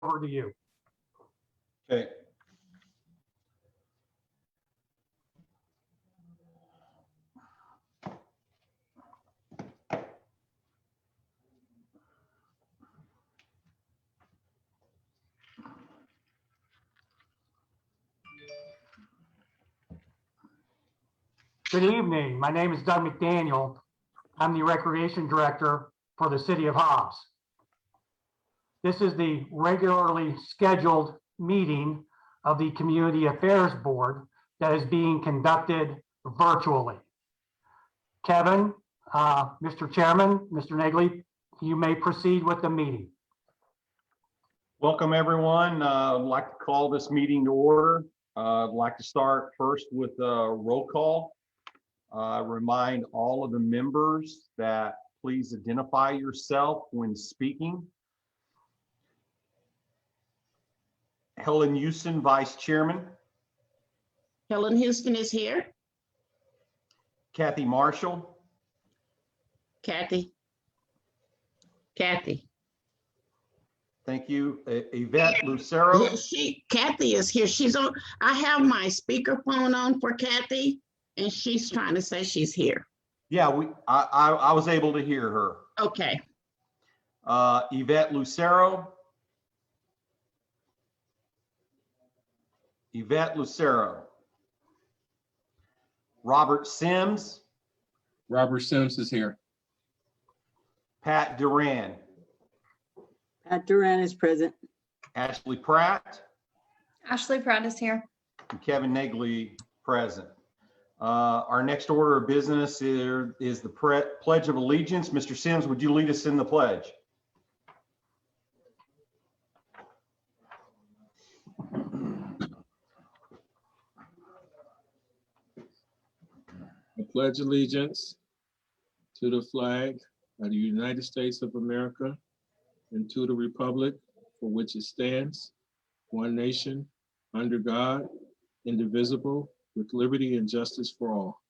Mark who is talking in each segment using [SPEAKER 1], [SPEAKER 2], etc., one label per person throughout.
[SPEAKER 1] over to you.
[SPEAKER 2] Okay.
[SPEAKER 1] Good evening. My name is Doug McDaniel. I'm the Recreation Director for the City of Hobbs. This is the regularly scheduled meeting of the Community Affairs Board that is being conducted virtually. Kevin, Mr. Chairman, Mr. Negley, you may proceed with the meeting.
[SPEAKER 2] Welcome, everyone. I'd like to call this meeting to order. I'd like to start first with a roll call. Remind all of the members that please identify yourself when speaking. Helen Houston, Vice Chairman.
[SPEAKER 3] Helen Houston is here.
[SPEAKER 2] Kathy Marshall.
[SPEAKER 3] Kathy.
[SPEAKER 2] Thank you. Yvette Lucero.
[SPEAKER 3] Yeah, Kathy is here. She's on. I have my speakerphone on for Kathy, and she's trying to say she's here.
[SPEAKER 2] Yeah, I was able to hear her.
[SPEAKER 3] Okay.
[SPEAKER 2] Yvette Lucero. Yvette Lucero. Robert Sims.
[SPEAKER 4] Robert Sims is here.
[SPEAKER 2] Pat Duran.
[SPEAKER 5] Pat Duran is present.
[SPEAKER 2] Ashley Pratt.
[SPEAKER 6] Ashley Pratt is here.
[SPEAKER 2] And Kevin Negley present. Our next order of business is the Pledge of Allegiance. Mr. Sims, would you lead us in the pledge?
[SPEAKER 4] I pledge allegiance to the flag of the United States of America and to the republic for which it stands, one nation, under God, indivisible, with liberty and justice for all.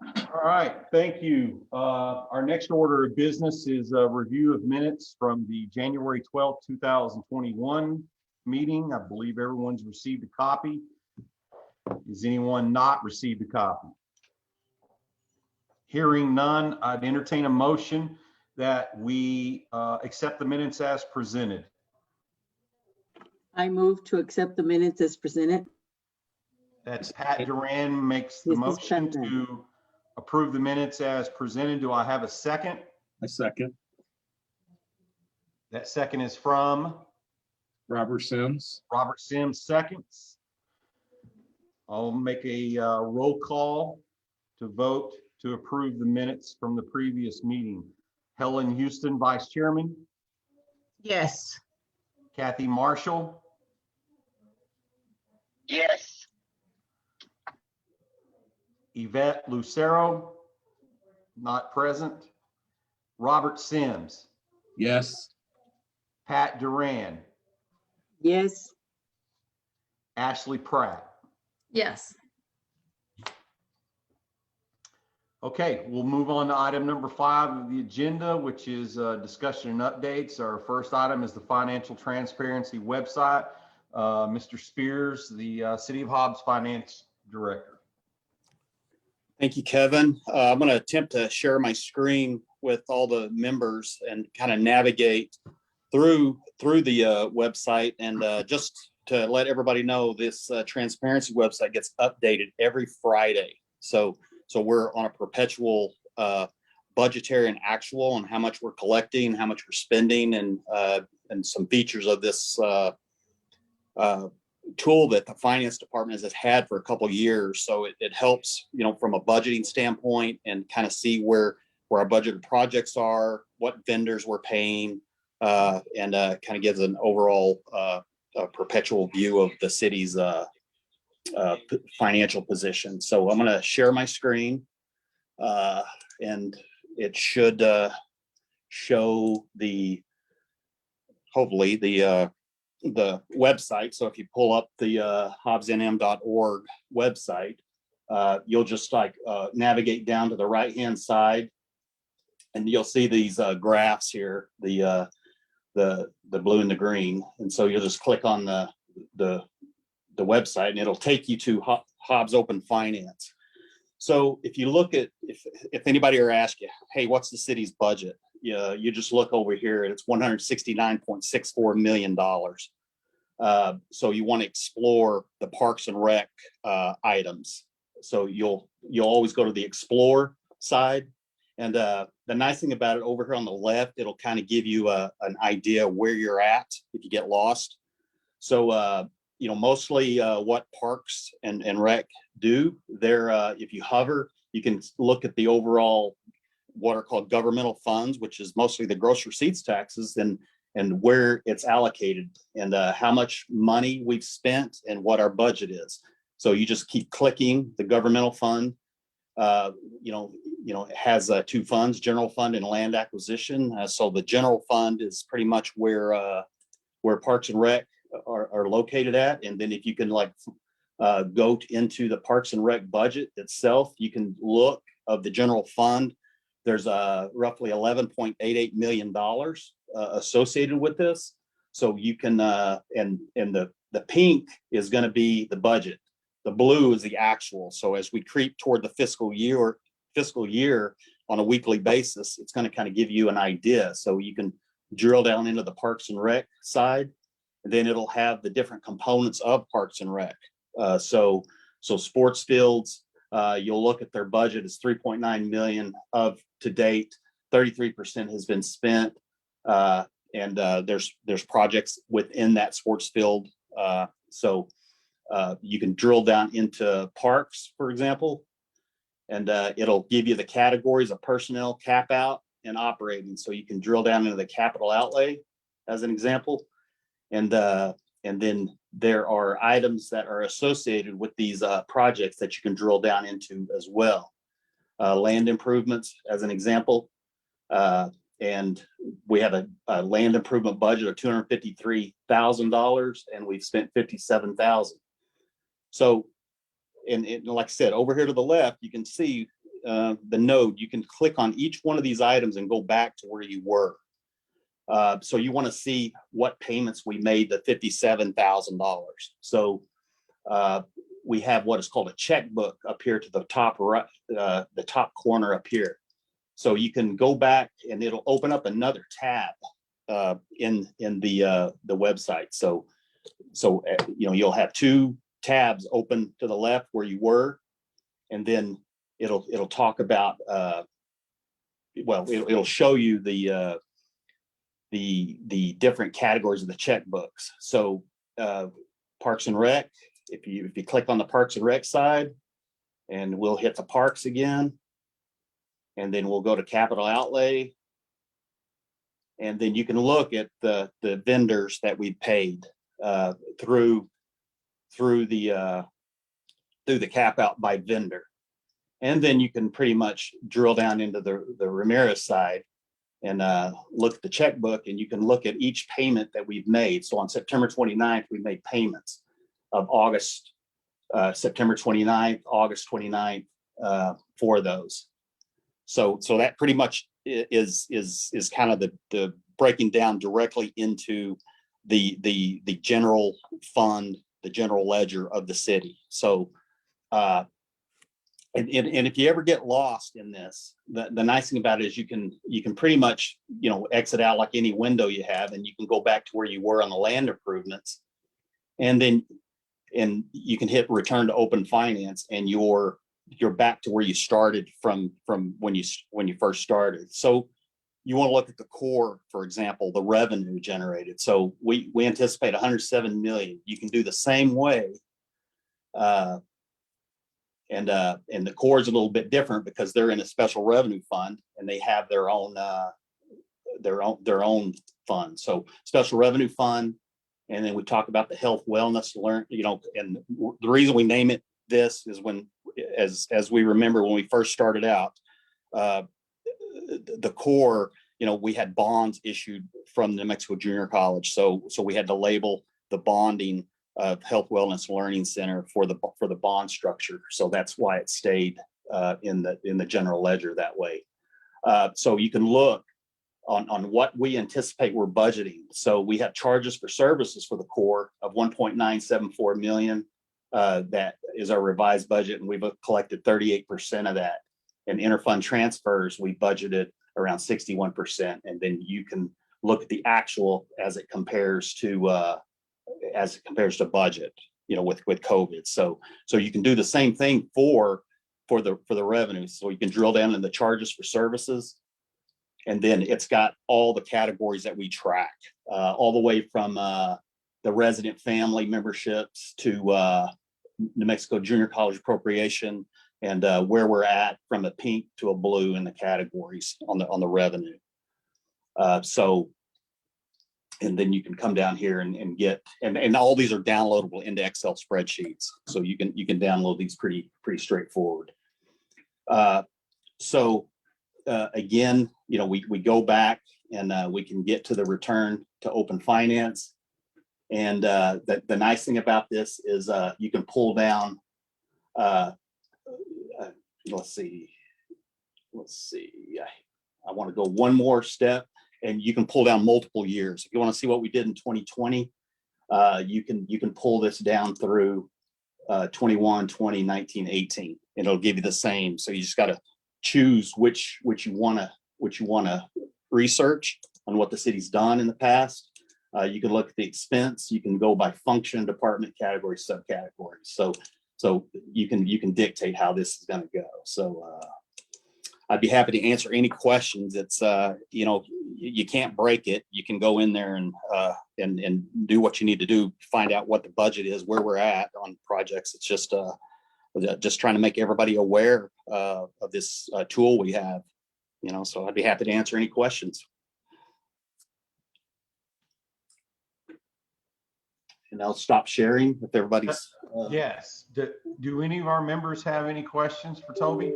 [SPEAKER 2] All right, thank you. Our next order of business is a review of minutes from the January 12th, 2021 meeting. I believe everyone's received a copy. Has anyone not received a copy? Hearing none, I'd entertain a motion that we accept the minutes as presented.
[SPEAKER 5] I move to accept the minutes as presented.
[SPEAKER 2] That's Pat Duran makes the
[SPEAKER 5] This is
[SPEAKER 2] motion
[SPEAKER 5] Pat Duran.
[SPEAKER 2] to approve the minutes as presented. Do I have a second?
[SPEAKER 4] I second.
[SPEAKER 2] That second is from
[SPEAKER 4] Robert Sims.
[SPEAKER 2] Robert Sims, seconds. I'll make a roll call to vote to approve the minutes from the previous meeting. Helen Houston, Vice Chairman.
[SPEAKER 3] Yes.
[SPEAKER 2] Kathy Marshall.
[SPEAKER 3] Yes.
[SPEAKER 2] Yvette Lucero, not present. Robert Sims.
[SPEAKER 4] Yes.
[SPEAKER 2] Pat Duran.
[SPEAKER 5] Yes.
[SPEAKER 2] Ashley Pratt.
[SPEAKER 6] Yes.
[SPEAKER 2] Okay, we'll move on to item number 5 of the agenda, which is discussion and updates. Our first item is the financial transparency website. Mr. Spears, the City of Hobbs Finance Director.
[SPEAKER 7] Thank you, Kevin. I'm going to attempt to share my screen with all the members and kind of navigate through the website. And just to let everybody know, this transparency website gets updated every Friday. So we're on a perpetual budgetary and actual on how much we're collecting, how much we're spending, and some features of this tool that the finance department has had for a couple of years. So it helps, from a budgeting standpoint and kind of see where our budgeted projects are, what vendors we're paying, and kind of gives an overall perpetual view of the city's financial position. So I'm going to share my screen, and it should show hopefully the website. So if you pull up the hobbsnm.org website, you'll just navigate down to the right hand side, And you'll see these graphs here, the blue and the green. And so you'll just click on the website and it'll take you to Hobbs Open Finance. So if you look at, if anybody ever asks you, hey, what's the city's budget? You just look over here and it's $169.64 million. So you want to explore the Parks and Rec items. So you'll always go to the Explore side. And the nice thing about it, over here on the left, it'll kind of give you an idea where you're at if you get lost. So mostly what Parks and Rec do, if you hover, you can look at the overall what are called governmental funds, which is mostly the gross receipts taxes and where it's allocated and how much money we've spent and what our budget is. So you just keep clicking the governmental fund. It has two funds, general fund and land acquisition. So the general fund is pretty much where Parks and Rec are located at. And then if you can go into the Parks and Rec budget itself, you can look of the general fund. There's roughly $11.88 million associated with this. So you can, and the pink is going to be the budget. The blue is the actual. So as we creep toward the fiscal year on a weekly basis, it's going to kind of give you an idea. So you can drill down into the Parks and Rec side, and then it'll have the different components of Parks and Rec. So sports fields, you'll look at their budget is 3.9 million of to date, 33% has been spent. And there's projects within that sports field. So you can drill down into parks, for example, and it'll give you the categories of personnel, cap out, and operating. So you can drill down into the capital outlay as an example. And then there are items that are associated with these projects that you can drill down into as well. Land improvements as an example. And we have a land improvement budget of $253,000 and we've spent $57,000. So, and like I said, over here to the left, you can see the node. You can click on each one of these items and go back to where you were. So you want to see what payments we made, the $57,000. So we have what is called a checkbook up here to the top right, the top corner up here. So you can go back and it'll open up another tab in the website. So you'll have two tabs open to the left where you were, and then it'll talk about it'll show you the different categories of the checkbooks. So Parks and Rec, if you click on the Parks and Rec side, and we'll hit the parks again, and then we'll go to capital outlay, and then you can look at the vendors that we paid through the cap out by vendor. And then you can pretty much drill down into the Ramirez side and look at the checkbook, and you can look at each payment that we've made. So on September 29th, we made payments of September 29th, August 29th for those. So that pretty much is kind of the breaking down directly into the general fund, the general ledger of the city. So and if you ever get lost in this, the nice thing about it is you can pretty much exit out like any window you have, and you can go back to where you were on the land improvements, and then you can hit return to open finance, and you're back to where you started from when you first started. So you want to look at the core, for example, the revenue generated. So we anticipate 107 million. You can do the same way. And the core is a little bit different because they're in a special revenue fund and they have their own fund. So special revenue fund, and then we talk about the health wellness and the reason we name it this is as we remember when we first started out, the core, we had bonds issued from New Mexico Junior College, so we had to label the bonding of Health Wellness Learning Center for the bond structure. So that's why it stayed in the general ledger that way. So you can look on what we anticipate we're budgeting. So we have charges for services for the core of 1.974 million. That is our revised budget, and we've collected 38% of that. And interfund transfers, we budgeted around 61%. And then you can look at the actual as it compares to budget, with COVID. So you can do the same thing for the revenue. So you can drill down in the charges for services. And then it's got all the categories that we track, all the way from the resident family memberships to New Mexico Junior College appropriation, and where we're at from a pink to a blue in the categories on the revenue. And then you can come down here and get, and all these are downloadable into Excel spreadsheets. So you can download these pretty straightforward. Again, we go back and we can get to the return to open finance. And the nice thing about this is you can pull down, let's see. I want to go one more step, and you can pull down multiple years. If you want to see what we did in 2020, you can pull this down through 21, 20, 19, 18, and it'll give you the same. So you just got to choose which you want to research on what the city's done in the past. You can look at the expense. You can go by function, department, category, subcategories. So you can dictate how this is going to go. So I'd be happy to answer any questions. It's you can't break it. You can go in there and do what you need to do. Find out what the budget is, where we're at on projects. It's just trying to make everybody aware of this tool we have. So I'd be happy to answer any questions. And I'll stop sharing if everybody's.
[SPEAKER 2] Yes. Do any of our members have any questions for Toby?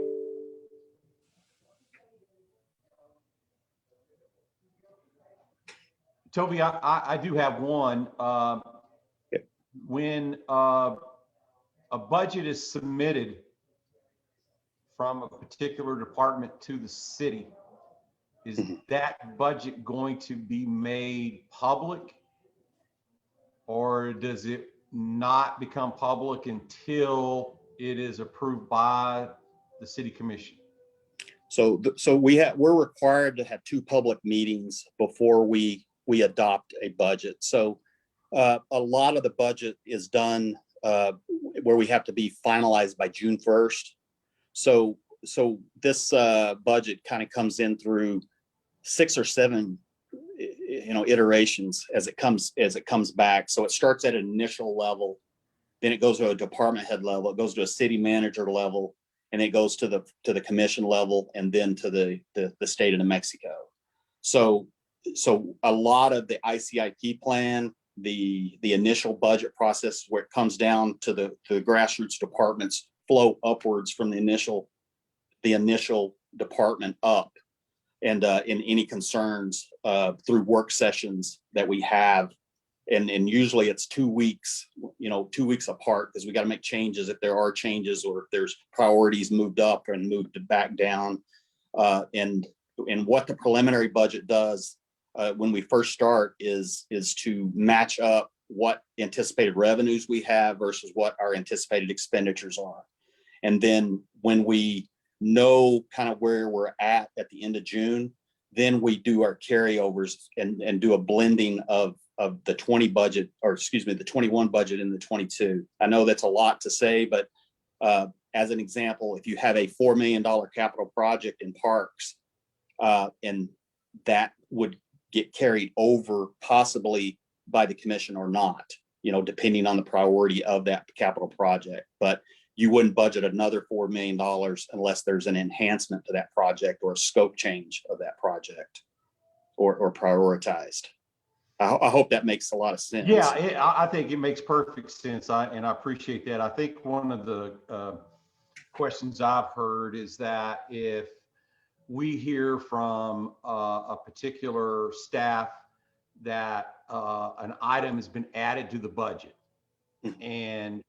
[SPEAKER 2] Toby, I do have one. When a budget is submitted from a particular department to the city, is that budget going to be made public? Or does it not become public until it is approved by the city commission?
[SPEAKER 7] So we're required to have 2 public meetings before we adopt a budget. So a lot of the budget is done where we have to be finalized by June 1st. So this budget kind of comes in through 6 or 7 iterations as it comes back. So it starts at an initial level, then it goes to a department head level, it goes to a city manager level, and it goes to the commission level, and then to the state of New Mexico. So a lot of the ICIP plan, the initial budget process, where it comes down to the grassroots departments, flow upwards from the initial department up. And in any concerns through work sessions that we have, and usually it's 2 weeks, 2 weeks apart, because we got to make changes if there are changes, or if there's priorities moved up and moved back down. And what the preliminary budget does when we first start is to match up what anticipated revenues we have versus what our anticipated expenditures are. And then when we know kind of where we're at the end of June, then we do our carryovers and do a blending of the 20 budget, or excuse me, the 21 budget and the 22. I know that's a lot to say, but as an example, if you have a $4 million capital project in parks, and that would get carried over possibly by the commission or not, depending on the priority of that capital project. But you wouldn't budget another $4 million unless there's an enhancement to that project or a scope change of that project, or prioritized. I hope that makes a lot of sense.
[SPEAKER 2] Yeah, I think it makes perfect sense. And I appreciate that. I think one of the questions I've heard is that if we hear from a particular staff that an item has been added to the budget, and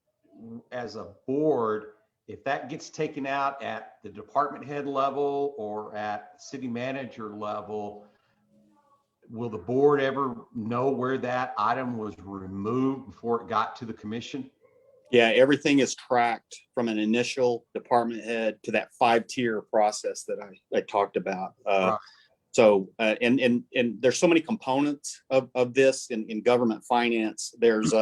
[SPEAKER 2] as a board, if that gets taken out at the department head level or at city manager level, will the board ever know where that item was removed before it got to the commission?
[SPEAKER 7] Yeah, everything is tracked from an initial department head to that 5-tier process that I talked about.
[SPEAKER 2] Right.
[SPEAKER 7] So, and there's so many components of this in government finance. There's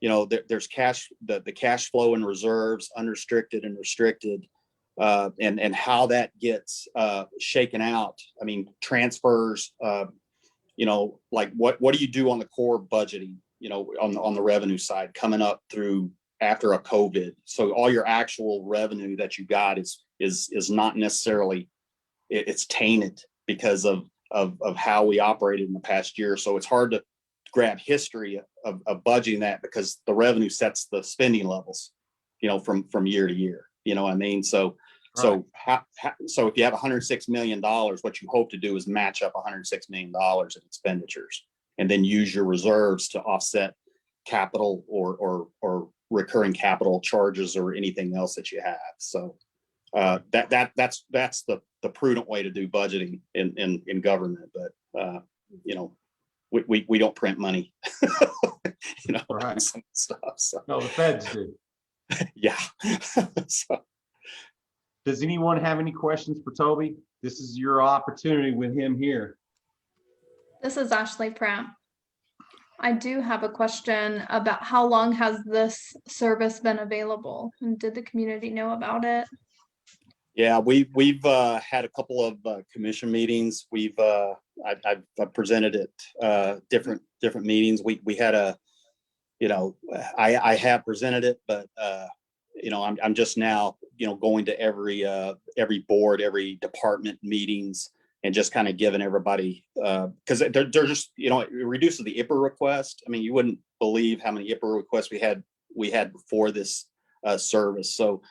[SPEAKER 7] there's cash, the cash flow and reserves, unrestricted and restricted, and how that gets shaken out. I mean, transfers, like what do you do on the core budgeting, on the revenue side coming up through after a COVID. So all your actual revenue that you got is not necessarily, it's tainted because of how we operated in the past year. So it's hard to grab history of budgeting that because the revenue sets the spending levels, from year to year. You know what I mean? So so if you have $106 million, what you hope to do is match up $106 million in expenditures, and then use your reserves to offset capital or recurring capital charges or anything else that you have. So that's the prudent way to do budgeting in government. But we don't print money,
[SPEAKER 2] Right.
[SPEAKER 7] some stuff. So
[SPEAKER 2] No, the feds do.
[SPEAKER 7] yeah. So.
[SPEAKER 2] Does anyone have any questions for Toby? This is your opportunity with him here.
[SPEAKER 6] This is Ashley Pratt. I do have a question about how long has this service been available, and did the community know about it?
[SPEAKER 7] Yeah, we've had a couple of commission meetings. I've presented at different meetings. We had I have presented it, but I'm just now going to every board, every department meetings, and just kind of giving everybody, because they're just, it reduces the IPA request. I mean, you wouldn't believe how many IPA requests we had before this service. So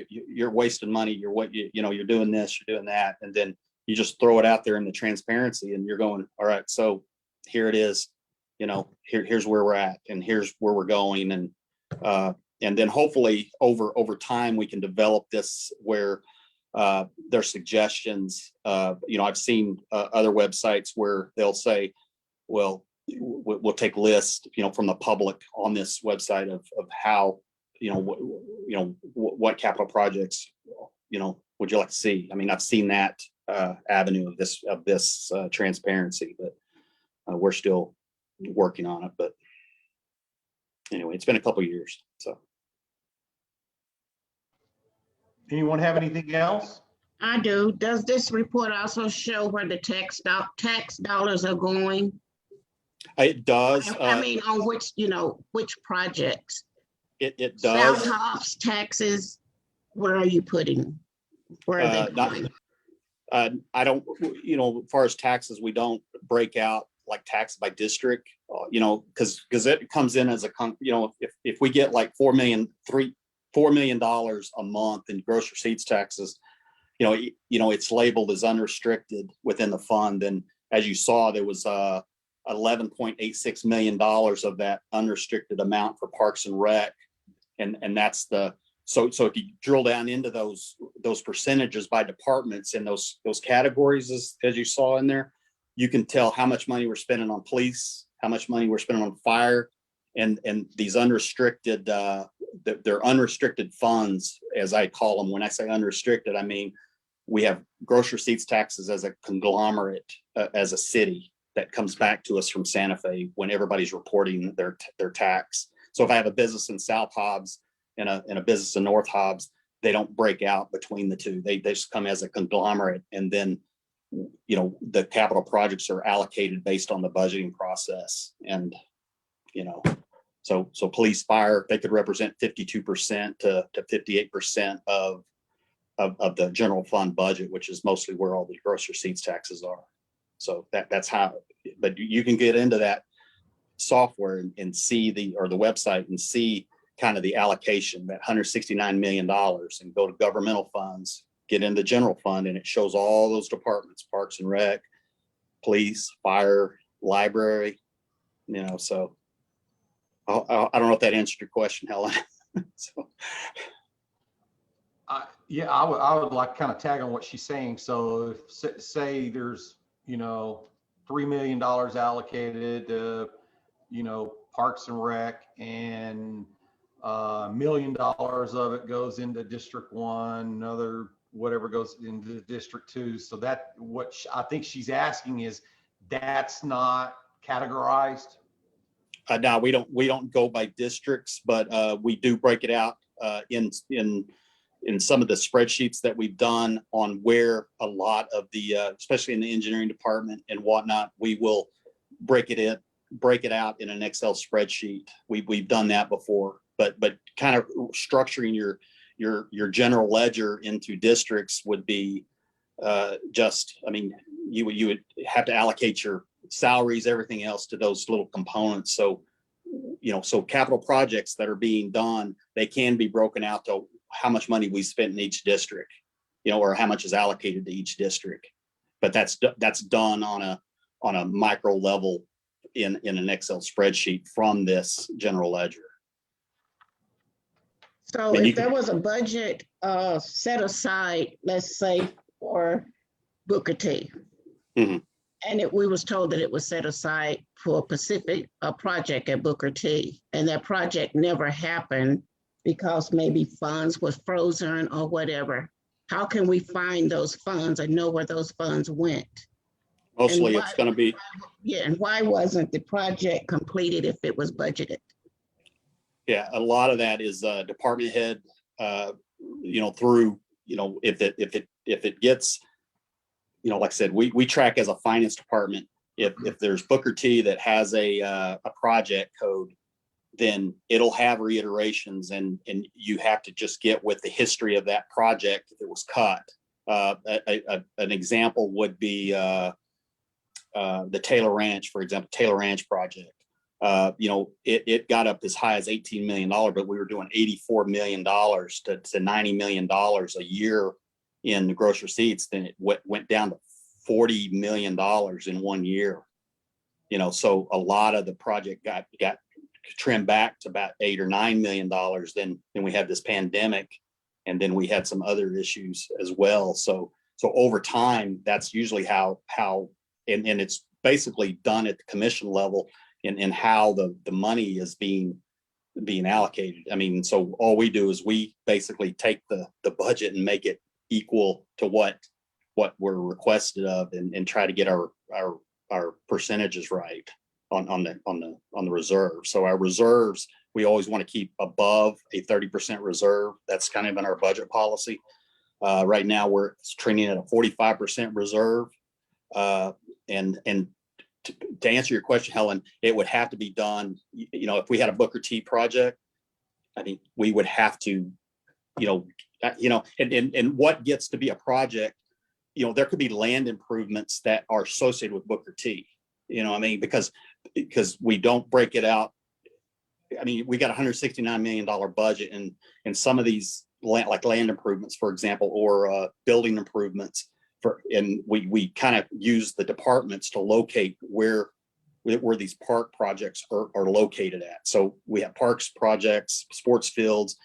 [SPEAKER 7] you're wasting money. You're doing this, you're doing that, and then you just throw it out there in the transparency, and you're going, all right, so here it is. Here's where we're at, and here's where we're going, and then hopefully over time we can develop this where their suggestions. I've seen other websites where they'll say, well, we'll take lists, from the public on this website of how, what capital projects, would you like to see? I mean, I've seen that avenue of this transparency, but we're still working on it. But anyway, it's been a couple of years. So.
[SPEAKER 2] Anyone have anything else?
[SPEAKER 3] I do. Does this report also show where the tax dollars are going?
[SPEAKER 7] It does.
[SPEAKER 3] I mean, on which projects?
[SPEAKER 7] It
[SPEAKER 3] South
[SPEAKER 7] does.
[SPEAKER 3] Hobbs taxes, where are you putting? Where are they going?
[SPEAKER 7] I don't, as far as taxes, we don't break out like tax by district, because it comes in as if we get like $4 million a month in gross receipts taxes, it's labeled as unrestricted within the fund. And as you saw, there was $11.86 million of that unrestricted amount for Parks and Rec. And that's so if you drill down into those percentages by departments and those categories, as you saw in there, you can tell how much money we're spending on police, how much money we're spending on fire, and these unrestricted, they're unrestricted funds, as I call them. When I say unrestricted, I mean we have gross receipts taxes as a conglomerate, as a city that comes back to us from Santa Fe when everybody's reporting their tax. So if I have a business in South Hobbs and a business in North Hobbs, they don't break out between the two. They just come as a conglomerate, and then the capital projects are allocated based on the budgeting process. And so police, fire, they could represent 52% to 58% of the general fund budget, which is mostly where all the gross receipts taxes are. So that's how. But you can get into that software and see the website and see kind of the allocation, that $169 million, and go to governmental funds, get into general fund, and it shows all those departments: Parks and Rec, police, fire, library. So I don't know if that answered your question, Helen. So.
[SPEAKER 2] Yeah, I would like kind of tag on what she's saying. So if, say there's, $3 million allocated to, Parks and Rec, and $1 million of it goes into District 1, another whatever goes into District 2. So that I think she's asking is, that's not categorized.
[SPEAKER 7] Now we don't go by districts, but we do break it out in some of the spreadsheets that we've done on where a lot of the, especially in the engineering department and whatnot, we will break it out in an Excel spreadsheet. We've done that before, but kind of structuring your general ledger into districts would be you would have to allocate your salaries, everything else to those little components. So, so capital projects that are being done, they can be broken out to how much money we spent in each district, or how much is allocated to each district. But that's done on a micro level in an Excel spreadsheet from this general ledger.
[SPEAKER 3] So
[SPEAKER 7] And you
[SPEAKER 3] if there was a budget set aside, let's say for Booker T,
[SPEAKER 7] Mhm.
[SPEAKER 3] and we was told that it was set aside for a project at Booker T, and that project never happened because maybe funds was frozen or whatever, how can we find those funds and know where those funds went?
[SPEAKER 7] Mostly
[SPEAKER 3] And
[SPEAKER 7] it's going to be,
[SPEAKER 3] Yeah, and why wasn't the project completed if it was budgeted?
[SPEAKER 7] yeah, a lot of that is department head, through, if it gets, like I said, we track as a finance department. If there's Booker T that has a project code, then it'll have reiterations, and you have to just get with the history of that project if it was cut. An example would be the Taylor Ranch, for example, Taylor Ranch project. It got up as high as $18 million, but we were doing $84 million to $90 million a year in the gross receipts. Then it went down to $40 million in 1 year. So a lot of the project got trimmed back to about $8 or $9 million. Then we had this pandemic, and then we had some other issues as well. So over time, that's usually how and it's basically done at the commission level in how the money is being allocated. So all we do is we basically take the budget and make it equal to what we're requested of, and try to get our percentages right on the reserve. So our reserves, we always want to keep above a 30% reserve. That's kind of in our budget policy. Right now we're trending at a 45% reserve. And to answer your question, Helen, it would have to be done, if we had a Booker T project, I think we would have to, and what gets to be a project, there could be land improvements that are associated with Booker T, because we don't break it out. We got a $169 million budget, and some of these like land improvements, for example, or building improvements, and we kind of use the departments to locate where these park projects are located at. So we have parks projects, sports fields,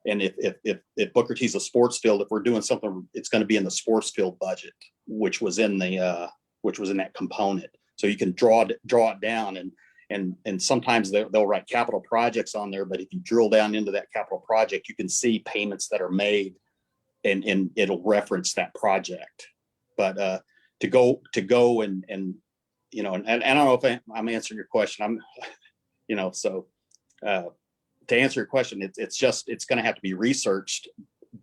[SPEAKER 7] and if Booker T's a sports field, if we're doing something, it's going to be in the sports field budget, which was in that component. So you can draw it down, and sometimes they'll write capital projects on there, but if you drill down into that capital project, you can see payments that are made, and it'll reference that project. But to go and I don't know if I'm answering your question. To answer your question, it's going to have to be researched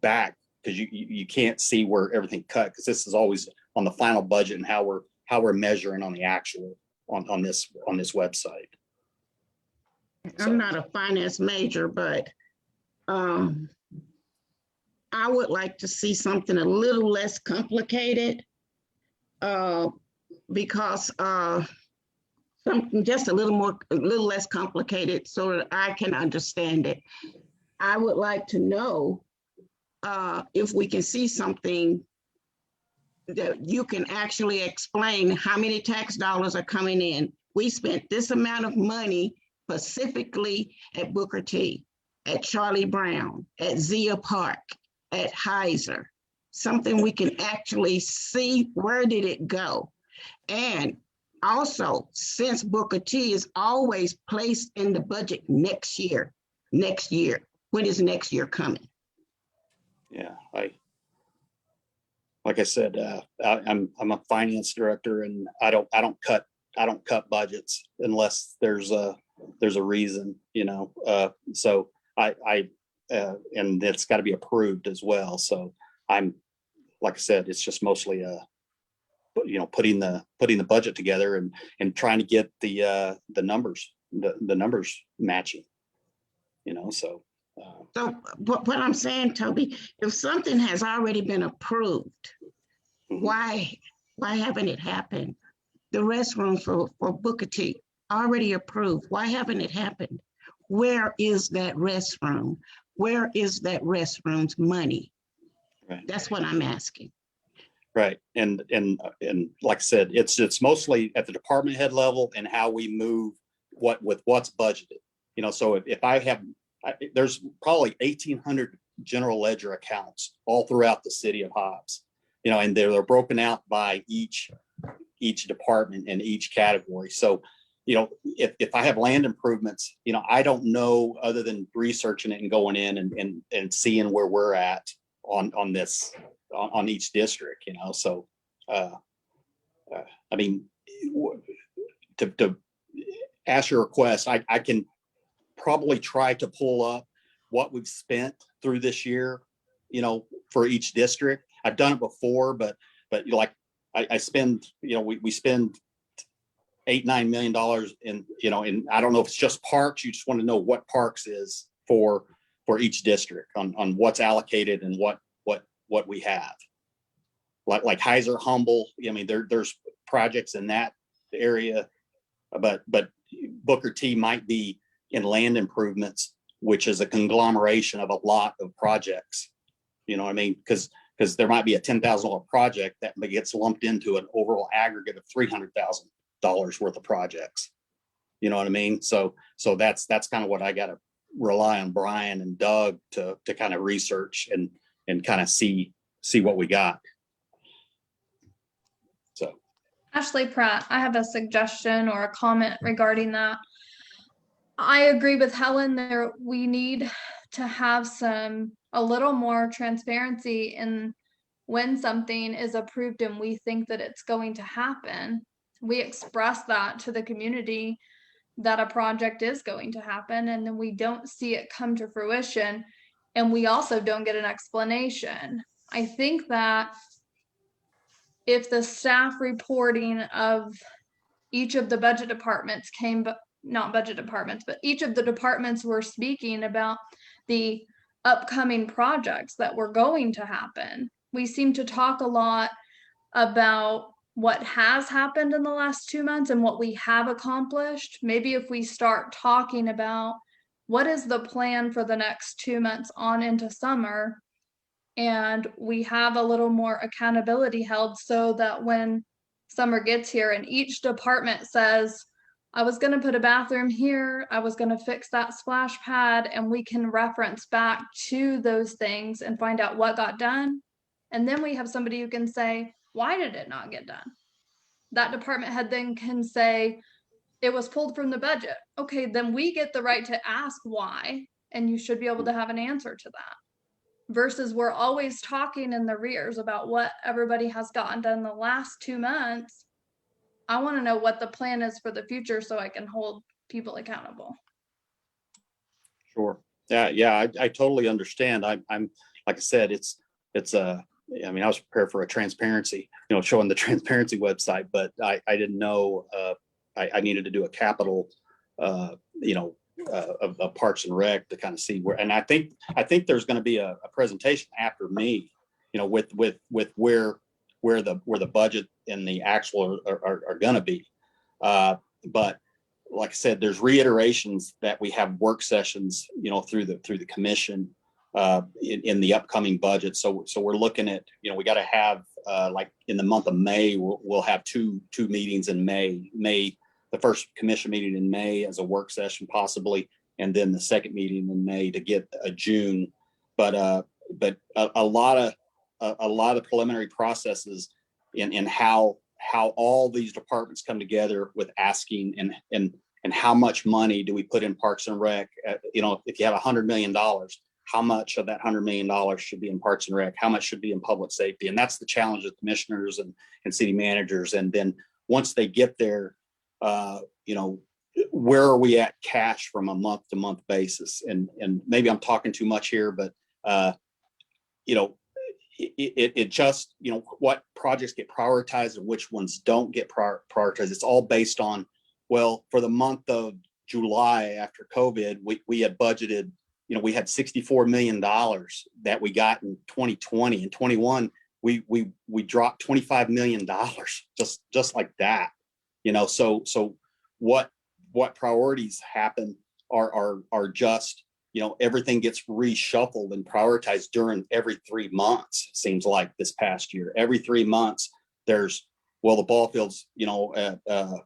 [SPEAKER 7] back, because you can't see where everything cut, because this is always on the final budget and how we're measuring on the actual on this website.
[SPEAKER 3] I'm not a finance major, but I would like to see something a little less complicated, because something just a little less complicated so that I can understand it. I would like to know if we can see something that you can actually explain how many tax dollars are coming in. We spent this amount of money specifically at Booker T, at Charlie Brown, at Zia Park, at Heiser, something we can actually see where did it go. And also, since Booker T is always placed in the budget next year, when is next year coming?
[SPEAKER 7] Yeah, like I said, I'm a finance director, and I don't cut budgets unless there's a reason, so and it's got to be approved as well. So I'm, like I said, it's just mostly putting the budget together and trying to get the numbers matching, so.
[SPEAKER 3] So what I'm saying, Toby, if something has already been approved,
[SPEAKER 7] Mhm.
[SPEAKER 3] why haven't it happened? The restroom for Booker T, already approved. Why haven't it happened? Where is that restroom? Where is that restroom's money?
[SPEAKER 7] Right.
[SPEAKER 3] That's what I'm asking.
[SPEAKER 7] Right. And like I said, it's mostly at the department head level and how we move what's budgeted. So if I have, there's probably 1,800 general ledger accounts all throughout the city of Hobbs, and they're broken out by each department and each category. So, if I have land improvements, I don't know other than researching it and going in and seeing where we're at on this, on each district, so, I mean, to ask your request, I can probably try to pull up what we've spent through this year, for each district. I've done it before, but like I spend, we spend $8-9 million in, I don't know if it's just parks. You just want to know what parks is for each district on what's allocated and what we have. Like Heiser, Humble. I mean, there's projects in that area, but Booker T might be in land improvements, which is a conglomeration of a lot of projects. You know what I mean? Because there might be a $10,000 project that gets lumped into an overall aggregate of $300,000 worth of projects. You know what I mean? So that's kind of what I got to rely on Brian and Doug to kind of research and kind of see what we got. So.
[SPEAKER 6] Ashley Pratt, I have a suggestion or a comment regarding that. I agree with Helen there. We need to have a little more transparency in when something is approved and we think that it's going to happen. We express that to the community that a project is going to happen, and then we don't see it come to fruition, and we also don't get an explanation. I think that if the staff reporting of each of the budget departments not budget departments, but each of the departments were speaking about the upcoming projects that were going to happen. We seem to talk a lot about what has happened in the last 2 months and what we have accomplished. Maybe if we start talking about what is the plan for the next 2 months on into summer, and we have a little more accountability held, so that when summer gets here and each department says, I was going to put a bathroom here, I was going to fix that splash pad, and we can reference back to those things and find out what got done. And then we have somebody who can say, why did it not get done? That department head then can say, it was pulled from the budget. Okay, then we get the right to ask why, and you should be able to have an answer to that. Versus we're always talking in the rears about what everybody has gotten done the last 2 months. I want to know what the plan is for the future so I can hold people accountable.
[SPEAKER 7] Sure. Yeah. I totally understand. I'm like I said, I mean, I was prepared for a transparency, showing the transparency website, but I didn't know I needed to do a capital, of Parks and Rec to kind of see where, and I think there's going to be a presentation after me, with where the budget and the actual are going to be. But like I said, there's reiterations that we have work sessions, through the commission in the upcoming budget. So we're looking at, we got to have like in the month of May, we'll have two meetings in May, the first commission meeting in May as a work session possibly, and then the second meeting in May to get a June. But a lot of preliminary processes in how all these departments come together with asking and how much money do we put in Parks and Rec? You know, if you have $100 million, how much of that $100 million should be in Parks and Rec? How much should be in public safety? And that's the challenge of commissioners and city managers. And then once they get there, you know, where are we at cash from a month to month basis? And maybe I'm talking too much here, but you know, it just, you know, what projects get prioritized and which ones don't get prioritized. It's all based on, well, for the month of July after COVID, we had budgeted, you know, we had $64 million that we got in 2020 and 21. We dropped $25 million just like that, you know. So what priorities happen are just, you know, everything gets reshuffled and prioritized during every 3 months. Seems like this past year, every 3 months there's, well, the ball fields, you know, at the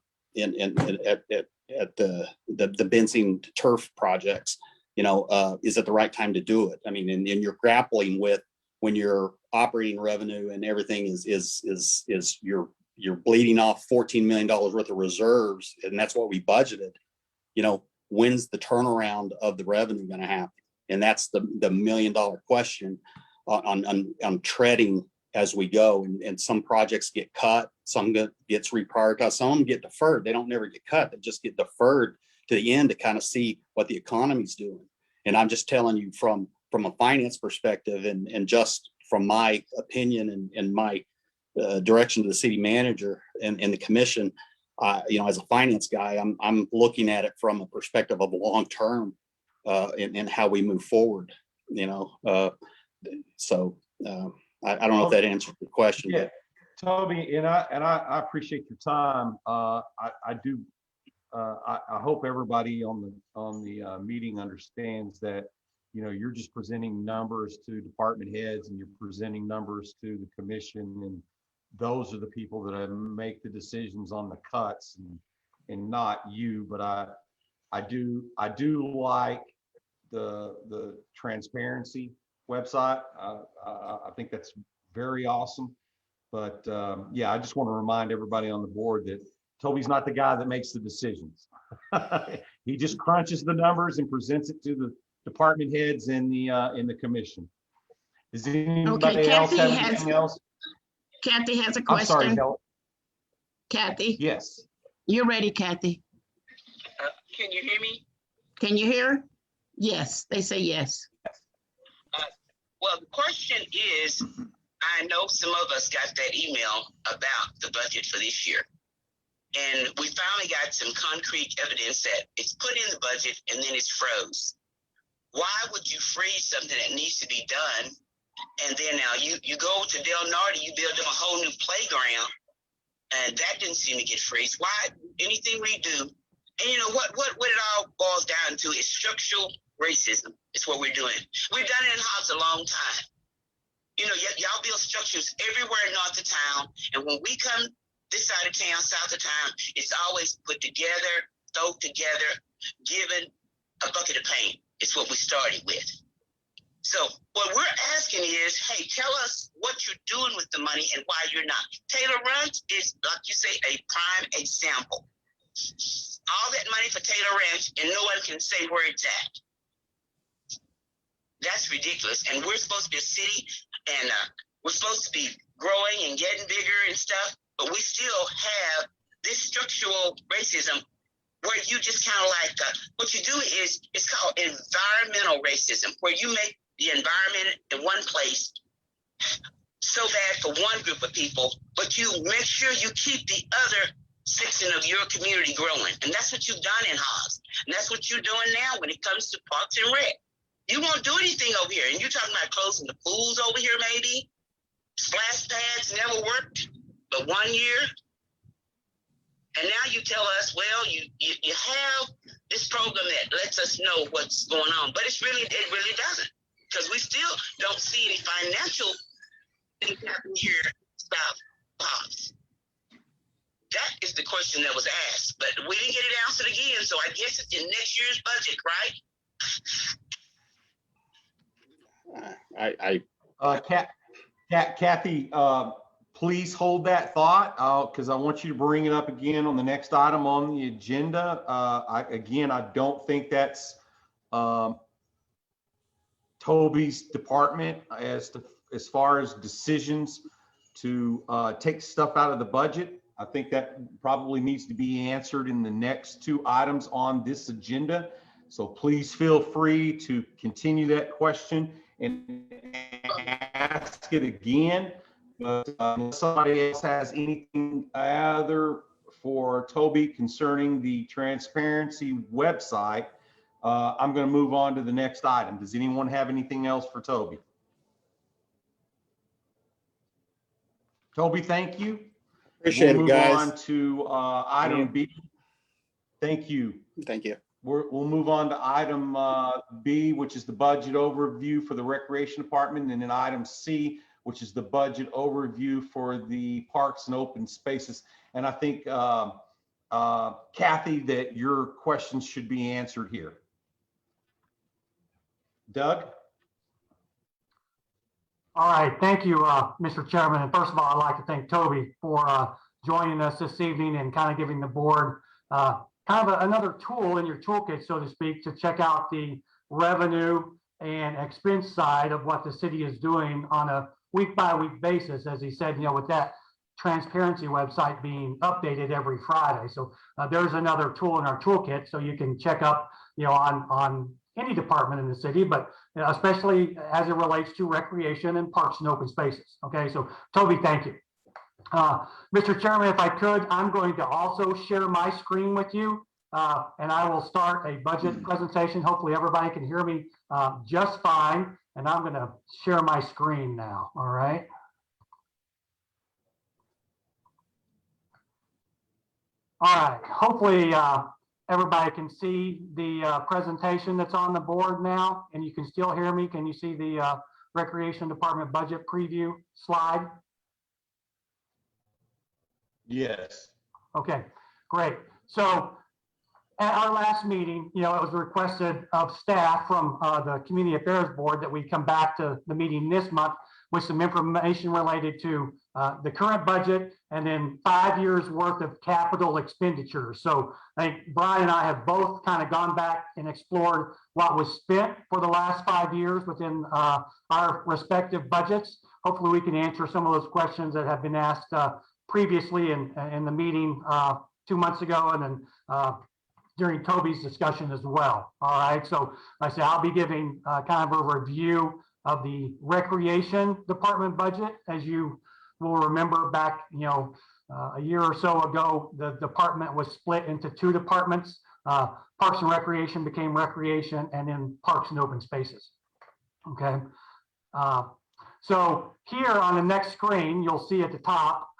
[SPEAKER 7] Bensing turf projects, you know, is it the right time to do it? I mean, and you're grappling with when your operating revenue and everything is you're bleeding off $14 million worth of reserves, and that's what we budgeted. You know, when's the turnaround of the revenue going to happen? And that's the $1 million question on treading as we go. And some projects get cut, some gets reprioritized, some of them get deferred. They don't never get cut, they just get deferred to the end to kind of see what the economy's doing. And I'm just telling you from a finance perspective and just from my opinion and my direction to the city manager and the commission, you know, as a finance guy, I'm looking at it from a perspective of long term and how we move forward. You know, so I don't know if that answers the question.
[SPEAKER 2] Yeah, Toby, and I appreciate your time. I hope everybody on the meeting understands that, you know, you're just presenting numbers to department heads and you're presenting numbers to the commission, and those are the people that make the decisions on the cuts and not you. But I do like the transparency website. I think that's very awesome. But yeah, I just want to remind everybody on the board that Toby's not the guy that makes the decisions. He just crunches the numbers and presents it to the department heads in the commission. Does anybody else have anything else?
[SPEAKER 3] Kathy has a
[SPEAKER 2] I'm sorry,
[SPEAKER 3] question.
[SPEAKER 2] Helen.
[SPEAKER 3] Kathy,
[SPEAKER 2] Yes.
[SPEAKER 3] you're ready, Kathy.
[SPEAKER 8] Can you hear me?
[SPEAKER 3] Can you hear? Yes, they say yes.
[SPEAKER 8] Well, the question is, I know some of us got that email about the budget for this year. And we finally got some concrete evidence that it's put in the budget and then it's froze. Why would you freeze something that needs to be done? And then now you go to Del Nardi, you build them a whole new playground, and that didn't seem to get freeze. Why? Anything we do, and you know what it all boils down to is structural racism. It's what we're doing. We've done it in Hobbs a long time. You know, y'all build structures everywhere north of town, and when we come this side of town, south of town, it's always put together, thrown together, given a bucket of paint. It's what we started with. So what we're asking is, hey, tell us what you're doing with the money and why you're not. Taylor Ranch is, like you say, a prime example. All that money for Taylor Ranch and no one can say where it's at. That's ridiculous. And we're supposed to be a city and we're supposed to be growing and getting bigger and stuff, but we still have this structural racism where you just kind of like, what you do is, it's called environmental racism, where you make the environment in one place so bad for one group of people, but you make sure you keep the other section of your community growing. And that's what you've done in Hobbs. And that's what you're doing now when it comes to Parks and Rec. You won't do anything over here. And you're talking about closing the pools over here, maybe. Splash pads never worked but 1 year. And now you tell us, well, you have this program that lets us know what's going on, but it really doesn't, because we still don't see any financial things happening here about Hobbs. That is the question that was asked, but we didn't get it answered again. So I guess it's in next year's budget, right?
[SPEAKER 2] Kathy, please hold that thought, because I want you to bring it up again on the next item on the agenda. I don't think that's Toby's department as far as decisions to take stuff out of the budget. I think that probably needs to be answered in the next two items on this agenda. So please feel free to continue that question and ask it again. But unless somebody else has anything other for Toby concerning the transparency website, I'm going to move on to the next item. Does anyone have anything else for Toby? Toby, thank you.
[SPEAKER 7] Appreciate it,
[SPEAKER 2] Move
[SPEAKER 7] guys.
[SPEAKER 2] on to item B. Thank you.
[SPEAKER 7] Thank you.
[SPEAKER 2] We'll move on to item B, which is the budget overview for the Recreation Department, and then item C, which is the budget overview for the Parks and Open Spaces. And I think, Kathy, that your questions should be answered here. Doug?
[SPEAKER 1] All right, thank you, Mr. Chairman. And first of all, I'd like to thank Toby for joining us this evening and kind of giving the board another tool in your toolkit, so to speak, to check out the revenue and expense side of what the city is doing on a week-by-week basis, as he said, with that transparency website being updated every Friday. So there's another tool in our toolkit, so you can check up, on any department in the city, but especially as it relates to recreation and parks and open spaces. Okay, so Toby, thank you. Mr. Chairman, if I could, I'm going to also share my screen with you, and I will start a budget presentation. Hopefully everybody can hear me just fine, and I'm going to share my screen now. All right. All right, hopefully everybody can see the presentation that's on the board now, and you can still hear me. Can you see the Recreation Department budget preview slide?
[SPEAKER 2] Yes.
[SPEAKER 1] Okay, great. So at our last meeting, it was requested of staff from the Community Affairs Board that we come back to the meeting this month with some information related to the current budget and then 5 years worth of capital expenditures. So I think Brian and I have both kind of gone back and explored what was spent for the last 5 years within our respective budgets. Hopefully we can answer some of those questions that have been asked previously in the meeting 2 months ago, and then during Toby's discussion as well. All right, so like I say, I'll be giving kind of a review of the Recreation Department budget. As you will remember, back a year or so ago, the department was split into two departments. Parks and Recreation became Recreation, and then Parks and Open Spaces. Okay. So here on the next screen, you'll see at the top,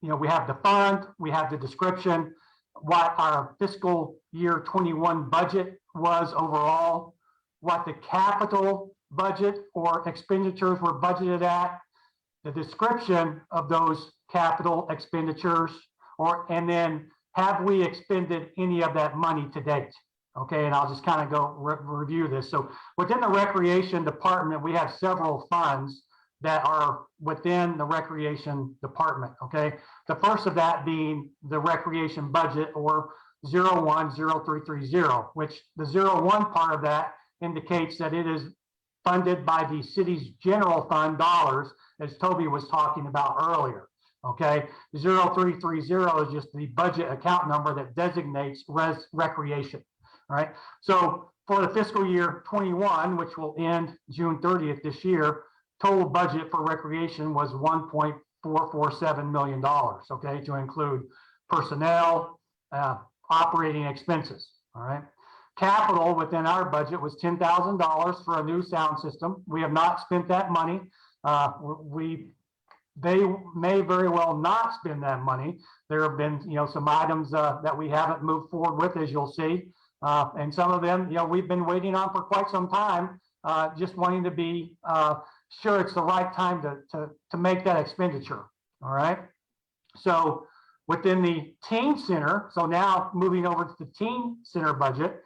[SPEAKER 1] we have the fund, we have the description, what our fiscal year 21 budget was overall, what the capital budget or expenditures were budgeted at, the description of those capital expenditures, and then have we expended any of that money to date? Okay, and I'll just kind of go review this. So within the Recreation Department, we have several funds that are within the Recreation Department. Okay, the first of that being the Recreation budget, or 010330, which the 01 part of that indicates that it is funded by the city's general fund dollars, as Toby was talking about earlier. Okay, 0330 is just the budget account number that designates recreation. All right, so for the fiscal year 21, which will end June 30th this year, total budget for recreation was $1.447 million, okay, to include personnel, operating expenses. All right, capital within our budget was $10,000 for a new sound system. We have not spent that money. They may very well not spend that money. There have been, some items that we haven't moved forward with, as you'll see. And some of them, we've been waiting on for quite some time, just wanting to be sure it's the right time to make that expenditure. All right. So within the teen center, so now moving over to the teen center budget,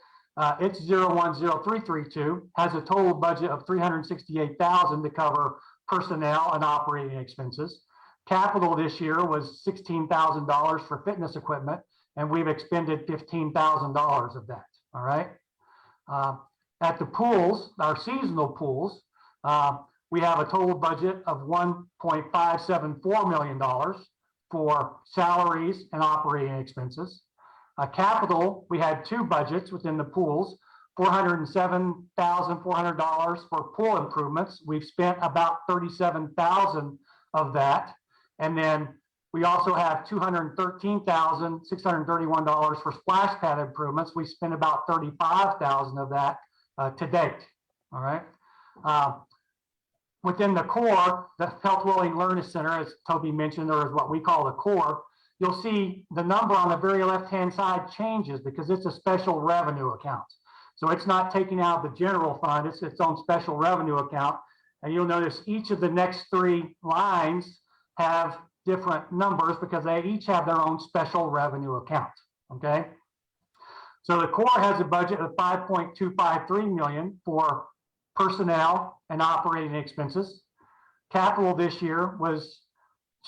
[SPEAKER 1] It's 010332, has a total budget of $368,000 to cover personnel and operating expenses. Capital this year was $16,000 for fitness equipment, and we've expended $15,000 of that. All right. At the pools, our seasonal pools, we have a total budget of $1.574 million for salaries and operating expenses. Capital, we had two budgets within the pools, $407,400 for pool improvements. We've spent about $37,000 of that. And then we also have $213,631 for splash pad improvements. We spent about $35,000 of that to date. All right. Within the core, the Health Wellbeing Learning Center, as Toby mentioned, or is what we call the core, you'll see the number on the very left-hand side changes because it's a special revenue account. So it's not taking out the general fund, it's its own special revenue account. And you'll notice each of the next three lines have different numbers because they each have their own special revenue account, okay? So the core has a budget of $5.253 million for personnel and operating expenses. Capital this year was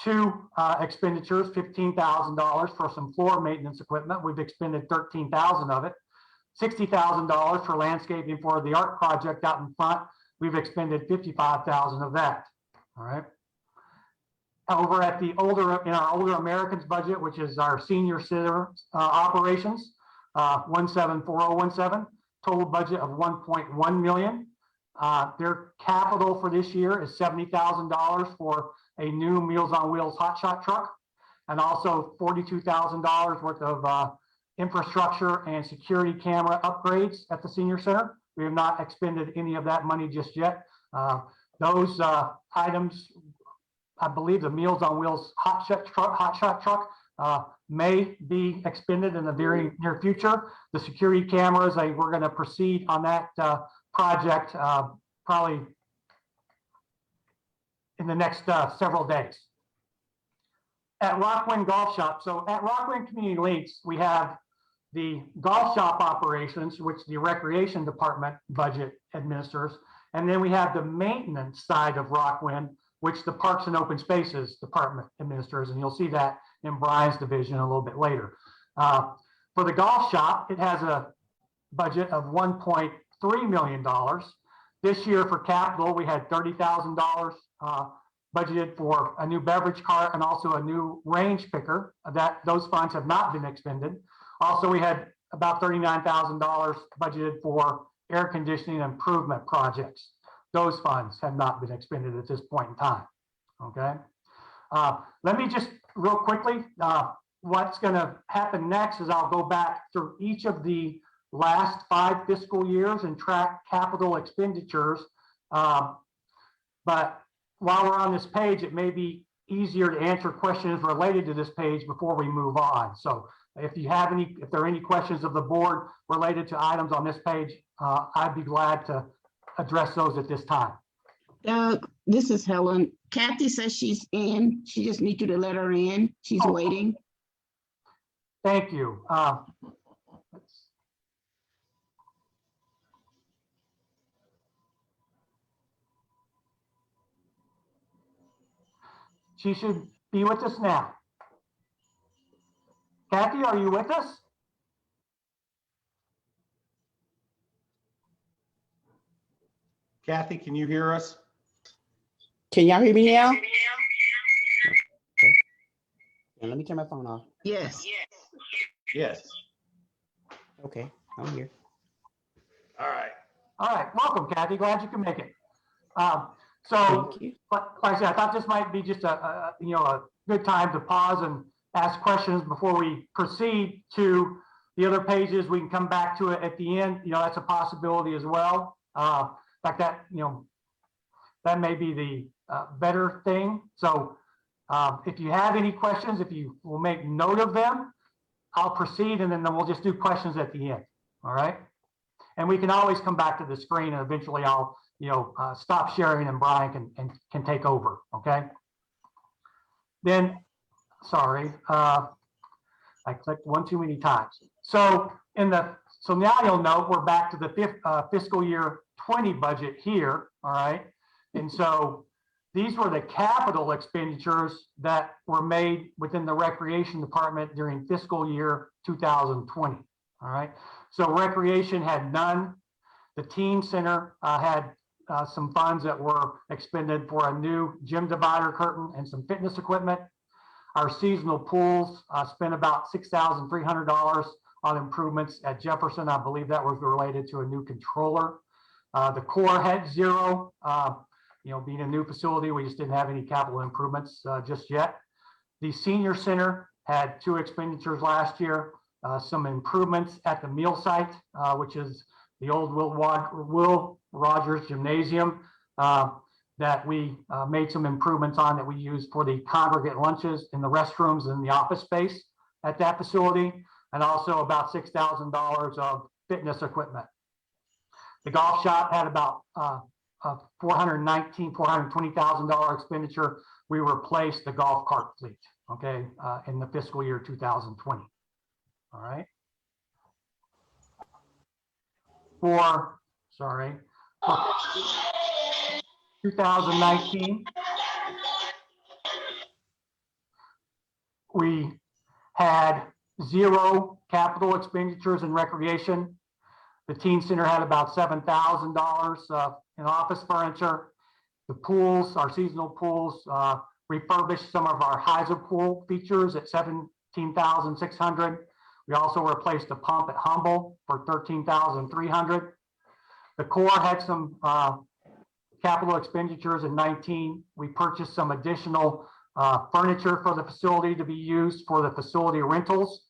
[SPEAKER 1] two expenditures, $15,000 for some floor maintenance equipment. We've expended $13,000 of it. $60,000 for landscaping for the art project out in front. We've expended $55,000 of that. All right. Over at the in our Older Americans budget, which is our senior center operations, 174017, total budget of $1.1 million. Their capital for this year is $70,000 for a new Meals on Wheels hotshot truck, and also $42,000 worth of infrastructure and security camera upgrades at the senior center. We have not expended any of that money just yet. Those items, I believe the Meals on Wheels hotshot truck may be expended in the very near future. The security cameras, we're going to proceed on that project probably in the next several days. At Rockwind Golf Shop, so at Rockwind Community Leagues, we have the golf shop operations, which the recreation department budget administers, and then we have the maintenance side of Rockwind, which the Parks and Open Spaces department administers, and you'll see that in Brian's division a little bit later. For the golf shop, it has a budget of $1.3 million. This year for capital, we had $30,000 budgeted for a new beverage cart and also a new range picker. Those funds have not been expended. Also, we had about $39,000 budgeted for air conditioning improvement projects. Those funds have not been expended at this point in time. Okay. Let me just real quickly, what's going to happen next is I'll go back through each of the last 5 fiscal years and track capital expenditures. But while we're on this page, it may be easier to answer questions related to this page before we move on. So if there are any questions of the board related to items on this page, I'd be glad to address those at this time.
[SPEAKER 3] Doug, this is Helen. Kathy says she's in. She just needs you to let her in. She's waiting.
[SPEAKER 1] Thank you. She should be with us now. Kathy, are you with us?
[SPEAKER 2] Kathy, can you hear us?
[SPEAKER 9] Can y'all hear me now? Okay. And let me turn my phone off.
[SPEAKER 3] Yes.
[SPEAKER 2] Yes.
[SPEAKER 9] Okay, I'm here.
[SPEAKER 2] All right.
[SPEAKER 1] All right, welcome, Kathy. Glad you can make it. So,
[SPEAKER 9] Thank you.
[SPEAKER 1] like I said, I thought this might be just a good time to pause and ask questions before we proceed to the other pages. We can come back to it at the end. That's a possibility as well. Like that, that may be the better thing. So if you have any questions, if you will make note of them, I'll proceed, and then we'll just do questions at the end. All right. And we can always come back to the screen, and eventually I'll stop sharing and Brian can take over. Okay. Then, sorry, I clicked one too many times. So in the So now you'll note we're back to the fiscal year 20 budget here, all right? And so these were the capital expenditures that were made within the recreation department during fiscal year 2020, all right? So recreation had none. The teen center had some funds that were expended for a new gym divider curtain and some fitness equipment. Our seasonal pools spent about $6,300 on improvements at Jefferson. I believe that was related to a new controller. The core had zero. Being a new facility, we just didn't have any capital improvements just yet. The senior center had 2 expenditures last year. Some improvements at the meal site, which is the old Will Rogers Gymnasium, that we made some improvements on that we used for the congregate lunches in the restrooms and the office space at that facility, and also about $6,000 of fitness equipment. The golf shop had about $420,000 expenditure. We replaced the golf cart fleet, okay, in the fiscal year 2020. All right. For 2019, we had 0 capital expenditures in recreation. The teen center had about $7,000 in office furniture. The pools, our seasonal pools, refurbished some of our hyzer pool features at $17,600. We also replaced a pump at Humble for $13,300. The core had some capital expenditures in 19. We purchased some additional furniture for the facility to be used for the facility rentals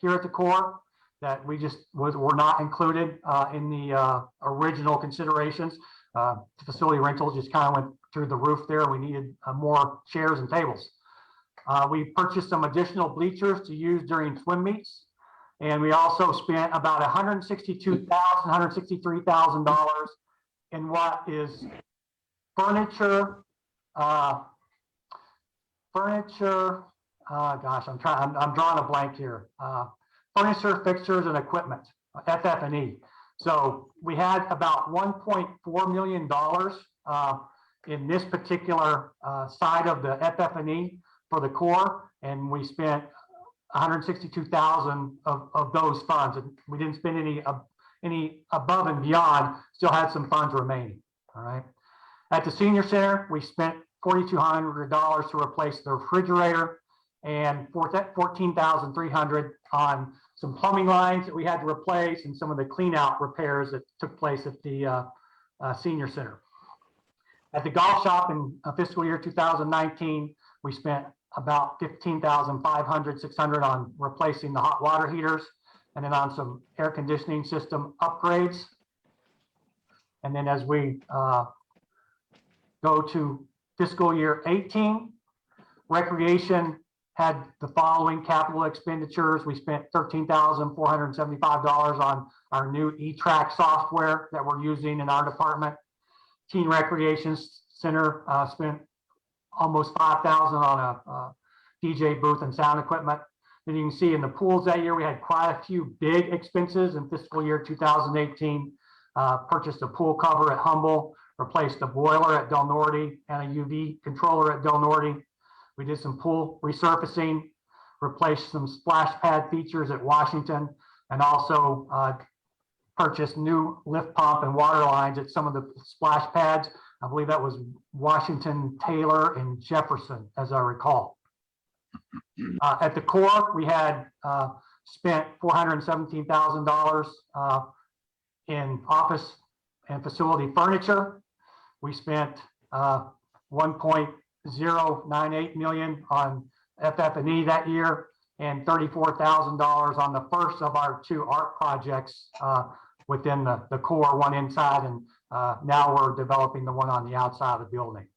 [SPEAKER 1] here at the core that we just were not included in the original considerations. The facility rentals just kind of went through the roof there. We needed more chairs and tables. We purchased some additional bleachers to use during swim meets. And we also spent about $163,000 in what is furniture. Gosh, I'm drawing a blank here. Furniture, fixtures, and equipment, FF&E. So we had about $1.4 million in this particular side of the FF&E for the core, and we spent $162,000 of those funds, and we didn't spend any above and beyond. Still had some funds remaining. All right. At the senior center, we spent $4,200 to replace the refrigerator and $14,300 on some plumbing lines that we had to replace and some of the clean out repairs that took place at the senior center. At the golf shop in fiscal year 2019, we spent about $15,500-$600 on replacing the hot water heaters and then on some air conditioning system upgrades. And then as we go to fiscal year 18, recreation had the following capital expenditures. We spent $13,475 on our new E-Track software that we're using in our department. Teen Recreation Center spent almost $5,000 on a DJ booth and sound equipment. And you can see in the pools that year, we had quite a few big expenses in fiscal year 2018. Purchased a pool cover at Humble, replaced a boiler at Del Norte and a UV controller at Del Norte. We did some pool resurfacing, replaced some splash pad features at Washington, and also purchased new lift pump and water lines at some of the splash pads. I believe that was Washington, Taylor, and Jefferson, as I recall. At the core, we had spent $417,000 in office and facility furniture. We spent $1.098 million on FF&E that year and $34,000 on the first of our 2 art projects within the core, one inside, and now we're developing the one on the outside of the building.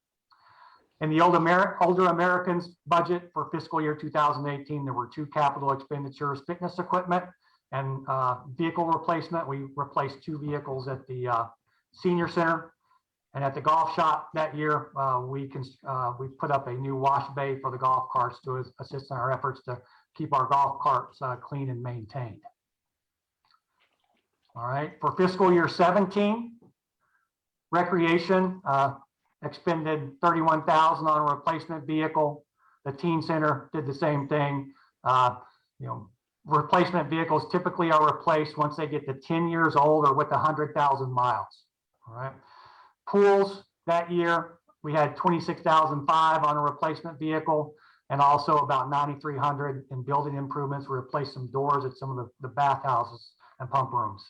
[SPEAKER 1] In the older Americans budget for fiscal year 2018, there were 2 capital expenditures, fitness equipment and vehicle replacement. We replaced 2 vehicles at the senior center. And at the golf shop that year, we put up a new wash bay for the golf carts to assist in our efforts to keep our golf carts clean and maintained. All right, for fiscal year 17, recreation expended 31,000 on a replacement vehicle. The teen center did the same thing. Replacement vehicles typically are replaced once they get to 10 years old or with 100,000 miles. All right. Pools that year, we had 26,005 on a replacement vehicle, and also about 9,300 in building improvements. We replaced some doors at some of the bathhouses and pump rooms.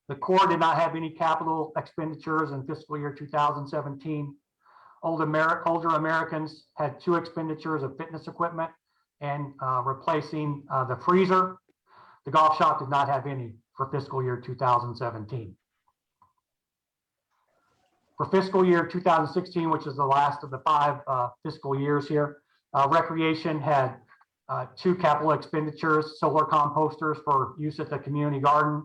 [SPEAKER 1] The Corps did not have any capital expenditures in fiscal year 2017. Older Americans had 2 expenditures of fitness equipment and replacing the freezer. The golf shop did not have any for fiscal year 2017. For fiscal year 2016, which is the last of the 5 fiscal years here, recreation had 2 capital expenditures: solar composters for use at the community garden,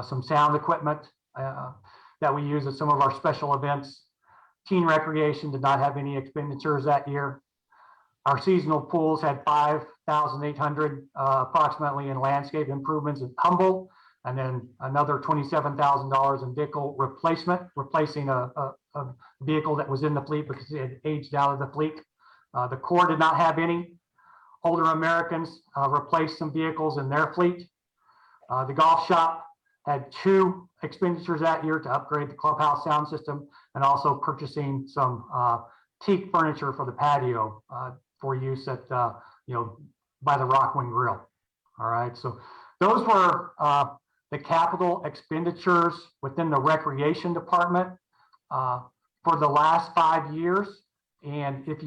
[SPEAKER 1] some sound equipment that we use at some of our special events. Teen recreation did not have any expenditures that year. Our seasonal pools had 5,800 approximately in landscape improvements in Humboldt, and then another $27,000 in vehicle replacement, replacing a vehicle that was in the fleet because it had aged out of the fleet. The Corps did not have any. Older Americans replaced some vehicles in their fleet. The golf shop had 2 expenditures that year to upgrade the clubhouse sound system, and also purchasing some teak furniture for the patio for use at by the Rockwind Grill. All right, so those were the capital expenditures within the recreation department for the last 5 years. And if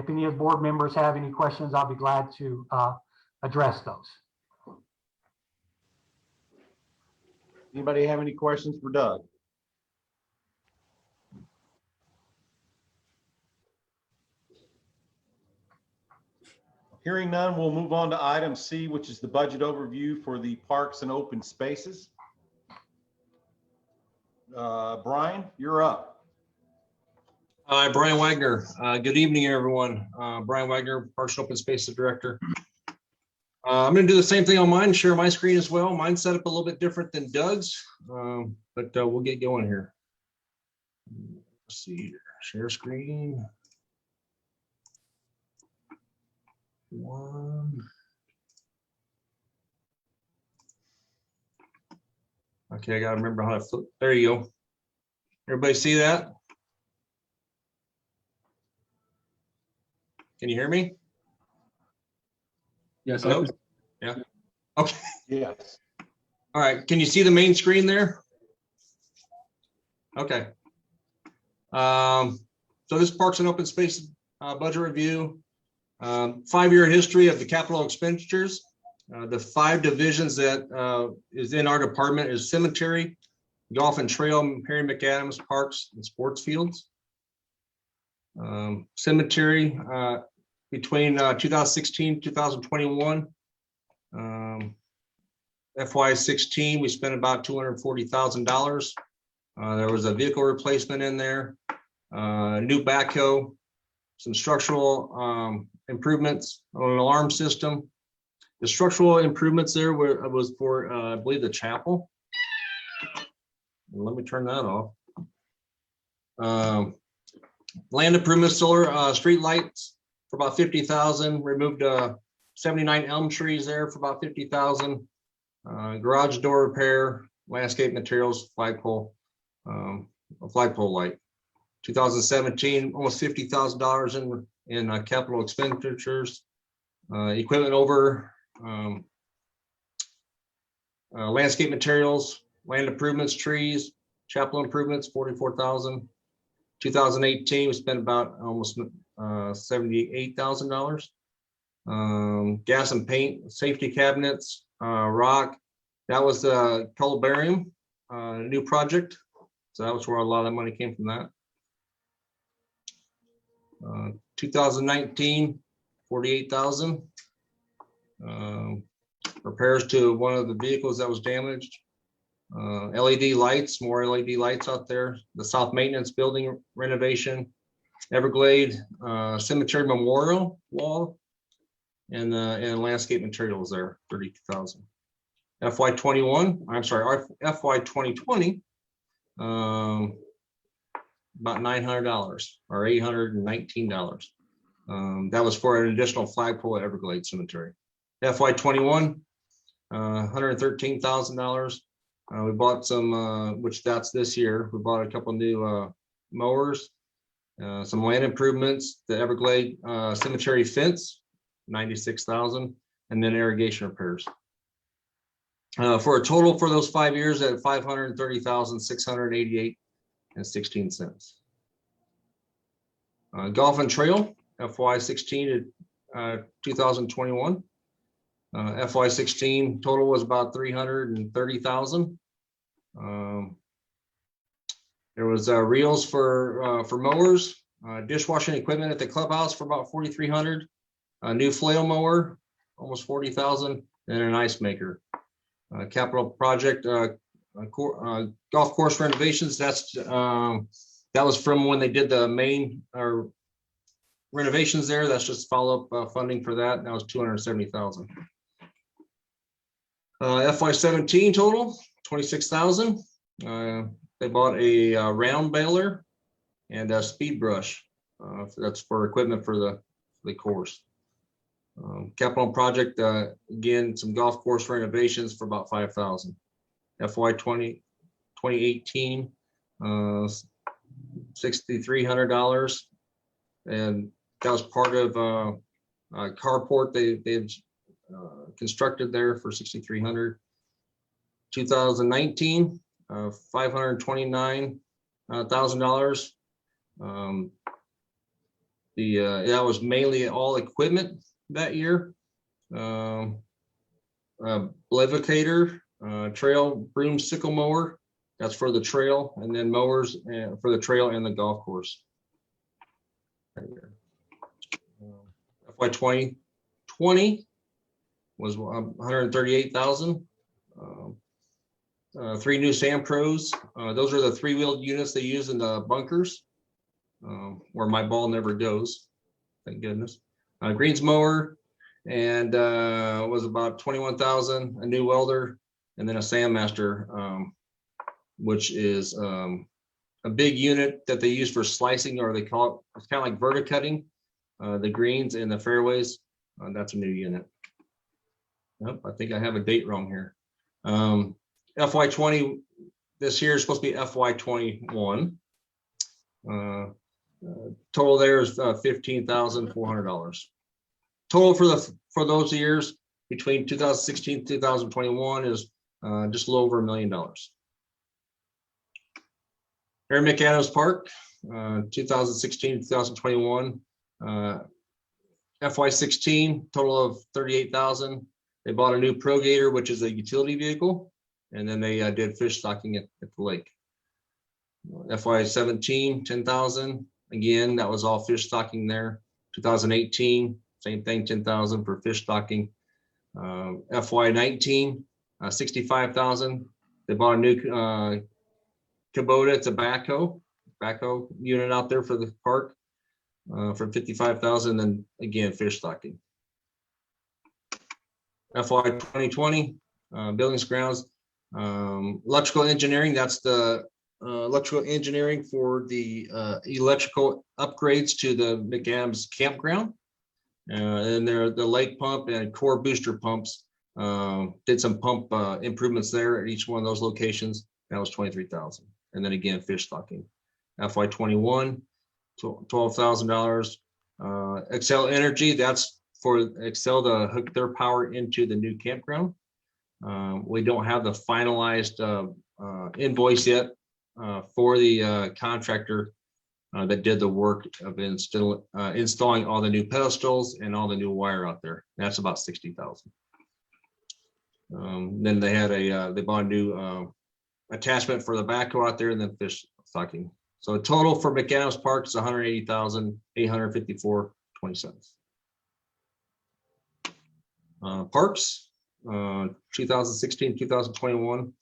[SPEAKER 1] any of the board members have any questions, I'll be glad to address those.
[SPEAKER 2] Anybody have any questions for Doug? Hearing none, we'll move on to item C, which is the budget overview for the parks and open spaces. Brian, you're up.
[SPEAKER 10] Hi, Brian Wagner. Good evening, everyone. Brian Wagner, Parks and Open Spaces Director. I'm going to do the same thing on mine, share my screen as well. Mine's set up a little bit different than Doug's, but we'll get going here. Let's see here. Share screen. 1. Okay, I got to remember how to flip. There you go. Everybody see that? Can you hear me?
[SPEAKER 4] Yes.
[SPEAKER 10] Hello? Yeah. Okay.
[SPEAKER 2] Yes.
[SPEAKER 10] All right. Can you see the main screen there? Okay. So this Parks and Open Space budget review, 5-year history of the capital expenditures. The 5 divisions that is in our department is cemetery, golf and trail, Harry McAdams, parks and sports fields. Cemetery between 2016 2021, FY16 we spent about $240,000. There was a vehicle replacement in there, new backhoe, some structural improvements on an alarm system. The structural improvements there was for I believe the chapel. Let me turn that off. Land improvements, solar street lights for about $50,000. Removed 79 elm trees there for about $50,000. Garage door repair, landscape materials, flagpole, a flagpole light. 2017, almost $50,000 in capital expenditures. Equipment over, landscape materials, land improvements, trees, chapel improvements, $44,000. 2018, we spent about almost $78,000. Gas and paint, safety cabinets, rock. That was the columbarium, new project. So that was where a lot of the money came from that. 2019, $48,000. Repairs to one of the vehicles that was damaged. LED lights, more LED lights out there. The South Maintenance Building renovation, Everglade Cemetery Memorial wall, and landscape materials there, $32,000. FY 21, I'm sorry, FY 2020, about $900 or $819. That was for an additional flagpole at Everglades Cemetery. FY 21, $113,000. We bought some, which that's this year. We bought a couple new mowers, some land improvements, the Everglade Cemetery fence, $96,000, and then irrigation repairs. For a total for those 5 years at $530,688.16. Golf and Trail, FY 16 to 2021. FY 16 total was about $330,000. There was reels for mowers, dishwashing equipment at the clubhouse for about $4,300. A new flail mower, almost $40,000, and an ice maker. Capital project, golf course renovations. That was from when they did the main renovations there. That's just follow-up funding for that. That was $270,000. FY 17 total, $26,000. They bought a round baler and a speed brush. That's for equipment for the course. Capital project, again, some golf course renovations for about $5,000. FY 2018, $6,300, and that was part of a carport they've constructed there for $6,300. 2019, $529,000. That was mainly all equipment that year. Levicator, trail broom sickle mower, that's for the trail, and then mowers for the trail and the golf course. FY 2020 was $138,000. 3 new Sam Pros. Those are the 3-wheeled units they use in the bunkers, where my ball never goes. Thank goodness. Greens mower, and was about $21,000. A new welder, and then a Sandmaster, which is a big unit that they use for slicing, or they call it, it's kind of like verticutting the greens and the fairways. That's a new unit. Nope, I think I have a date wrong here. FY 20 this year is supposed to be FY 21. Total there is $15,400. Total for those years between 2016 and 2021 is just a little over $1 million. Aaron McAdams Park, 2016 to 2021. FY 16 total of $38,000. They bought a new Pro Gator, which is a utility vehicle, and then they did fish stocking at the lake. FY 17, $10,000. Again, that was all fish stocking there. 2018, same thing, $10,000 for fish stocking. FY 19, $65,000. They bought a new Kubota tobacco unit out there for the park for $55,000. And again, fish stocking. FY 2020, buildings, grounds, electrical engineering. That's the electrical engineering for the electrical upgrades to the McAdams campground. And there, the lake pump and core booster pumps, did some pump improvements there at each one of those locations. That was $23,000. And then again, fish stocking. FY 21, $12,000. Excel Energy, that's for Excel to hook their power into the new campground. We don't have the finalized invoice yet for the contractor that did the work of installing all the new pedestals and all the new wire out there. That's about $60,000. Then they had they bought a new attachment for the backhoe out there, and then fish stocking. So the total for McAdams Park is $180,854.20. Parks, 2016, 2021,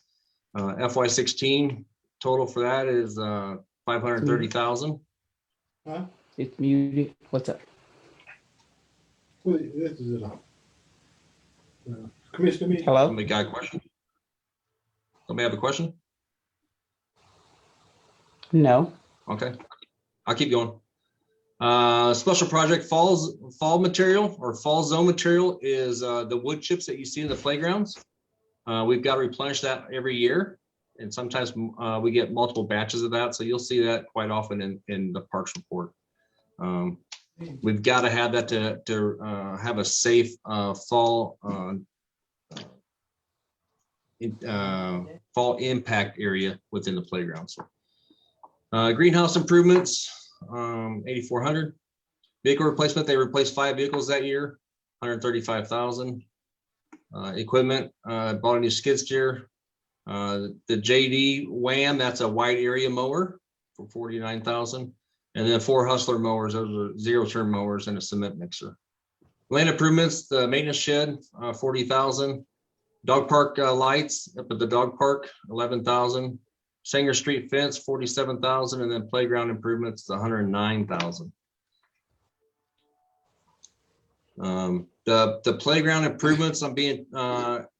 [SPEAKER 10] FY 16 total for that is $530,000.
[SPEAKER 9] It's muted. What's up? Commissioner Meach. Hello?
[SPEAKER 10] Somebody got a question? Somebody have a question?
[SPEAKER 9] No.
[SPEAKER 10] Okay, I'll keep going. Special project fall material or fall zone material is the wood chips that you see in the playgrounds. We've got to replenish that every year. And sometimes we get multiple batches of that. So you'll see that quite often in the parks report. We've got to have that to have a safe fall fall impact area within the playgrounds. Greenhouse improvements, 8,400. Vehicle replacement, they replaced 5 vehicles that year, 135,000. Equipment, bought a new skid steer. The JD Wham, that's a wide area mower for 49,000. And then 4 Hustler mowers, those are 0-turn mowers and a cement mixer. Land improvements, the maintenance shed, 40,000. Dog park lights up at the dog park, 11,000. Sanger Street fence, 47,000, and then playground improvements, 109,000. The playground improvements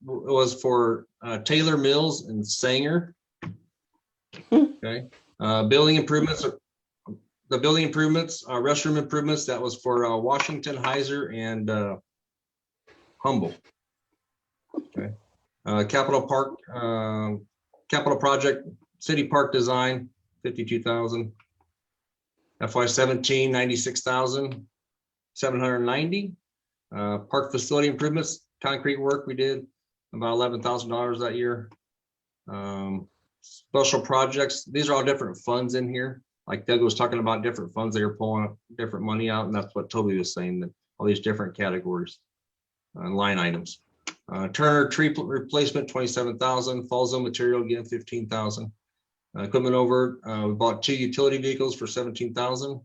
[SPEAKER 10] was for Taylor Mills and Sanger. Okay, building improvements. The building improvements, restroom improvements, that was for Washington, Heiser, and Humble. Okay, capital project. City park design, 52,000. FY17, 96,790. Park facility improvements, concrete work we did about $11,000 that year. Special projects, these are all different funds in here. Like Doug was talking about different funds, they are pulling different money out, and that's what Toby was saying, that all these different categories and line items. Turner tree replacement, 27,000. Fall zone material again, 15,000. Equipment over, we bought 2 utility vehicles for 17,000.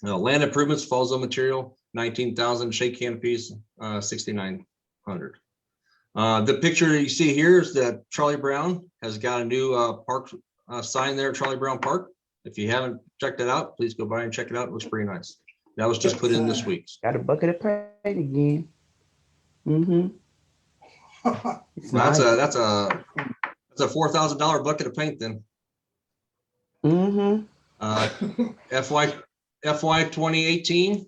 [SPEAKER 10] Land improvements, fall zone material, 19,000. Shade canopies, 6,900. The picture you see here is that Charlie Brown has got a new park sign there at Charlie Brown Park. If you haven't checked it out, please go by and check it out. It looks pretty nice. That was just put in this week.
[SPEAKER 9] Got a bucket of paint again.
[SPEAKER 10] That's a $4,000 bucket of paint then. FY 2018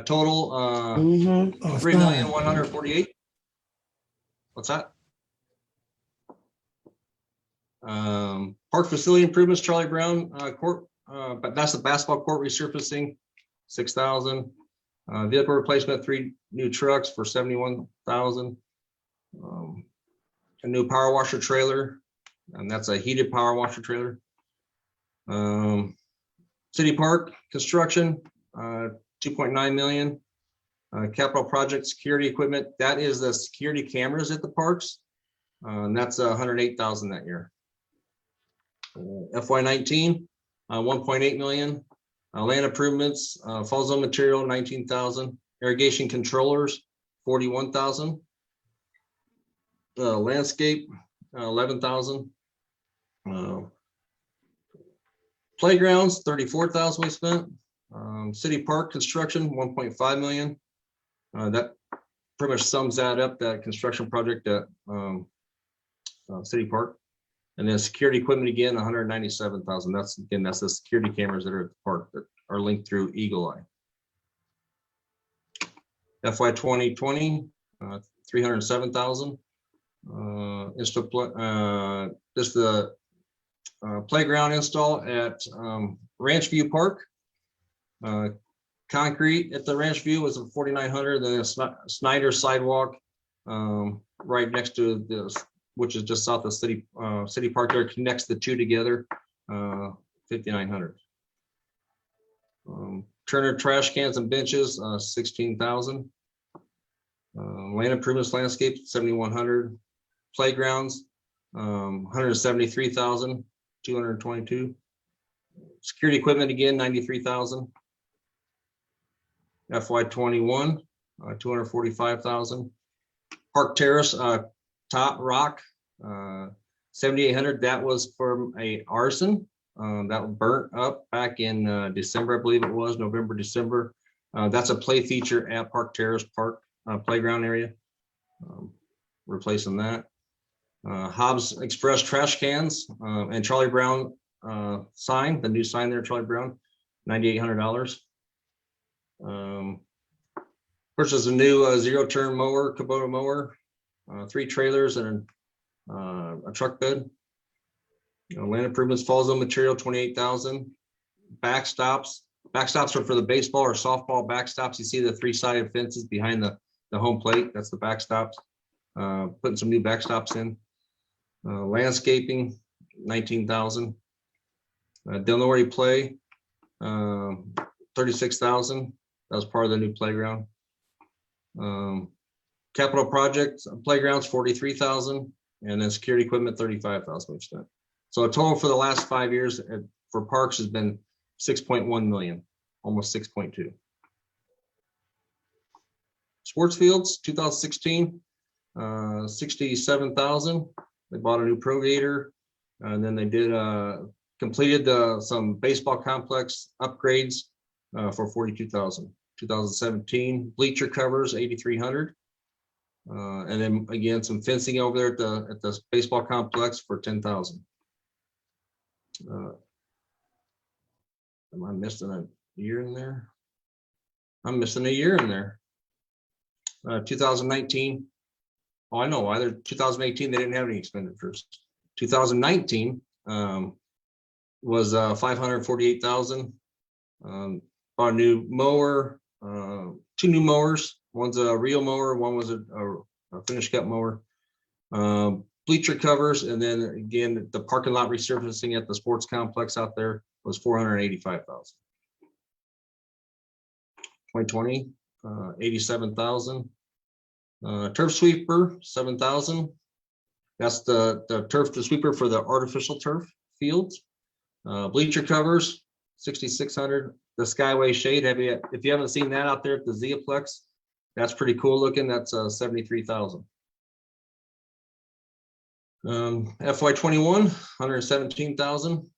[SPEAKER 10] total 3,148,000. What's that? Park facility improvements, Charlie Brown court, but that's the basketball court resurfacing, 6,000. Vehicle replacement, 3 new trucks for 71,000. A new power washer trailer, and that's a heated power washer trailer. City park construction, 2.9 million. Capital project security equipment, that is the security cameras at the parks, and that's 108,000 that year. FY19, 1.8 million. Land improvements, fall zone material, 19,000. Irrigation controllers, 41,000. Landscape, 11,000. Playgrounds, 34,000 we spent. City park construction, 1.5 million. That pretty much sums that up, that construction project at City Park. And then security equipment again, 197,000. That's the security cameras that are at the park that are linked through Eagle Eye. FY 2020, 307,000. Just the playground install at Ranch View Park. Concrete at the Ranch View was 4,900. Then a Snyder sidewalk right next to this, which is just south of City Park there, connects the two together, 5,900. Turner trash cans and benches, 16,000. Land improvements landscape, 7,100. Playgrounds, 173,222. Security equipment again, 93,000. FY21, 245,000. Park Terrace, top rock, 7,800. That was from a arson that burnt up back in December, I believe it was November, December. That's a play feature at Park Terrace Park playground area. replacing that. Hobbs Express trash cans and Charlie Brown sign, the new sign there, Charlie Brown, $9,800. Purchased a new zero-turn mower, Kubota mower, 3 trailers and a truck bed. Land improvements, fall zone material, $28,000. Backstops are for the baseball or softball backstops. You see the 3-sided fences behind the home plate. That's the backstops. Putting some new backstops in. Landscaping, $19,000. Delnori play, $36,000. That was part of the new playground. Capital projects, playgrounds, $43,000, and then security equipment, $35,000 we've spent. So a total for the last 5 years for parks has been 6.1 million, almost 6.2. Sports fields, 2016, 67,000. They bought a new Pro Gator, and then they did completed some baseball complex upgrades for 42,000. 2017 bleacher covers, 8,300. And then again, some fencing over there at the baseball complex for 10,000. Am I missing a year in there? I'm missing a year in there. 2019. Oh, I know why. 2018, they didn't have any expenditures. 2019 was 548,000. Bought a new mower, 2 new mowers. One's a real mower, one was a finish cut mower. Bleacher covers, and then again, the parking lot resurfacing at the sports complex out there was 485,000. 2020, 87,000. Turf sweeper, 7,000. That's the turf sweeper for the artificial turf fields. Bleacher covers, 6,600. The Skyway shade, if you haven't seen that out there at the Zeaplex, that's pretty cool looking. That's 73,000. FY21, 117,000.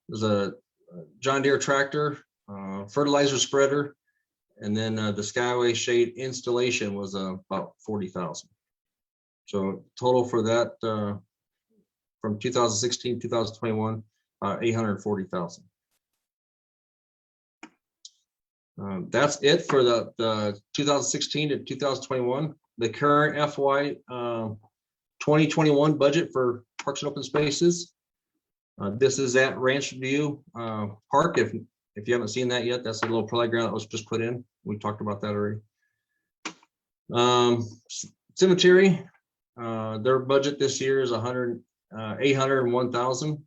[SPEAKER 10] There's a John Deere tractor, fertilizer spreader, and then the Skyway shade installation was about 40,000. So total for that from 2016 2021, 840,000. That's it for the 2016 to 2021. The current FY 2021 budget for Parks and Open Spaces. This is at Ranch View Park. If you haven't seen that yet, that's a little playground that was just put in. We talked about that already. Cemetery, their budget this year is 801,000.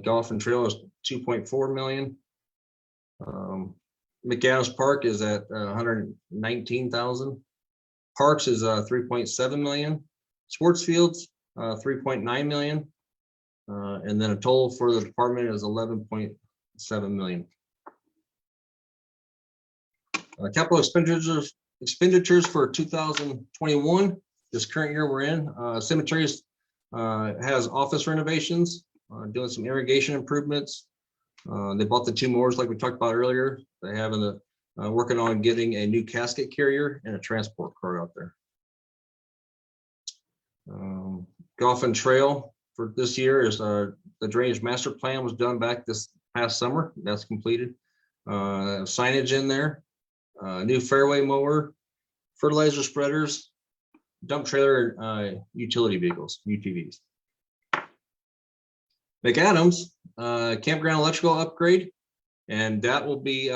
[SPEAKER 10] Golf and Trail is 2.4 million. McAdams Park is at 119,000. Parks is 3.7 million. Sports fields, 3.9 million. And then a total for the department is 11.7 million. Capital expenditures for 2021, this current year we're in. Cemeteries has office renovations, doing some irrigation improvements. They bought the 2 mowers like we talked about earlier. They have working on getting a new casket carrier and a transport car out there. Golf and Trail for this year is the drainage master plan was done back this past summer. That's completed. Signage in there, new fairway mower, fertilizer spreaders, dump trailer, utility vehicles, UTVs. McAdams campground electrical upgrade, and that will be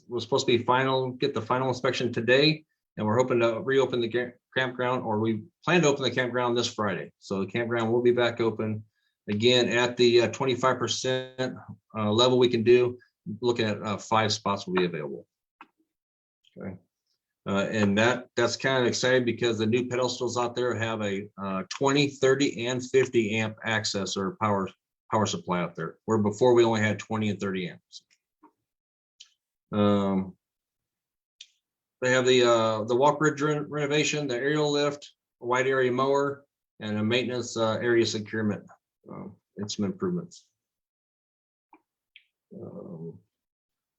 [SPEAKER 10] was supposed to be get the final inspection today, and we're hoping to reopen the campground, or we plan to open the campground this Friday. So the campground will be back open again at the 25% level we can do. Looking at 5 spots will be available. Okay. And that's kind of exciting because the new pedestals out there have a 20, 30, and 50 amp access or power supply out there, where before we only had 20 and 30 amps. They have the walk bridge renovation, the aerial lift, a wide area mower, and a maintenance area securement, and some improvements.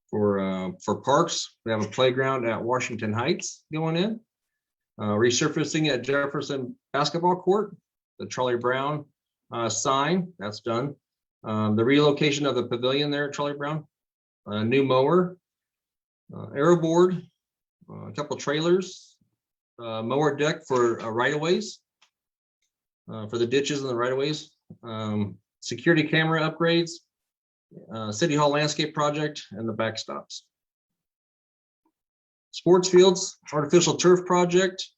[SPEAKER 10] For parks, we have a playground at Washington Heights going in. Resurfacing at Jefferson Basketball Court, the Charlie Brown sign, that's done. The relocation of the pavilion there at Charlie Brown, a new mower, aero board, a couple trailers, mower deck for right-of-ways, for the ditches and the right-of-ways, security camera upgrades, City Hall landscape project, and the backstops. Sports fields, artificial turf project,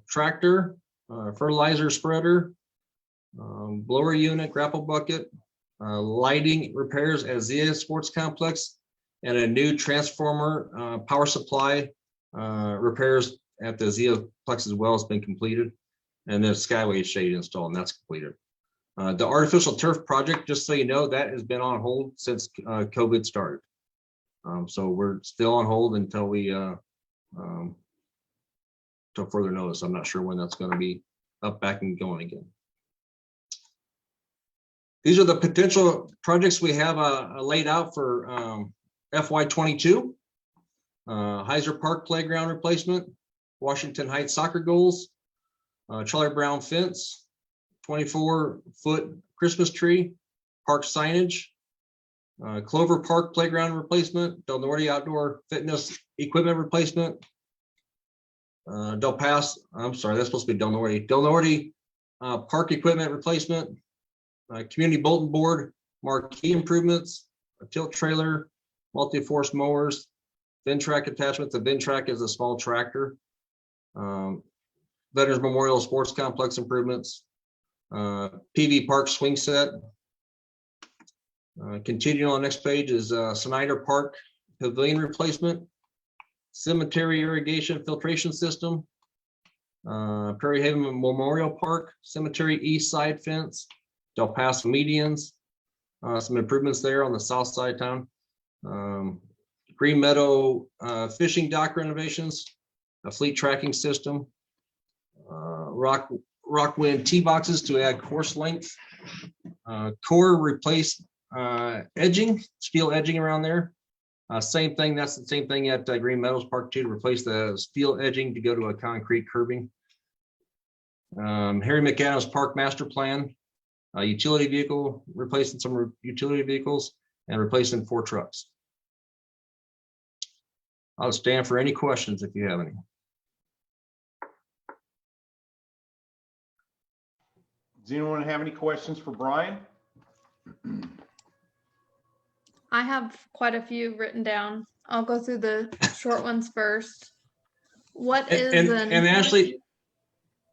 [SPEAKER 10] tractor, fertilizer spreader, blower unit, grapple bucket, lighting repairs at Zia Sports Complex, and a new transformer power supply repairs at the Zia Plex as well has been completed. And then Skyway shade installed, and that's completed. The artificial turf project, just so you know, that has been on hold since COVID started. So we're still on hold until we until further notice. I'm not sure when that's going to be up, back, and going again. These are the potential projects we have laid out for FY22. Heiser Park Playground replacement, Washington Heights soccer goals, Charlie Brown fence, 24-foot Christmas tree, park signage, Clover Park Playground replacement, Del Norte Outdoor Fitness Equipment replacement, Del Paso, I'm sorry, that's supposed to be Del Norte Park Equipment replacement, Community Bulletin Board, marquee improvements, a tilt trailer, multi-force mowers, Ventrac attachments. The Ventrac is a small tractor. Veterans Memorial Sports Complex improvements, PV Park swing set. Continuing on the next page is Snyder Park Pavilion replacement, cemetery irrigation filtration system, Prairie Haven Memorial Park, cemetery east side fence, Del Paso medians, some improvements there on the south side of town. Green Meadow fishing dock renovations, a fleet tracking system, Rockwind tee boxes to add course length, core replace edging, steel edging around there. Same thing, that's the same thing at Green Meadows Park too, to replace the steel edging to go to a concrete curbing. Harry McAdams Park master plan, utility vehicle, replacing some utility vehicles and replacing 4 trucks. I'll stand for any questions if you have any.
[SPEAKER 2] Does anyone have any questions for Brian?
[SPEAKER 6] I have quite a few written down. I'll go through the short ones first. What is
[SPEAKER 10] And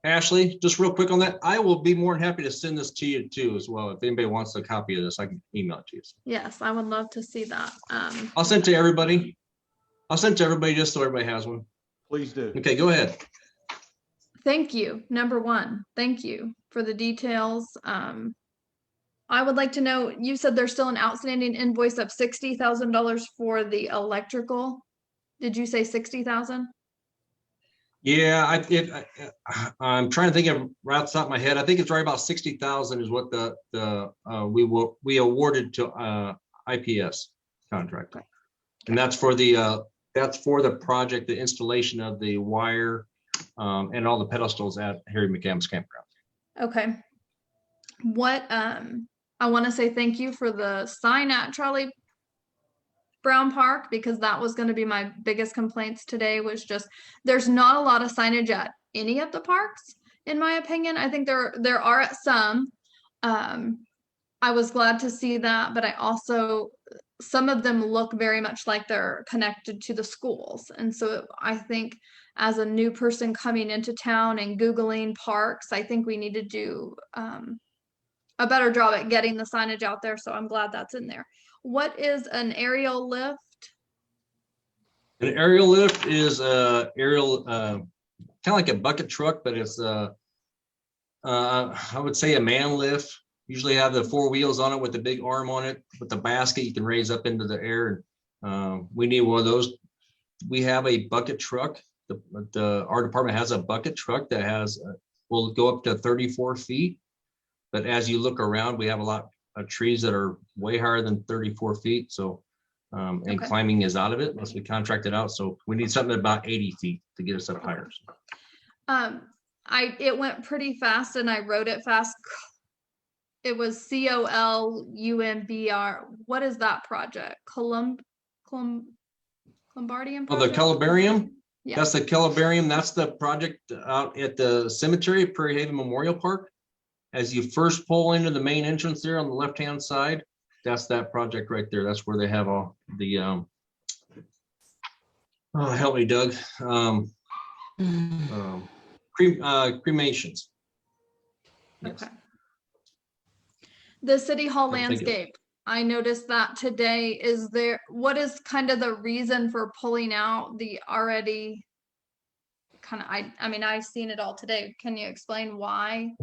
[SPEAKER 10] Ashley, just real quick on that, I will be more than happy to send this to you too as well. If anybody wants a copy of this, I can email it to you.
[SPEAKER 6] Yes, I would love to see that.
[SPEAKER 10] I'll send it to everybody. I'll send it to everybody just so everybody has one.
[SPEAKER 2] Please do.
[SPEAKER 10] Okay, go ahead.
[SPEAKER 6] Thank you. Number one, thank you for the details. I would like to know, you said there's still an outstanding invoice of $60,000 for the electrical. Did you say 60,000?
[SPEAKER 10] Yeah, I'm trying to think of right off the top of my head. I think it's right about 60,000 is what we awarded to IPS contract,
[SPEAKER 6] Okay.
[SPEAKER 10] and that's for the project, the installation of the wire and all the pedestals at Harry McAdams Campground.
[SPEAKER 6] Okay. What, I want to say thank you for the sign at Charlie Brown Park, because that was going to be my biggest complaints today, was just there's not a lot of signage at any of the parks, in my opinion. I think there are at some. I was glad to see that, but I also, some of them look very much like they're connected to the schools. And so I think as a new person coming into town and Googling parks, I think we need to do a better job at getting the signage out there. So I'm glad that's in there. What is an aerial lift?
[SPEAKER 10] An aerial lift is aerial, kind of like a bucket truck, but it's I would say a man lift. Usually have the 4 wheels on it with the big arm on it, with the basket you can raise up into the air. We need one of those. We have a bucket truck. Our department has a bucket truck that will go up to 34 feet. But as you look around, we have a lot of trees that are way higher than 34 feet. So And
[SPEAKER 6] Okay.
[SPEAKER 10] climbing is out of it unless we contract it out. So we need something about 80 feet to get us up higher.
[SPEAKER 6] It went pretty fast and I wrote it fast. It was COLUMBR. What is that project? Columbidium
[SPEAKER 10] Oh, the
[SPEAKER 6] project?
[SPEAKER 10] Calibarium?
[SPEAKER 6] Yeah.
[SPEAKER 10] That's the Calibarium. That's the project out at the cemetery, Prairie Haven Memorial Park. As you first pull into the main entrance there on the left-hand side, that's that project right there. That's where they have all the, oh, help me, Doug. Cremations. Yes.
[SPEAKER 6] Okay. The City Hall
[SPEAKER 10] I think it-
[SPEAKER 6] landscape. I noticed that today. What is kind of the reason for pulling out the already kind of, I mean, I've seen it all today. Can you explain why?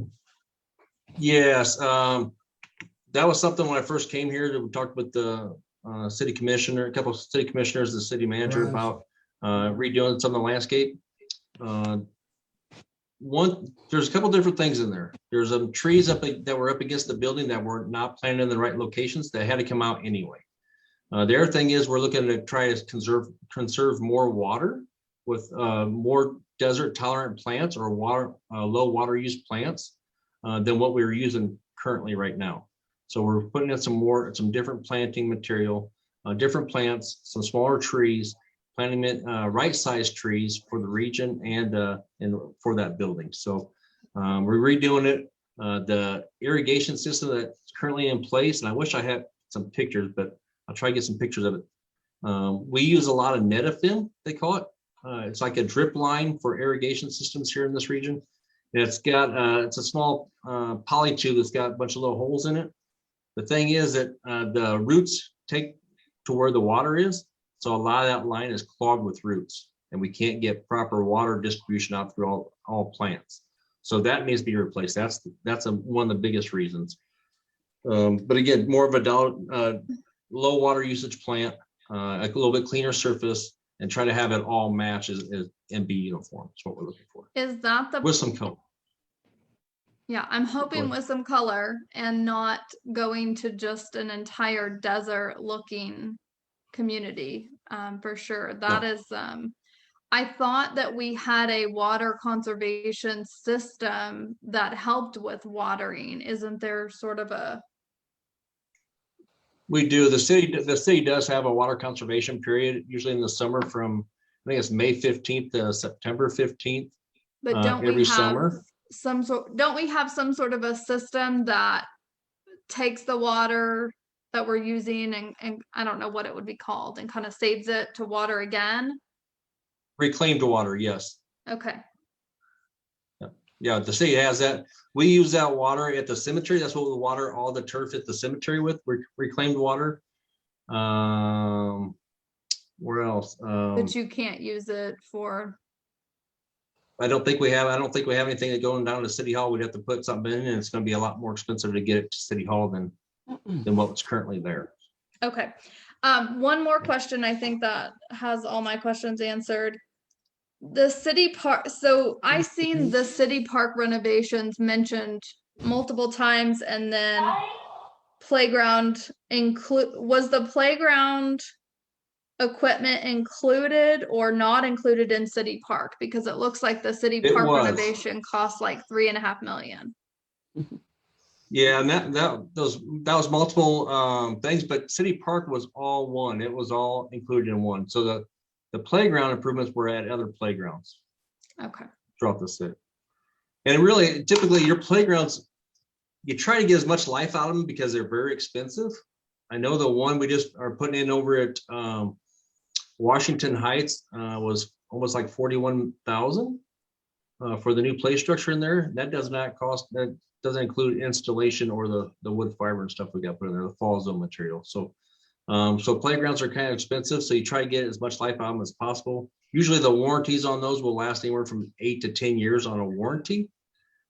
[SPEAKER 10] Yes, that was something when I first came here that we talked with the city commissioner, a couple of city commissioners, the city manager about redoing some of the landscape. There's a couple different things in there. There's trees that were up against the building that were not planted in the right locations that had to come out anyway. The other thing is we're looking to try to conserve more water with more desert tolerant plants or low water use plants than what we're using currently right now. So we're putting in some different planting material, different plants, some smaller trees, planting right-sized trees for the region and for that building. So we're redoing it. The irrigation system that's currently in place, and I wish I had some pictures, but I'll try to get some pictures of it. We use a lot of Netafim, they call it. It's like a drip line for irrigation systems here in this region. It's a small poly tube that's got a bunch of little holes in it. The thing is that the roots take to where the water is. So a lot of that line is clogged with roots and we can't get proper water distribution out through all plants. So that needs to be replaced. That's one of the biggest reasons. But again, more of a low water usage plant, a little bit cleaner surface, and try to have it all match and be uniform. That's what we're looking for.
[SPEAKER 6] Is that
[SPEAKER 10] With some color.
[SPEAKER 6] Yeah, I'm hoping with some color and not going to just an entire desert looking community, for sure. That is, I thought that we had a water conservation system that helped with watering. Isn't there sort of a?
[SPEAKER 10] We do. The city does have a water conservation period, usually in the summer from, I think it's May 15th to September 15th.
[SPEAKER 6] But don't
[SPEAKER 10] every
[SPEAKER 6] we have
[SPEAKER 10] summer.
[SPEAKER 6] don't we have some sort of a system that takes the water that we're using and I don't know what it would be called and kind of saves it to water again?
[SPEAKER 10] Reclaimed water, yes.
[SPEAKER 6] Okay.
[SPEAKER 10] Yeah, the city has that. We use that water at the cemetery. That's what we water all the turf at the cemetery with, reclaimed water. Where else?
[SPEAKER 6] But you can't use it for.
[SPEAKER 10] I don't think we have anything that going down to City Hall. We'd have to put something in and it's going to be a lot more expensive to get it to City Hall than what's currently there.
[SPEAKER 6] Okay. One more question. I think that has all my questions answered. The city park. So I seen the city park renovations mentioned multiple times, and then playground was the playground equipment included or not included in city park? Because it looks like the city park renovation cost like $3.5 million.
[SPEAKER 10] Yeah, and that was multiple things, but city park was all one. It was all included in one. So the playground improvements were at other playgrounds.
[SPEAKER 6] Okay.
[SPEAKER 10] Throughout the city. And really, typically your playgrounds, you try to get as much life out of them because they're very expensive. I know the one we just are putting in over at Washington Heights was almost like $41,000 for the new play structure in there. That does not cost, that doesn't include installation or the wood fiber and stuff we got put in there, the fall zone material. So playgrounds are kind of expensive, so you try to get as much life out of them as possible. Usually the warranties on those will last anywhere from 8 to 10 years on a warranty.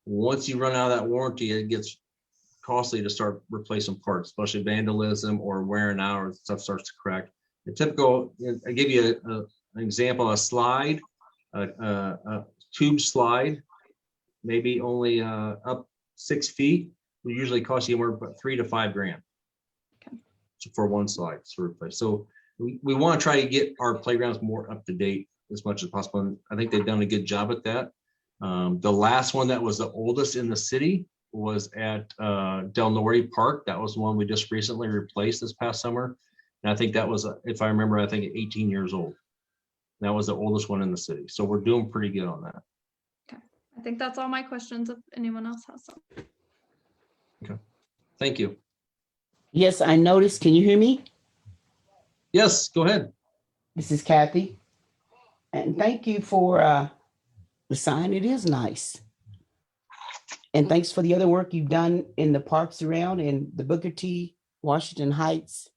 [SPEAKER 10] Once you run out of that warranty, it gets costly to start replacing parts, especially vandalism or wearing out or stuff starts to crack. The typical, I give you an example, a slide, a tube slide, maybe only up 6 feet, will usually cost you anywhere from $3 to $5 grand.
[SPEAKER 6] Okay.
[SPEAKER 10] For one slide to replace. So we want to try to get our playgrounds more up to date as much as possible. And I think they've done a good job at that. The last one that was the oldest in the city was at Del Norte Park. That was the one we just recently replaced this past summer. And I think that was, if I remember, I think 18 years old. That was the oldest one in the city. So we're doing pretty good on that.
[SPEAKER 6] Okay. I think that's all my questions. If anyone else has some.
[SPEAKER 10] Okay. Thank you.
[SPEAKER 9] Yes, I noticed. Can you hear me?
[SPEAKER 10] Yes, go ahead.
[SPEAKER 9] This is Kathy. And thank you for the sign. It is nice. And thanks for the other work you've done in the parks around and the Booker T. Washington Heights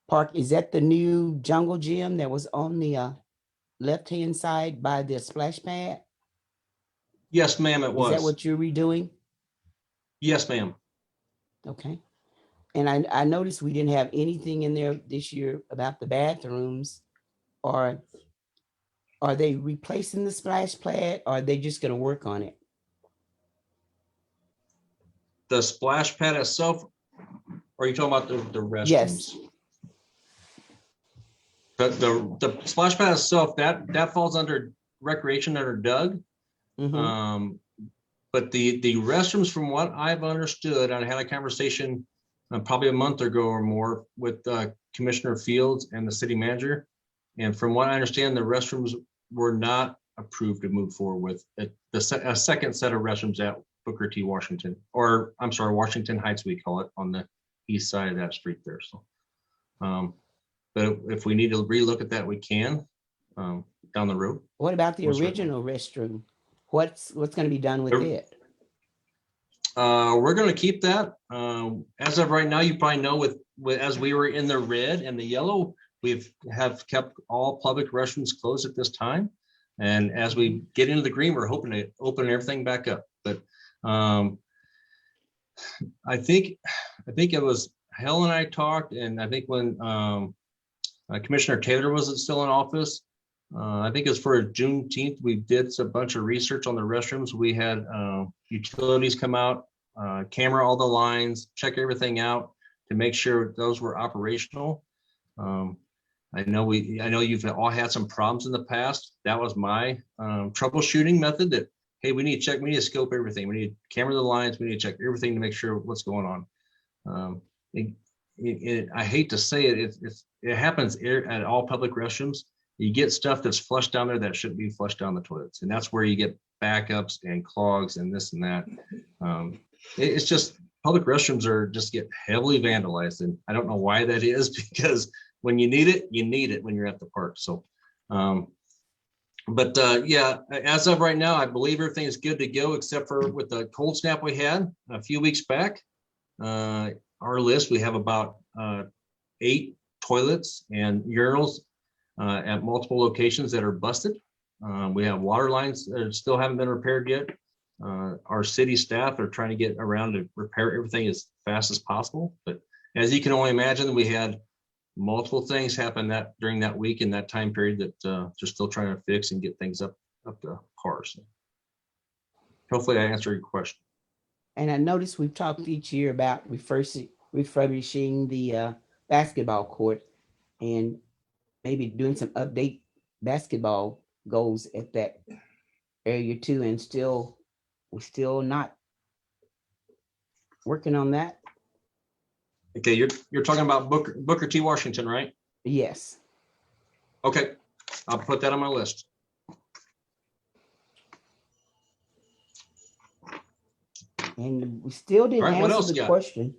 [SPEAKER 9] Park. Is that the new jungle gym that was on the left-hand side by the splash pad?
[SPEAKER 10] Yes, ma'am, it was.
[SPEAKER 9] Is that what you're redoing?
[SPEAKER 10] Yes, ma'am.
[SPEAKER 9] Okay. And I noticed we didn't have anything in there this year about the bathrooms. Or are they replacing the splash pad or are they just going to work on it?
[SPEAKER 10] The splash pad itself, or are you talking about the restrooms?
[SPEAKER 9] Yes.
[SPEAKER 10] The splash pad itself, that falls under recreation under Doug.
[SPEAKER 9] Mhm.
[SPEAKER 10] But the restrooms, from what I've understood, I had a conversation probably a month ago or more with Commissioner Fields and the city manager. And from what I understand, the restrooms were not approved to move forward with a second set of restrooms at Booker T. Washington, or I'm sorry, Washington Heights, we call it, on the east side of that street there. So, but if we need to relook at that, we can down the road.
[SPEAKER 9] What about the
[SPEAKER 10] Most
[SPEAKER 9] original restroom? What's going to be done with it?
[SPEAKER 10] We're going to keep that. As of right now, you probably know with as we were in the red and the yellow, have kept all public restrooms closed at this time. And as we get into the green, we're hoping to open everything back up. But I think it was Helen and I talked, and I think when Commissioner Taylor was still in office, I think it's for Juneteenth, we did a bunch of research on the restrooms. We had utilities come out, camera all the lines, check everything out to make sure those were operational. I know you've all had some problems in the past. That was my troubleshooting method. That, hey, we need to scope everything. We need to camera the lines. We need to check everything to make sure what's going on. I hate to say it, it happens at all public restrooms. You get stuff that's flushed down there that shouldn't be flushed down the toilets, and that's where you get backups and clogs and this and that. It's just public restrooms just get heavily vandalized, and I don't know why that is, because when you need it when you're at the park. So, yeah, as of right now, I believe everything is good to go, except for with the cold snap we had a few weeks back. Our list, we have about 8 toilets and urinals at multiple locations that are busted. We have water lines that still haven't been repaired yet. Our city staff are trying to get around to repair everything as fast as possible. But as you can only imagine, we had multiple things happen during that week in that time period that they're still trying to fix and get things up to par. So hopefully I answered your question.
[SPEAKER 9] And I noticed we've talked each year about refurbishing the basketball court and maybe doing some update basketball goals at that area too. And we're still not working on that.
[SPEAKER 10] Okay, you're talking about Booker T. Washington, right?
[SPEAKER 9] Yes.
[SPEAKER 10] Okay, I'll put that on my list.
[SPEAKER 9] And we still didn't
[SPEAKER 10] All right, what else
[SPEAKER 9] answer the
[SPEAKER 10] you got?
[SPEAKER 9] question.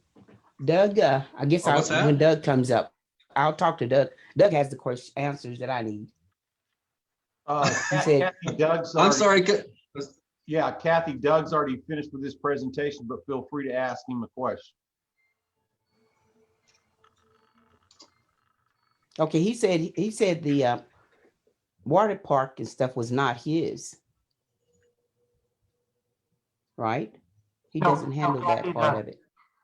[SPEAKER 9] Doug, I guess
[SPEAKER 10] what's that?
[SPEAKER 9] when Doug comes up, I'll talk to Doug. Doug has the answers that I need. He said,
[SPEAKER 2] Kathy, Doug's
[SPEAKER 10] I'm
[SPEAKER 2] already-
[SPEAKER 10] sorry.
[SPEAKER 2] Yeah, Kathy, Doug's already finished with this presentation, but feel free to ask him a question.
[SPEAKER 9] okay, he said the water park and stuff was not his. Right? He
[SPEAKER 1] No,
[SPEAKER 9] doesn't handle that
[SPEAKER 1] Kathy,
[SPEAKER 9] part of it.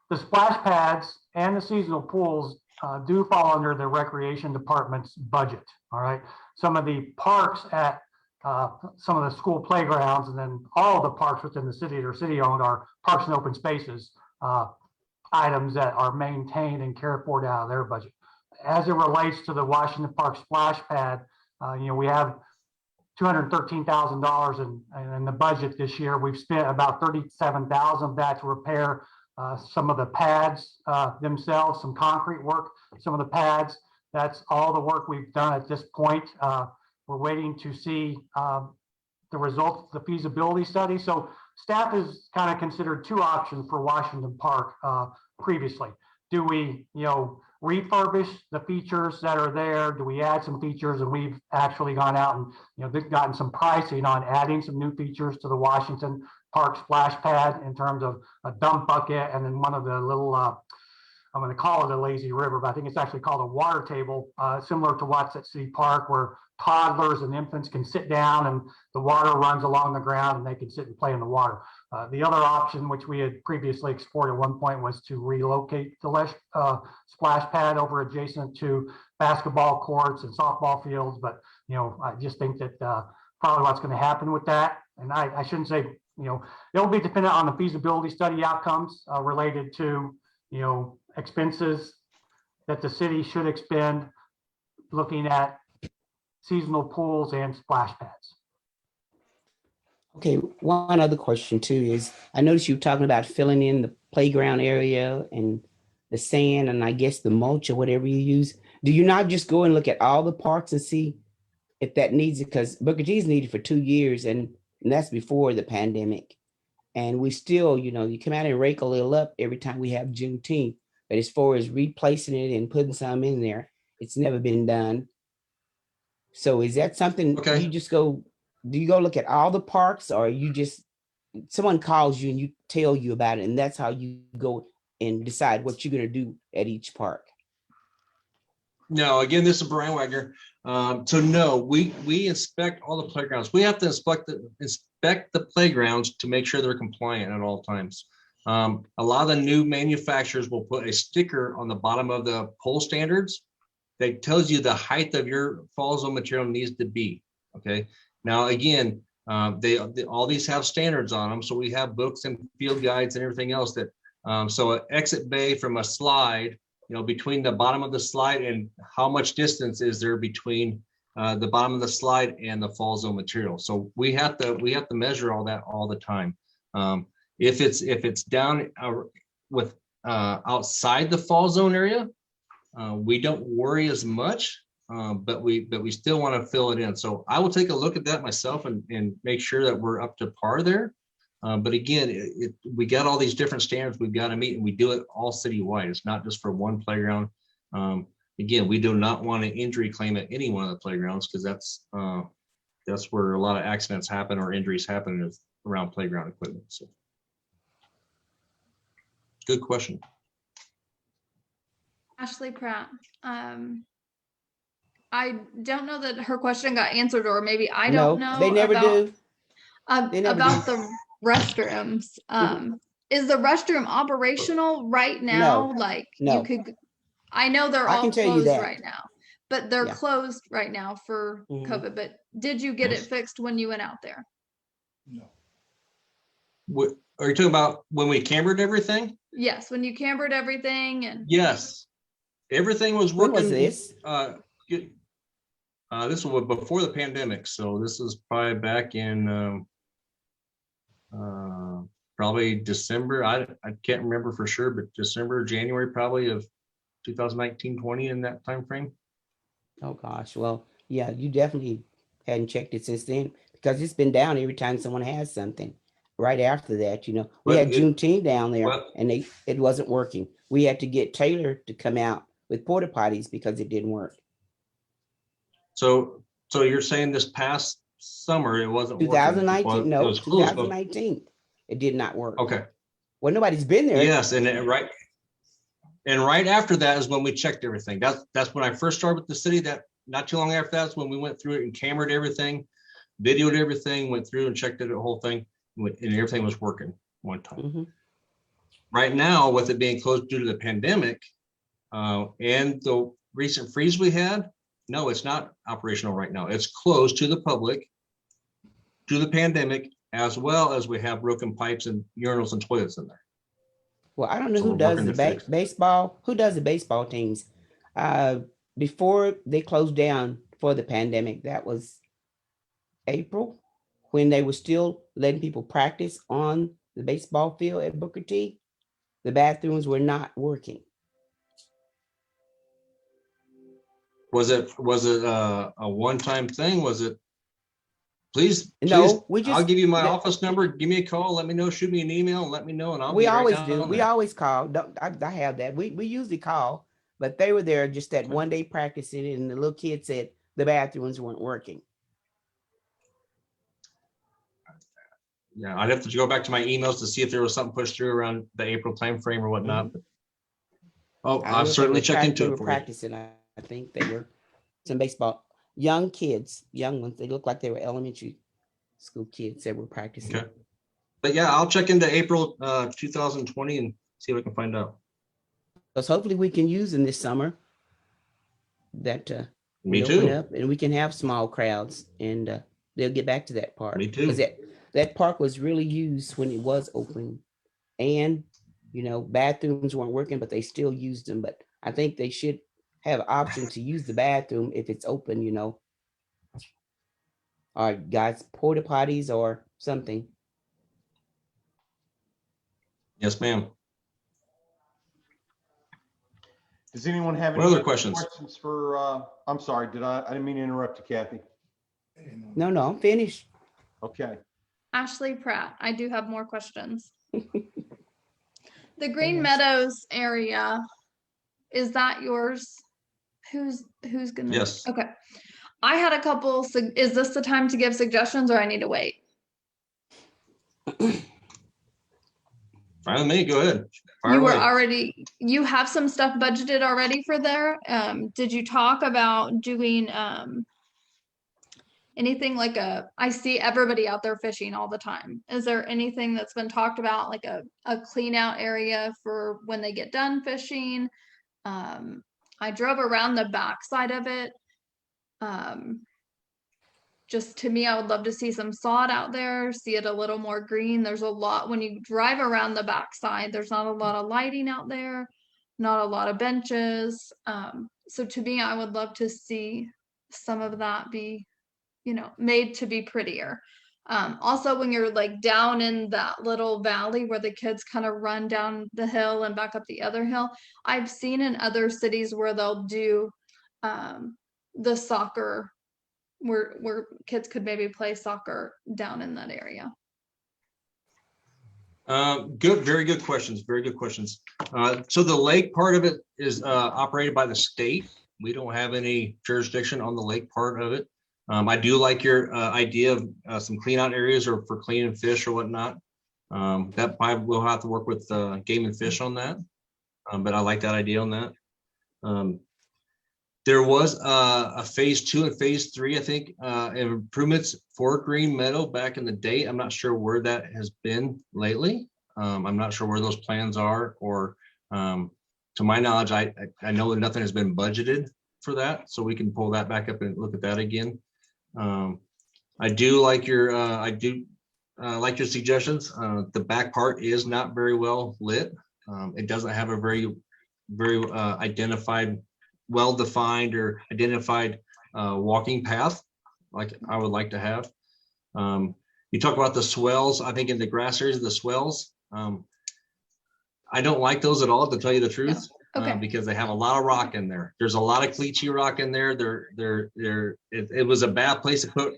[SPEAKER 1] The splash pads and the seasonal pools do fall under the recreation department's budget, all right? Some of the parks at some of the school playgrounds, and then all the parks within the city that are city-owned are parks and open spaces items that are maintained and cared for out of their budget. as it relates to the Washington Park splash pad, we have $213,000 in the budget this year. We've spent about $37,000 of that to repair some of the pads themselves, some concrete work, some of the pads. That's all the work we've done at this point. We're waiting to see the results of the feasibility study. So staff has kind of considered two options for Washington Park previously. Do we, refurbish the features that are there? Do we add some features? And we've actually gone out and, they've gotten some pricing on adding some new features to the Washington Park splash pad in terms of a dump bucket and then one of the little, I'm going to call it a lazy river, but I think it's actually called a water table, similar to what's at City Park, where toddlers and infants can sit down and the water runs along the ground and they can sit and play in the water. The other option, which we had previously explored at one point, was to relocate the splash pad over adjacent to basketball courts and softball fields. But, I just think that probably what's going to happen with that. And I shouldn't say, it'll be dependent on the feasibility study outcomes related to, expenses that the city should expend looking at seasonal pools and splash pads.
[SPEAKER 9] Okay, one other question too is, I noticed you talking about filling in the playground area and the sand and I guess the mulch or whatever you use. Do you not just go and look at all the parks and see if that needs it? Because Booker T's needed for 2 years and that's before the pandemic. And we still, you come out and rake a little up every time we have Juneteenth. But as far as replacing it and putting some in there, it's never been done. So is that something
[SPEAKER 10] Okay.
[SPEAKER 9] you just go, do you go look at all the parks or you just, someone calls you and you tell you about it and that's how you go and decide what you're going to do at each park?
[SPEAKER 10] No, again, this is Brian Wagner. So no, we inspect all the playgrounds. We have to inspect the playgrounds to make sure they're compliant at all times. A lot of the new manufacturers will put a sticker on the bottom of the pole standards that tells you the height of your fall zone material needs to be. Okay. Now, again, they all these have standards on them. So we have books and field guides and everything else that, so an exit bay from a slide, between the bottom of the slide and how much distance is there between the bottom of the slide and the fall zone material. So we have to measure all that all the time. If it's down with outside the fall zone area, we don't worry as much, but we still want to fill it in. So I will take a look at that myself and make sure that we're up to par there. But again, we got all these different standards we've got to meet, and we do it all citywide. It's not just for one playground. Again, we do not want to injury claim at any one of the playgrounds because that's where a lot of accidents happen or injuries happen around playground equipment. So, good question.
[SPEAKER 6] Ashley Pratt. I don't know that her question got answered, or maybe I don't know.
[SPEAKER 9] They never do. They never
[SPEAKER 6] About
[SPEAKER 9] do.
[SPEAKER 6] the restrooms. Is the restroom operational right now?
[SPEAKER 9] No.
[SPEAKER 6] You could, I know they're
[SPEAKER 9] I
[SPEAKER 6] all
[SPEAKER 9] can tell you
[SPEAKER 6] closed
[SPEAKER 9] that.
[SPEAKER 6] right now, but they're
[SPEAKER 9] Yeah.
[SPEAKER 6] closed right now for
[SPEAKER 9] Mhm.
[SPEAKER 6] COVID. But did you get it fixed when you went out there?
[SPEAKER 10] What, are you talking about when we cambered everything?
[SPEAKER 6] Yes, when you cambered everything and
[SPEAKER 10] Yes, everything was
[SPEAKER 9] When
[SPEAKER 10] working.
[SPEAKER 9] was this?
[SPEAKER 10] Good. This was before the pandemic, so this is probably back in probably December. I can't remember for sure, but December, January probably of 2019-20 in that time frame.
[SPEAKER 9] Oh gosh, well, yeah, you definitely hadn't checked it since then because it's been down every time someone has something. Right after that, we
[SPEAKER 10] Well,
[SPEAKER 9] had Juneteenth down there
[SPEAKER 10] well-
[SPEAKER 9] and it wasn't working. We had to get Taylor to come out with porta potties because it didn't work.
[SPEAKER 10] So you're saying this past summer it wasn't working?
[SPEAKER 9] 2019,
[SPEAKER 10] Well, it
[SPEAKER 9] no,
[SPEAKER 10] was close, but-
[SPEAKER 9] 2019, it did not work.
[SPEAKER 10] Okay.
[SPEAKER 9] Well, nobody's been there.
[SPEAKER 10] Yes, and right after that is when we checked everything. That's when I first started with the city. That not too long after that's when we went through it and cameraed everything, videoed everything, went through and checked it, the whole thing, and everything was working one time.
[SPEAKER 9] Mhm.
[SPEAKER 10] Right now, with it being closed due to the pandemic and the recent freeze we had, no, it's not operational right now. It's closed to the public due to the pandemic, as well as we have broken pipes and urinals and toilets in there.
[SPEAKER 9] Well, I don't know
[SPEAKER 10] So
[SPEAKER 9] who
[SPEAKER 10] we're
[SPEAKER 9] does
[SPEAKER 10] working
[SPEAKER 9] the
[SPEAKER 10] to fix it.
[SPEAKER 9] baseball. Who does the baseball teams? Before they closed down for the pandemic, that was April, when they were still letting people practice on the baseball field at Booker T. The bathrooms were not working.
[SPEAKER 10] Was it a one-time thing? Was it? Please,
[SPEAKER 9] No,
[SPEAKER 10] I'll give you my office number. Give me a call. Let me know. Shoot me an email and let me know, and I'll
[SPEAKER 9] we
[SPEAKER 10] be right
[SPEAKER 9] always
[SPEAKER 10] down
[SPEAKER 9] do.
[SPEAKER 10] on
[SPEAKER 9] We
[SPEAKER 10] that.
[SPEAKER 9] always call. I have that. We usually call, but they were there just that one day practicing it, and the little kid said the bathrooms weren't working.
[SPEAKER 10] Yeah, I'd have to go back to my emails to see if there was something pushed through around the April timeframe or whatnot. Oh,
[SPEAKER 9] I
[SPEAKER 10] I'll
[SPEAKER 9] know
[SPEAKER 10] certainly
[SPEAKER 9] they
[SPEAKER 10] check into
[SPEAKER 9] they
[SPEAKER 10] it
[SPEAKER 9] were
[SPEAKER 10] for you.
[SPEAKER 9] practicing. I think they were some baseball. Young kids, young ones. They looked like they were elementary school kids that were practicing.
[SPEAKER 10] Okay. But yeah, I'll check into April 2020 and see what I can find out.
[SPEAKER 9] Because hopefully we can use them this summer. That
[SPEAKER 10] Me
[SPEAKER 9] we open
[SPEAKER 10] too.
[SPEAKER 9] up and we can have small crowds, and they'll get back to that park.
[SPEAKER 10] Me too.
[SPEAKER 9] Because that park was really used when it was open, and bathrooms weren't working, but they still used them. But I think they should have option to use the bathroom if it's open, or guys porta potties or something.
[SPEAKER 10] Yes, ma'am.
[SPEAKER 2] Does anyone have
[SPEAKER 10] What
[SPEAKER 2] any
[SPEAKER 10] other questions?
[SPEAKER 2] for, I'm sorry, I didn't mean to interrupt you, Kathy.
[SPEAKER 9] No, I'm finished.
[SPEAKER 2] Okay.
[SPEAKER 6] Ashley Pratt, I do have more questions. The Green Meadows area, is that yours? Who's gonna?
[SPEAKER 10] Yes.
[SPEAKER 6] Okay. I had a couple, is this the time to give suggestions or I need to wait?
[SPEAKER 10] Fine with me, go ahead. Fire
[SPEAKER 6] You were
[SPEAKER 10] away.
[SPEAKER 6] already, you have some stuff budgeted already for there. Did you talk about doing anything like I see everybody out there fishing all the time. Is there anything that's been talked about, like a clean out area for when they get done fishing? I drove around the backside of it. Just to me, I would love to see some sod out there, see it a little more green. There's a lot, when you drive around the backside, there's not a lot of lighting out there, not a lot of benches. So to me, I would love to see some of that be, made to be prettier. Also, when you're like down in that little valley where the kids kind of run down the hill and back up the other hill, I've seen in other cities where they'll do the soccer, where kids could maybe play soccer down in that area.
[SPEAKER 10] Good, very good questions. Very good questions. So the lake part of it is operated by the state. We don't have any jurisdiction on the lake part of it. I do like your idea of some clean out areas or for cleaning fish or whatnot. That probably will have to work with Game and Fish on that. But I like that idea on that. There was a phase 2 and phase 3, I think, improvements for Green Meadow back in the day. I'm not sure where that has been lately. I'm not sure where those plans are, or to my knowledge, I know that nothing has been budgeted for that, so we can pull that back up and look at that again. I do like your suggestions. The back part is not very well lit. It doesn't have a very identified, well-defined or identified walking path like I would like to have. You talk about the swells. I think in the grass areas of the swells, I don't like those at all, to tell you the truth.
[SPEAKER 6] Okay.
[SPEAKER 10] Because they have a lot of rock in there. There's a lot of cleachy rock in there. It was a bad place to put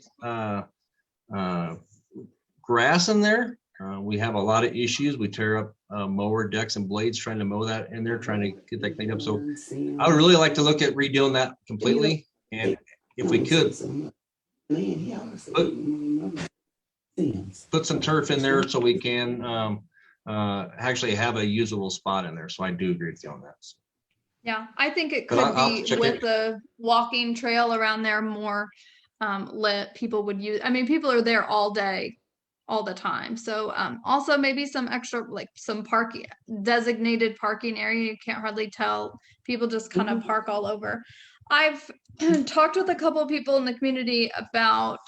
[SPEAKER 10] grass in there. We have a lot of issues. We tear up mower decks and blades trying to mow that in there, trying to get that cleaned up. So I would really like to look at redoing that completely. And if we could put some turf in there so we can actually have a usable spot in there. So I do agree with you on that.
[SPEAKER 6] Yeah, I think it
[SPEAKER 10] But
[SPEAKER 6] could
[SPEAKER 10] I'll
[SPEAKER 6] be
[SPEAKER 10] check
[SPEAKER 6] with
[SPEAKER 10] it.
[SPEAKER 6] the walking trail around there more lit. People would use, I mean, people are there all day, all the time. So also maybe some extra, like some parking, designated parking area. You can't hardly tell. People just kind of park all over. I've talked with a couple of people in the community about,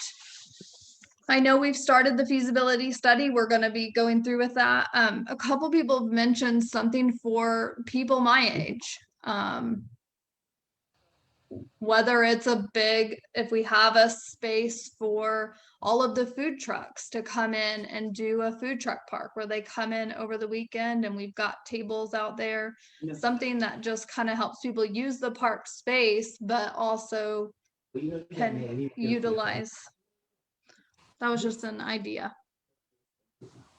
[SPEAKER 6] I know we've started the feasibility study. We're going to be going through with that. A couple people have mentioned something for people my age. whether it's if we have a space for all of the food trucks to come in and do a food truck park where they come in over the weekend and we've got tables out there, something that just kind of helps people use the park space, but also can utilize. That was just an idea.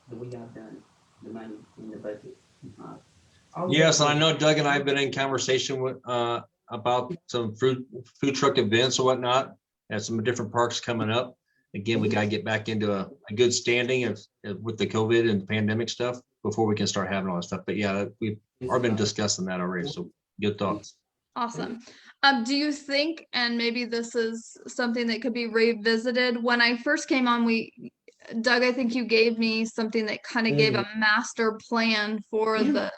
[SPEAKER 9] We have done the money in the budget.
[SPEAKER 10] Yes, and I know Doug and I have been in conversation with, about some food truck events or whatnot, and some different parks coming up. Again, we gotta get back into a good standing with the COVID and pandemic stuff before we can start having all that stuff. But yeah, we've already been discussing that already, so good thoughts.
[SPEAKER 6] Awesome. Do you think, and maybe this is something that could be revisited, when I first came on, Doug, I think you gave me something that kind of gave a master plan for the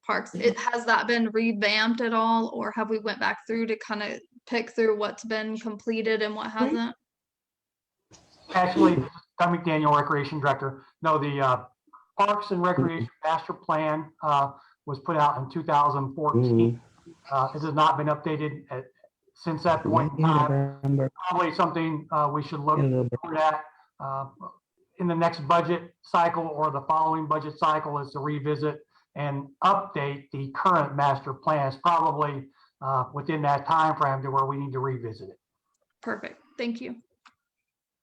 [SPEAKER 6] parks. Has that been revamped at all, or have we went back through to kind of pick through what's been completed and what hasn't?
[SPEAKER 1] Actually, Doug McDaniel, Recreation Director. No, the Parks and Recreation Master Plan was put out in 2014. It has not been updated since that point in time. Probably something we should look at in the next budget cycle or the following budget cycle, is to revisit and update the current master plan. It's probably within that time frame to where we need to revisit it.
[SPEAKER 6] Perfect. Thank you.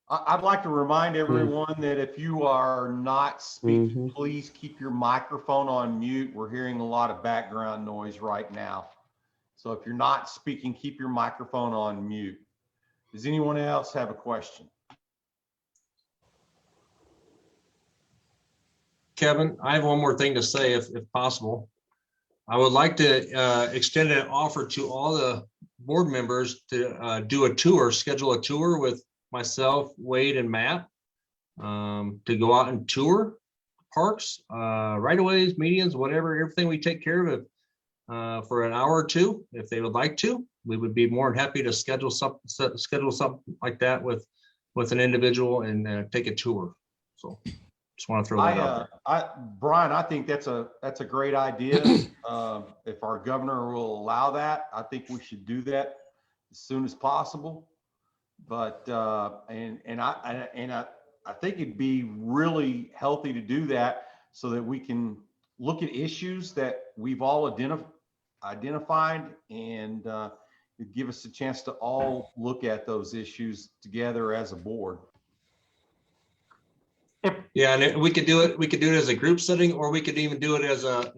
[SPEAKER 2] I'd like to remind everyone that if you are not speaking, please keep your microphone on mute. We're hearing a lot of background noise right now. So if you're not speaking, keep your microphone on mute. Does anyone else have a question?
[SPEAKER 10] Kevin, I have one more thing to say, if possible. I would like to extend an offer to all the board members to do a tour, schedule a tour with myself, Wade, and Matt, to go out and tour parks, right-of-ways, medians, whatever, everything we take care of it for an hour or two, if they would like to. We would be more than happy to schedule something like that with an individual and take a tour. So just want to throw that out there.
[SPEAKER 2] Brian, I think that's a great idea. If our governor will allow that, I think we should do that as soon as possible. But I think it'd be really healthy to do that so that we can look at issues that we've all identified and give us a chance to all look at those issues together as a board.
[SPEAKER 10] Yeah, and we could do it. We could do it as a group setting, or we could even do it as a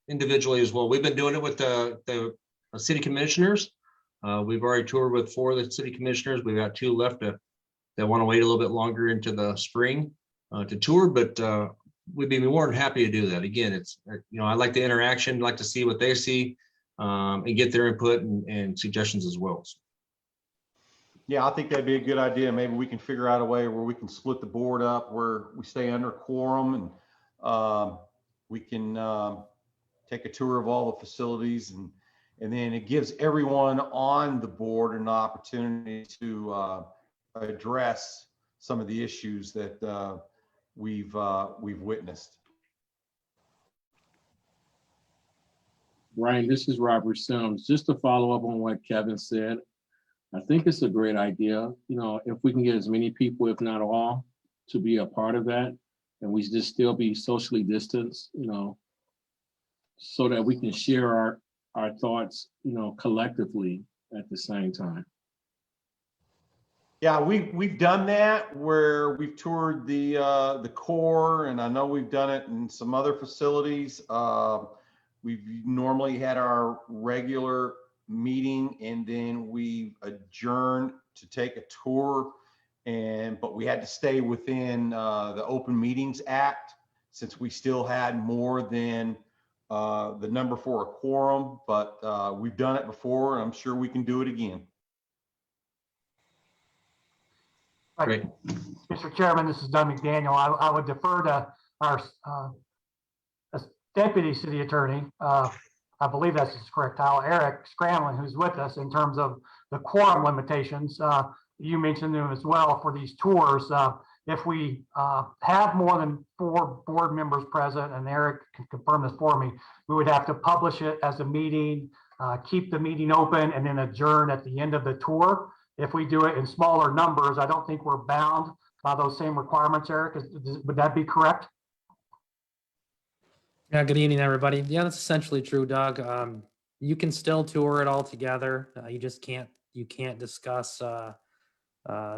[SPEAKER 10] individually as well. We've been doing it with the city commissioners. We've already toured with 4 of the city commissioners. We've got 2 left that want to wait a little bit longer into the spring to tour, but we'd be more than happy to do that. Again, it's, I like the interaction, like to see what they see and get their input and suggestions as well.
[SPEAKER 2] Yeah, I think that'd be a good idea. Maybe we can figure out a way where we can split the board up, where we stay under quorum, and we can take a tour of all the facilities, and then it gives everyone on the board an opportunity to address some of the issues that we've witnessed.
[SPEAKER 4] Ryan, this is Robert Sims. Just to follow up on what Kevin said, I think it's a great idea. If we can get as many people, if not all, to be a part of that, and we just still be socially distanced, so that we can share our thoughts, collectively at the same time.
[SPEAKER 2] Yeah, we've done that where we've toured the core, and I know we've done it in some other facilities. We've normally had our regular meeting, and then we adjourned to take a tour, but we had to stay within the Open Meetings Act, since we still had more than the number for a quorum. But we've done it before, and I'm sure we can do it again.
[SPEAKER 10] Great.
[SPEAKER 1] Mr. Chairman, this is Doug McDaniel. I would defer to our Deputy City Attorney. I believe that's his correct title, Eric Scramlin, who's with us in terms of the quorum limitations. You mentioned them as well for these tours. if we have more than 4 board members present, and Eric can confirm this for me, we would have to publish it as a meeting, keep the meeting open, and then adjourn at the end of the tour. If we do it in smaller numbers, I don't think we're bound by those same requirements, Eric. Would that be correct?
[SPEAKER 11] Yeah, good evening, everybody. Yeah, that's essentially true, Doug. You can still tour it all together. You can't discuss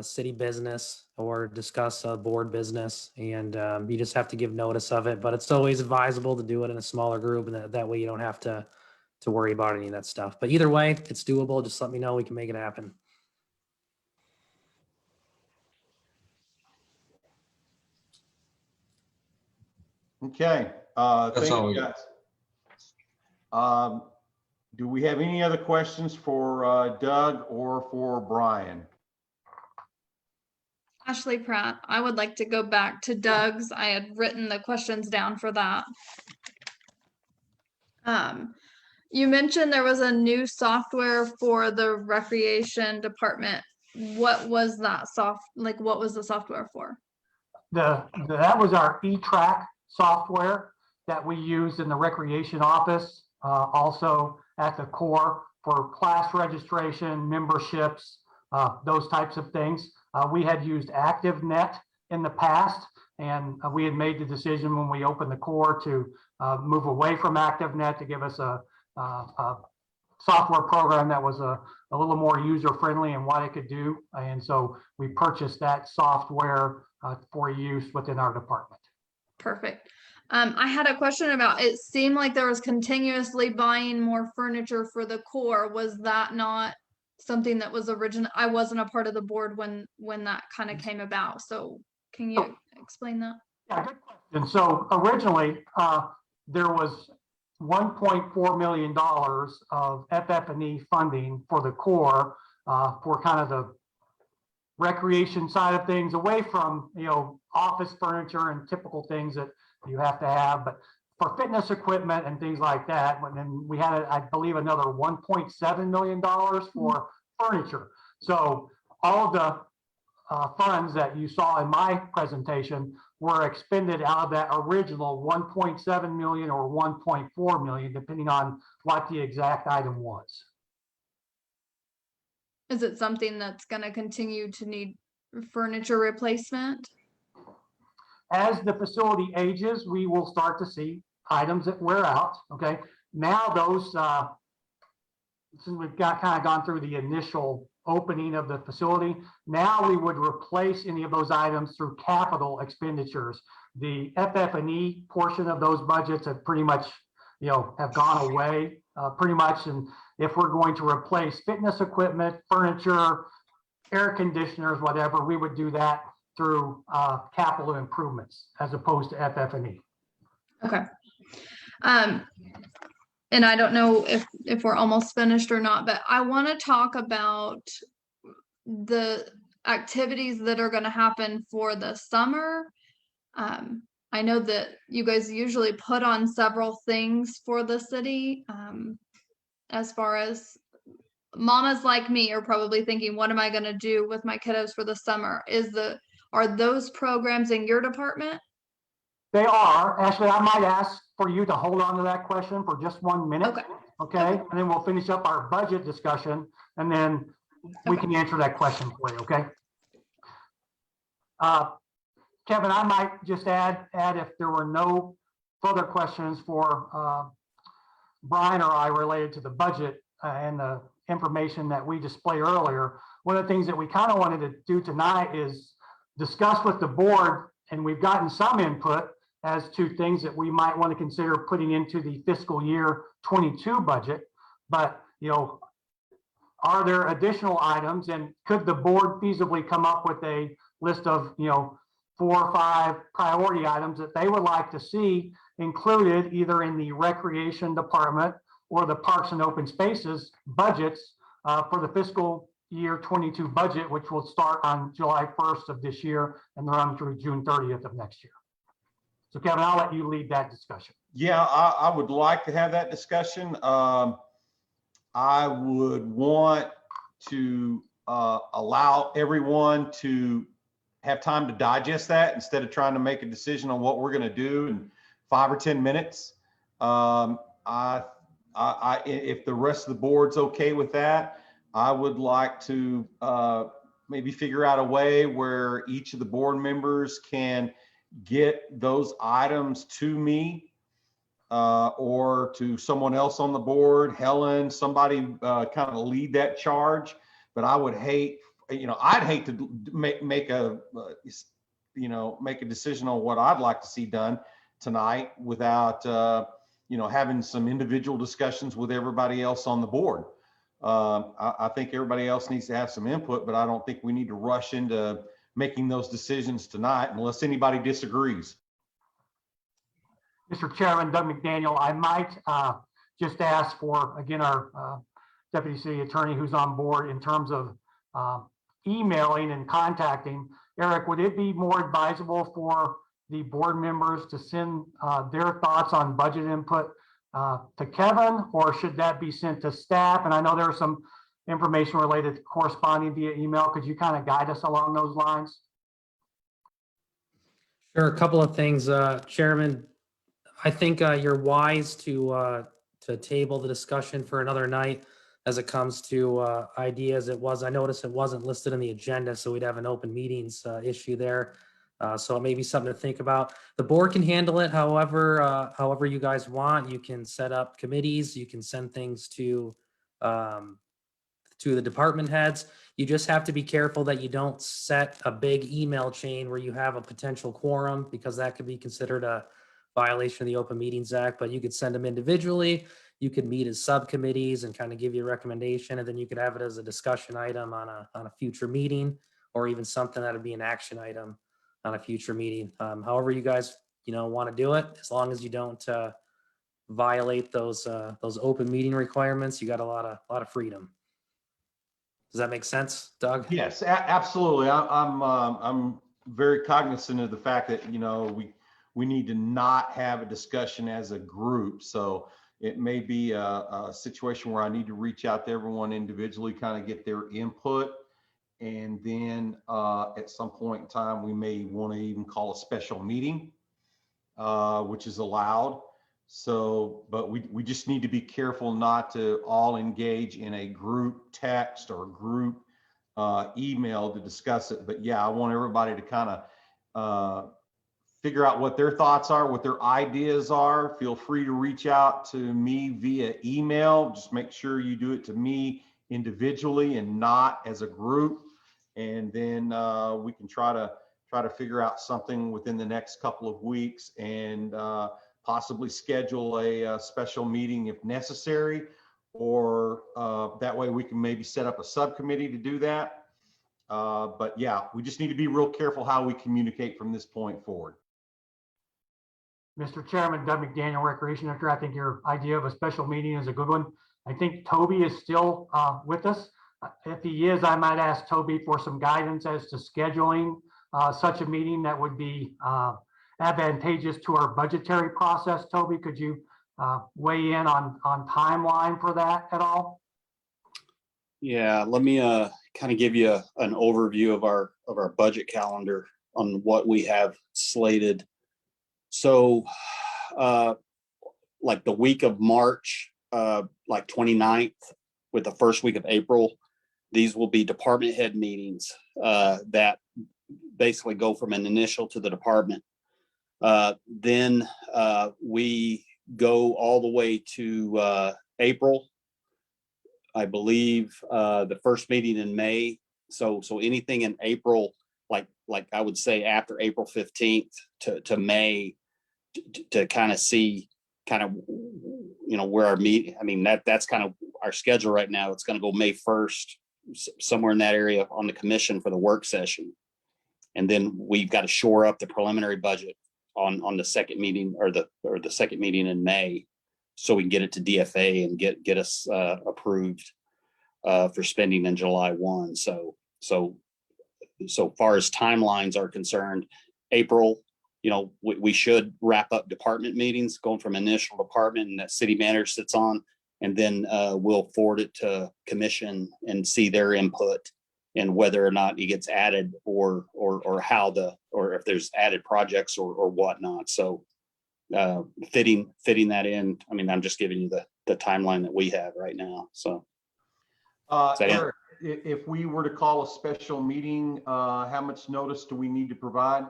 [SPEAKER 11] city business or discuss board business, and you just have to give notice of it. But it's always advisable to do it in a smaller group, and that way you don't have to worry about any of that stuff. But either way, it's doable. Just let me know. We can make it happen.
[SPEAKER 2] Okay,
[SPEAKER 10] That's
[SPEAKER 2] thank
[SPEAKER 10] all
[SPEAKER 2] you
[SPEAKER 10] we
[SPEAKER 2] guys. Do we have any other questions for Doug or for Brian?
[SPEAKER 6] Ashley Pratt, I would like to go back to Doug's. I had written the questions down for that. You mentioned there was a new software for the recreation department. What was that what was the software for?
[SPEAKER 1] That was our E-Track software that we used in the recreation office, also at the core for class registration, memberships, those types of things. We had used ActiveNet in the past, and we had made the decision when we opened the core to move away from ActiveNet to give us a software program that was a little more user-friendly in what it could do. And so we purchased that software for use within our department.
[SPEAKER 6] Perfect. I had a question about, it seemed like there was continuously buying more furniture for the core. Was that not something that was original? I wasn't a part of the board when that kind of came about. So can you explain that?
[SPEAKER 1] Yeah, good question. So originally, there was $1.4 million of FF&E funding for the core for kind of the recreation side of things, away from, office furniture and typical things that you have to have, but for fitness equipment and things like that. And then we had, I believe, another $1.7 million for furniture. So all of the funds that you saw in my presentation were expended out of that original 1.7 million or 1.4 million, depending on what the exact item was.
[SPEAKER 6] Is it something that's going to continue to need furniture replacement?
[SPEAKER 1] As the facility ages, we will start to see items that wear out. Okay, now those, since we've kind of gone through the initial opening of the facility, now we would replace any of those items through capital expenditures. The FF&E portion of those budgets have pretty much, have gone away pretty much. And if we're going to replace fitness equipment, furniture, air conditioners, whatever, we would do that through capital improvements as opposed to FF&E.
[SPEAKER 6] Okay. And I don't know if we're almost finished or not, but I want to talk about the activities that are going to happen for the summer. I know that you guys usually put on several things for the city. As far as mamas like me are probably thinking, what am I going to do with my kiddos for the summer? Are those programs in your department?
[SPEAKER 1] They are. Ashley, I might ask for you to hold on to that question for just 1 minute. Okay. And then we'll finish up our budget discussion, and then we can answer that question for you. Okay. Kevin, I might just add if there were no further questions for Brian or I related to the budget and the information that we displayed earlier. One of the things that we kind of wanted to do tonight is discuss with the board, and we've gotten some input as to things that we might want to consider putting into the fiscal year 22 budget. But, are there additional items, and could the board feasibly come up with a list of, 4 or 5 priority items that they would like to see included either in the recreation department or the parks and open spaces budgets for the fiscal year 22 budget, which will start on July 1st of this year and run through June 30th of next year. So Kevin, I'll let you lead that discussion.
[SPEAKER 2] Yeah, I would like to have that discussion. I would want to allow everyone to have time to digest that instead of trying to make a decision on what we're going to do in 5 or 10 minutes. If the rest of the board's okay with that, I would like to maybe figure out a way where each of the board members can get those items to me or to someone else on the board, Helen, somebody kind of lead that charge. But I would hate, I'd hate to make a decision on what I'd like to see done tonight without, having some individual discussions with everybody else on the board. I think everybody else needs to have some input, but I don't think we need to rush into making those decisions tonight unless anybody disagrees.
[SPEAKER 1] Mr. Chairman, Doug McDaniel, I might just ask for, again, our Deputy City Attorney who's on board in terms of emailing and contacting. Eric, would it be more advisable for the board members to send their thoughts on budget input to Kevin, or should that be sent to staff? And I know there's some information related to corresponding via email. Could you kind of guide us along those lines?
[SPEAKER 11] Sure, a couple of things, Chairman. I think you're wise to table the discussion for another night as it comes to ideas. I noticed it wasn't listed in the agenda, so we'd have an open meetings issue there. So it may be something to think about. The board can handle it however you guys want. You can set up committees. You can send things to the department heads. You just have to be careful that you don't set a big email chain where you have a potential quorum, because that could be considered a violation of the Open Meetings Act. But you could send them individually. You could meet as subcommittees and kind of give you a recommendation, and then you could have it as a discussion item on a future meeting, or even something that would be an action item on a future meeting. However you guys want to do it, as long as you don't violate those open meeting requirements, you got a lot of freedom. Does that make sense, Doug?
[SPEAKER 2] Yes, absolutely. I'm very cognizant of the fact that we need to not have a discussion as a group. So it may be a situation where I need to reach out to everyone individually, kind of get their input. And then at some point in time, we may want to even call a special meeting, which is allowed. So, but we just need to be careful not to all engage in a group text or group email to discuss it. But yeah, I want everybody to kind of figure out what their thoughts are, what their ideas are. Feel free to reach out to me via email. Just make sure you do it to me individually and not as a group. And then we can try to figure out something within the next couple of weeks, and possibly schedule a special meeting if necessary, or that way we can maybe set up a subcommittee to do that. But yeah, we just need to be real careful how we communicate from this point forward.
[SPEAKER 1] Mr. Chairman, Doug McDaniel, Recreation Director, I think your idea of a special meeting is a good one. I think Toby is still with us. If he is, I might ask Toby for some guidance as to scheduling such a meeting that would be advantageous to our budgetary process. Toby, could you weigh in on timeline for that at all?
[SPEAKER 7] Yeah, let me kind of give you an overview of our budget calendar on what we have slated. So like the week of March, like 29th with the first week of April, these will be department head meetings that basically go from an initial to the department. Then we go all the way to April, I believe, the first meeting in May. So anything in April, like I would say after April 15th to May, to kind of see where our meeting. I mean, that's kind of our schedule right now. It's going to go May 1st, somewhere in that area on the commission for the work session. And then we've got to shore up the preliminary budget on the second meeting or the second meeting in May, so we can get it to DFA and get us approved for spending in July 1. So far as timelines are concerned, April, we should wrap up department meetings, going from initial department and that city manager sits on, and then we'll forward it to commission and see their input. and whether or not he gets added or if there's added projects or whatnot. So fitting that in. I mean, I'm just giving you the timeline that we have right now. So
[SPEAKER 2] Eric, if we were to call a special meeting, how much notice do we need to provide?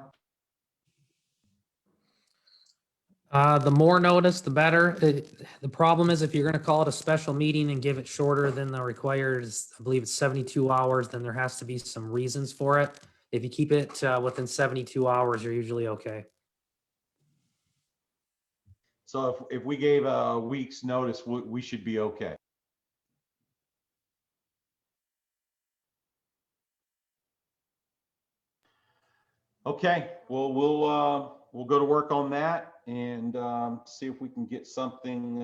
[SPEAKER 11] The more notice, the better. The problem is if you're going to call it a special meeting and give it shorter than the required, I believe it's 72 hours, then there has to be some reasons for it. If you keep it within 72 hours, you're usually okay.
[SPEAKER 2] So if we gave a week's notice, we should be okay. Okay, well, we'll go to work on that and see if we can get something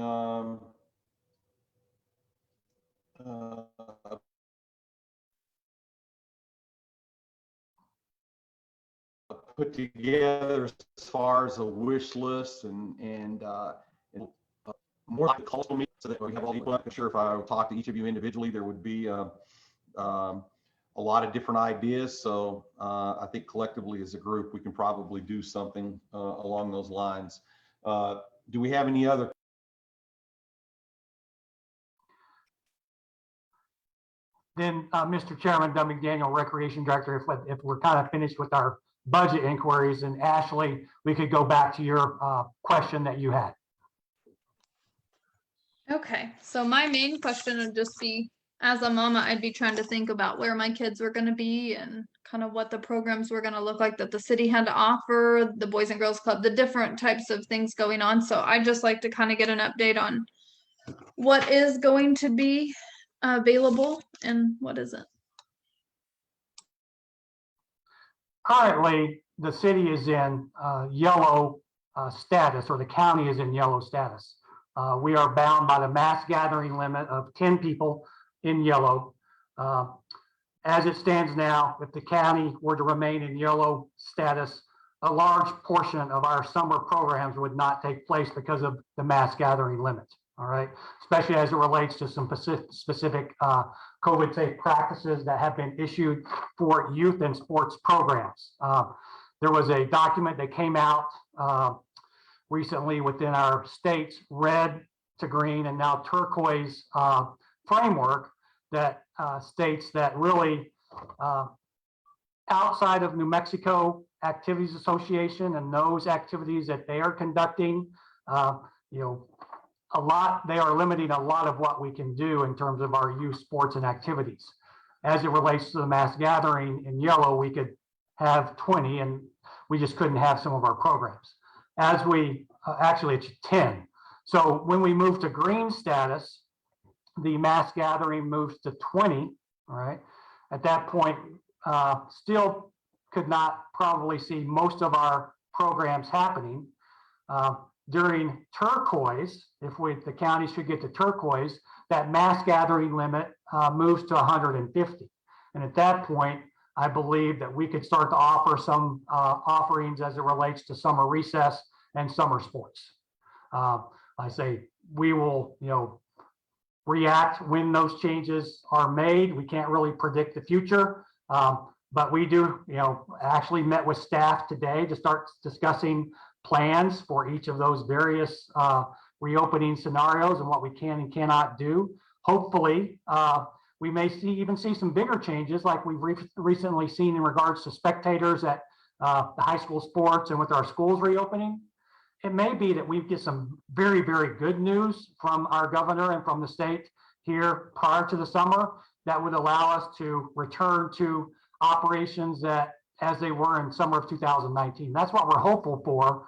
[SPEAKER 2] put together as far as a wish list and more like a cultural meeting so that we have all the people. I'm sure if I talk to each of you individually, there would be a lot of different ideas. So I think collectively as a group, we can probably do something along those lines. Do we have any other?
[SPEAKER 1] Then, Mr. Chairman, Doug McDaniel, Recreation Director, if we're kind of finished with our budget inquiries, and Ashley, we could go back to your question that you had.
[SPEAKER 6] Okay, so my main question would just be, as a mama, I'd be trying to think about where my kids were going to be and kind of what the programs were going to look like that the city had to offer, the Boys and Girls Club, the different types of things going on. So I'd just like to kind of get an update on what is going to be available and what isn't.
[SPEAKER 1] Currently, the city is in yellow status, or the county is in yellow status. We are bound by the mass gathering limit of 10 people in yellow. As it stands now, if the county were to remain in yellow status, a large portion of our summer programs would not take place because of the mass gathering limit. All right, especially as it relates to some specific COVID safe practices that have been issued for youth and sports programs. There was a document that came out recently within our state's red to green and now turquoise framework that states that really outside of New Mexico Activities Association and those activities that they are conducting, they are limiting a lot of what we can do in terms of our youth sports and activities. As it relates to the mass gathering in yellow, we could have 20 and we just couldn't have some of our programs. As we, actually it's 10. So when we move to green status, the mass gathering moves to 20, all right? At that point, still could not probably see most of our programs happening. During turquoise, if the county should get to turquoise, that mass gathering limit moves to 150. And at that point, I believe that we could start to offer some offerings as it relates to summer recess and summer sports. I say we will, react when those changes are made. We can't really predict the future, but we do, actually met with staff today to start discussing plans for each of those various reopening scenarios and what we can and cannot do. Hopefully, we may even see some bigger changes like we've recently seen in regards to spectators at the high school sports and with our schools reopening. It may be that we get some very, very good news from our governor and from the state here prior to the summer that would allow us to return to operations that as they were in summer of 2019. That's what we're hopeful for.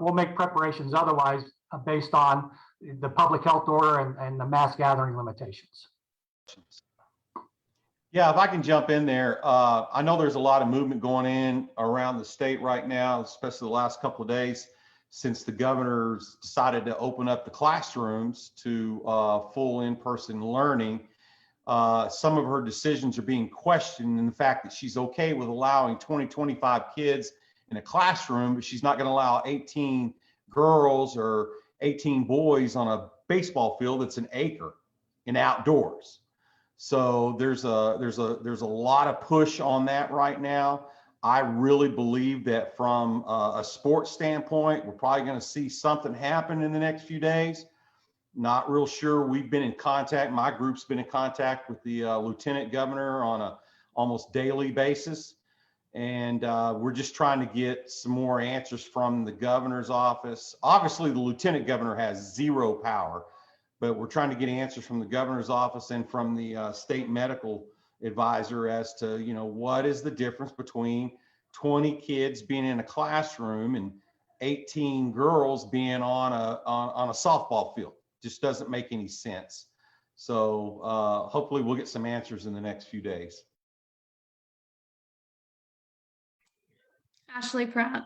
[SPEAKER 1] We'll make preparations otherwise based on the public health order and the mass gathering limitations.
[SPEAKER 2] Yeah, if I can jump in there, I know there's a lot of movement going in around the state right now, especially the last couple of days since the governor's decided to open up the classrooms to full in-person learning. Some of her decisions are being questioned in the fact that she's okay with allowing 25 kids in a classroom, but she's not going to allow 18 girls or 18 boys on a baseball field that's an acre and outdoors. So there's a lot of push on that right now. I really believe that from a sports standpoint, we're probably going to see something happen in the next few days. Not real sure. We've been in contact. My group's been in contact with the lieutenant governor on a almost daily basis. And we're just trying to get some more answers from the governor's office. Obviously, the lieutenant governor has zero power, but we're trying to get answers from the governor's office and from the state medical advisor as to, you know, what is the difference between 20 kids being in a classroom and 18 girls being on a softball field. Just doesn't make any sense. So hopefully we'll get some answers in the next few days.
[SPEAKER 6] Ashley Pratt,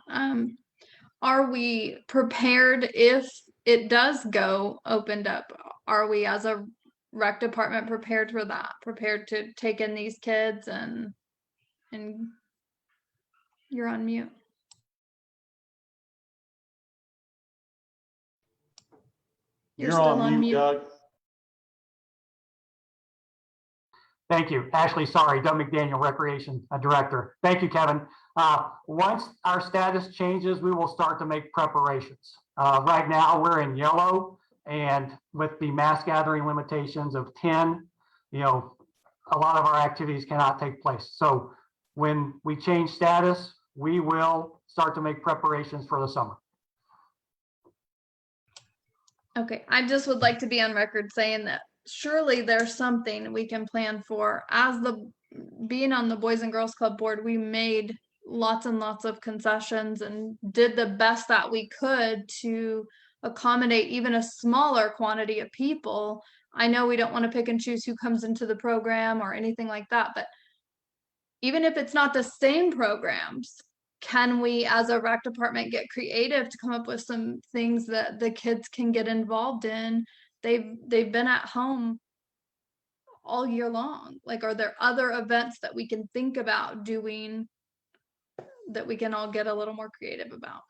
[SPEAKER 6] are we prepared if it does go opened up? Are we as a rec department prepared for that? Prepared to take in these kids and you're on mute.
[SPEAKER 2] You're on mute, Doug.
[SPEAKER 1] Thank you. Ashley, sorry, Doug McDaniel, Recreation Director. Thank you, Kevin. Once our status changes, we will start to make preparations. Right now, we're in yellow, and with the mass gathering limitations of 10, you know, a lot of our activities cannot take place. So when we change status, we will start to make preparations for the summer.
[SPEAKER 6] Okay, I just would like to be on record saying that surely there's something we can plan for. As the being on the Boys and Girls Club board, we made lots and lots of concessions and did the best that we could to accommodate even a smaller quantity of people. I know we don't want to pick and choose who comes into the program or anything like that, but even if it's not the same programs, can we as a rec department get creative to come up with some things that the kids can get involved in? They've been at home all year long. Like, are there other events that we can think about doing that we can all get a little more creative about?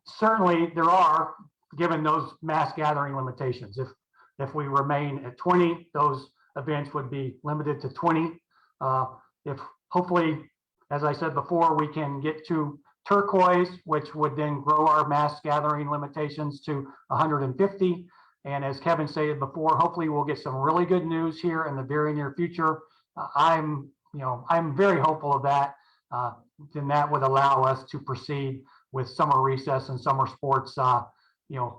[SPEAKER 1] Certainly there are, given those mass gathering limitations. If we remain at 20, those events would be limited to 20. If hopefully, as I said before, we can get to turquoise, which would then grow our mass gathering limitations to 150. And as Kevin stated before, hopefully we'll get some really good news here in the very near future. I'm very hopeful of that. Then that would allow us to proceed with summer recess and summer sports,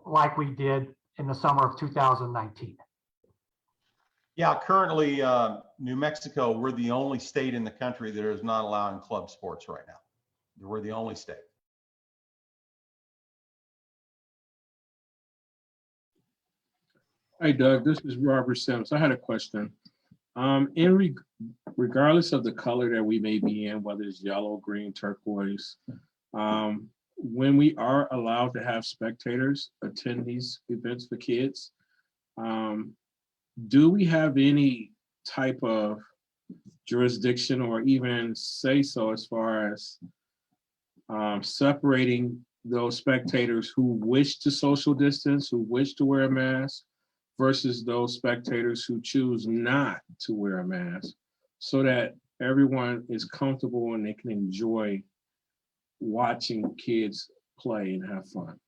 [SPEAKER 1] like we did in the summer of 2019.
[SPEAKER 2] Yeah, currently New Mexico, we're the only state in the country that is not allowing club sports right now. We're the only state.
[SPEAKER 4] Hi, Doug. This is Robert Sims. I had a question. Regardless of the color that we may be in, whether it's yellow, green, turquoise, when we are allowed to have spectators attend these events for kids, do we have any type of jurisdiction or even say so as far as separating those spectators who wish to social distance, who wish to wear a mask, versus those spectators who choose not to wear a mask, so that everyone is comfortable and they can enjoy watching kids play and have fun?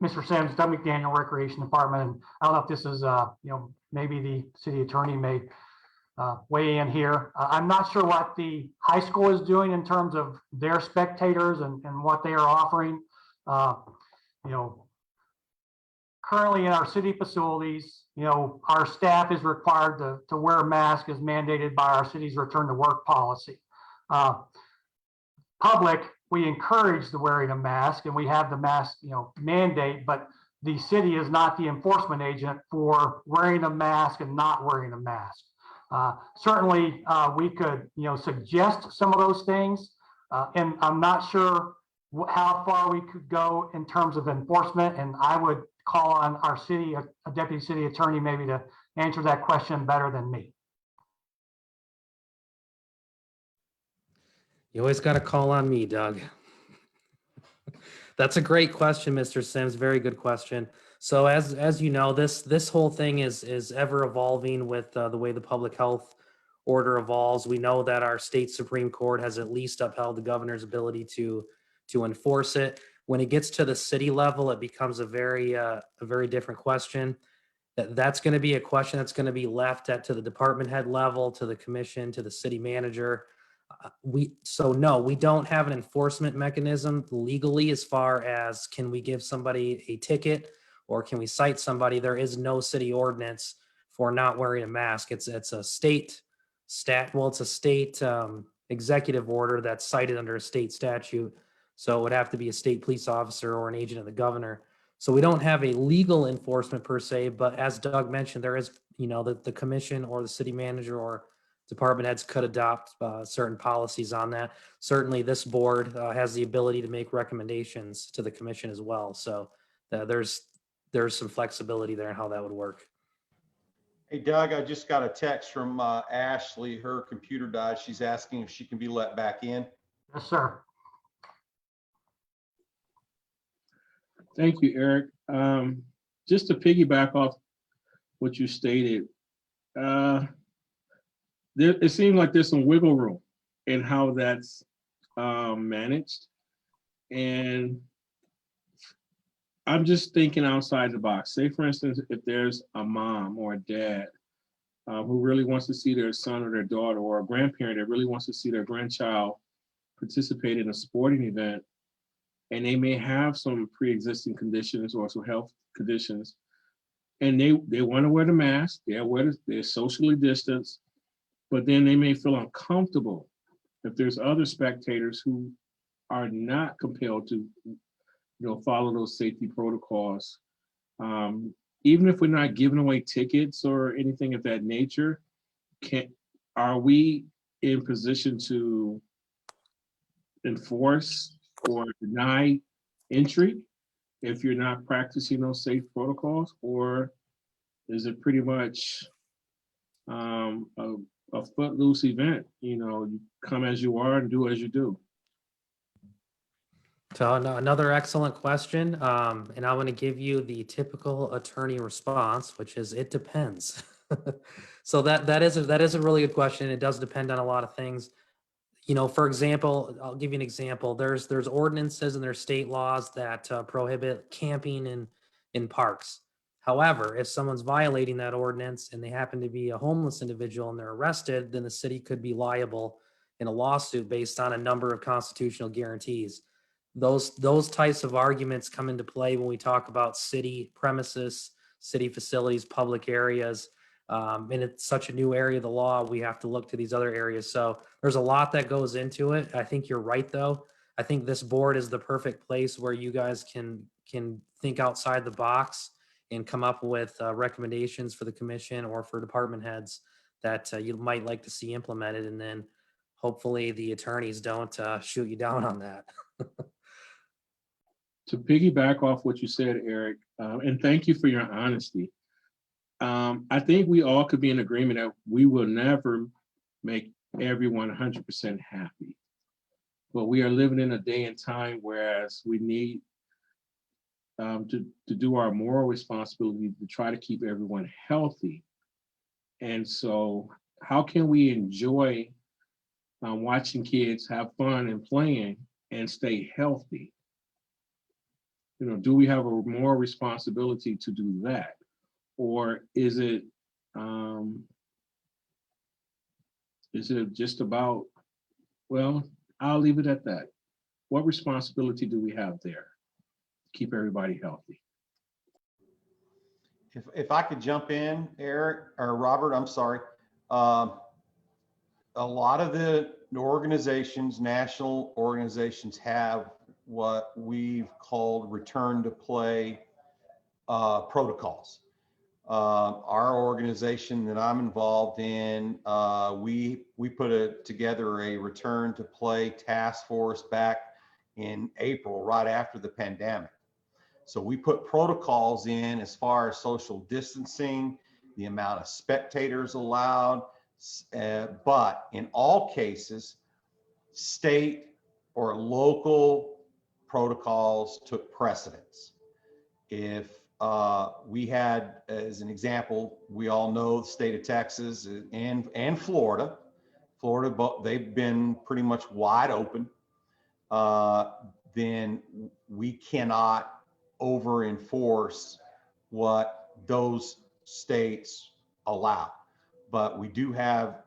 [SPEAKER 1] Mr. Sims, Doug McDaniel, Recreation Department. And I don't know if this is, maybe the city attorney may weigh in here. I'm not sure what the high school is doing in terms of their spectators and what they are offering. Currently in our city facilities, our staff is required to wear a mask as mandated by our city's return to work policy. Public, we encourage the wearing of mask and we have the mask, mandate, but the city is not the enforcement agent for wearing a mask and not wearing a mask. Certainly, we could, suggest some of those things, and I'm not sure how far we could go in terms of enforcement, and I would call on our city, a deputy city attorney, maybe to answer that question better than me.
[SPEAKER 11] You always got to call on me, Doug. That's a great question, Mr. Sims. Very good question. So as you know, this whole thing is ever evolving with the way the public health order evolves. We know that our state Supreme Court has at least upheld the governor's ability to enforce it. When it gets to the city level, it becomes a very different question. That's going to be a question that's going to be left to the department head level, to the commission, to the city manager. No, we don't have an enforcement mechanism legally as far as can we give somebody a ticket or can we cite somebody? There is no city ordinance for not wearing a mask. It's a state executive order that's cited under a state statute. So it would have to be a state police officer or an agent of the governor. So we don't have a legal enforcement per se, but as Doug mentioned, there is, the commission or the city manager or department heads could adopt certain policies on that. Certainly this board has the ability to make recommendations to the commission as well. So there's some flexibility there in how that would work.
[SPEAKER 2] Hey, Doug, I just got a text from Ashley. Her computer died. She's asking if she can be let back in.
[SPEAKER 1] Yes, sir.
[SPEAKER 4] Thank you, Eric. Just to piggyback off what you stated, it seems like there's some wiggle room in how that's managed. And I'm just thinking outside the box. Say, for instance, if there's a mom or a dad who really wants to see their son or their daughter, or a grandparent that really wants to see their grandchild participate in a sporting event, and they may have some pre-existing conditions or some health conditions, and they want to wear the mask, they're socially distanced, but then they may feel uncomfortable if there's other spectators who are not compelled to follow those safety protocols. Even if we're not giving away tickets or anything of that nature, are we in position to enforce or deny entry if you're not practicing those safe protocols? Or is it pretty much a footloose event? You come as you are and do as you do.
[SPEAKER 11] So another excellent question, and I'm going to give you the typical attorney response, which is it depends. So that is a really good question. It does depend on a lot of things. For example, I'll give you an example. There's ordinances and there's state laws that prohibit camping in parks. However, if someone's violating that ordinance and they happen to be a homeless individual and they're arrested, then the city could be liable in a lawsuit based on a number of constitutional guarantees. Those types of arguments come into play when we talk about city premises, city facilities, public areas. And it's such a new area of the law, we have to look to these other areas. So there's a lot that goes into it. I think you're right, though. I think this board is the perfect place where you guys can think outside the box and come up with recommendations for the commission or for department heads that you might like to see implemented. And then hopefully the attorneys don't shoot you down on that.
[SPEAKER 4] To piggyback off what you said, Eric, and thank you for your honesty. I think we all could be in agreement that we will never make everyone 100% happy. But we are living in a day and time whereas we need to do our moral responsibility to try to keep everyone healthy. And so how can we enjoy watching kids have fun and playing and stay healthy? Do we have a moral responsibility to do that? Or is it just about, well, I'll leave it at that. What responsibility do we have there to keep everybody healthy?
[SPEAKER 2] If I could jump in, Eric, or Robert, I'm sorry. A lot of the organizations, national organizations, have what we've called return to play protocols. Our organization that I'm involved in, we put together a return to play task force back in April, right after the pandemic. So we put protocols in as far as social distancing, the amount of spectators allowed, but in all cases, state or local protocols took precedence. If we had, as an example, we all know the state of Texas and Florida. They've been pretty much wide open. Then we cannot over enforce what those states allow. But we do have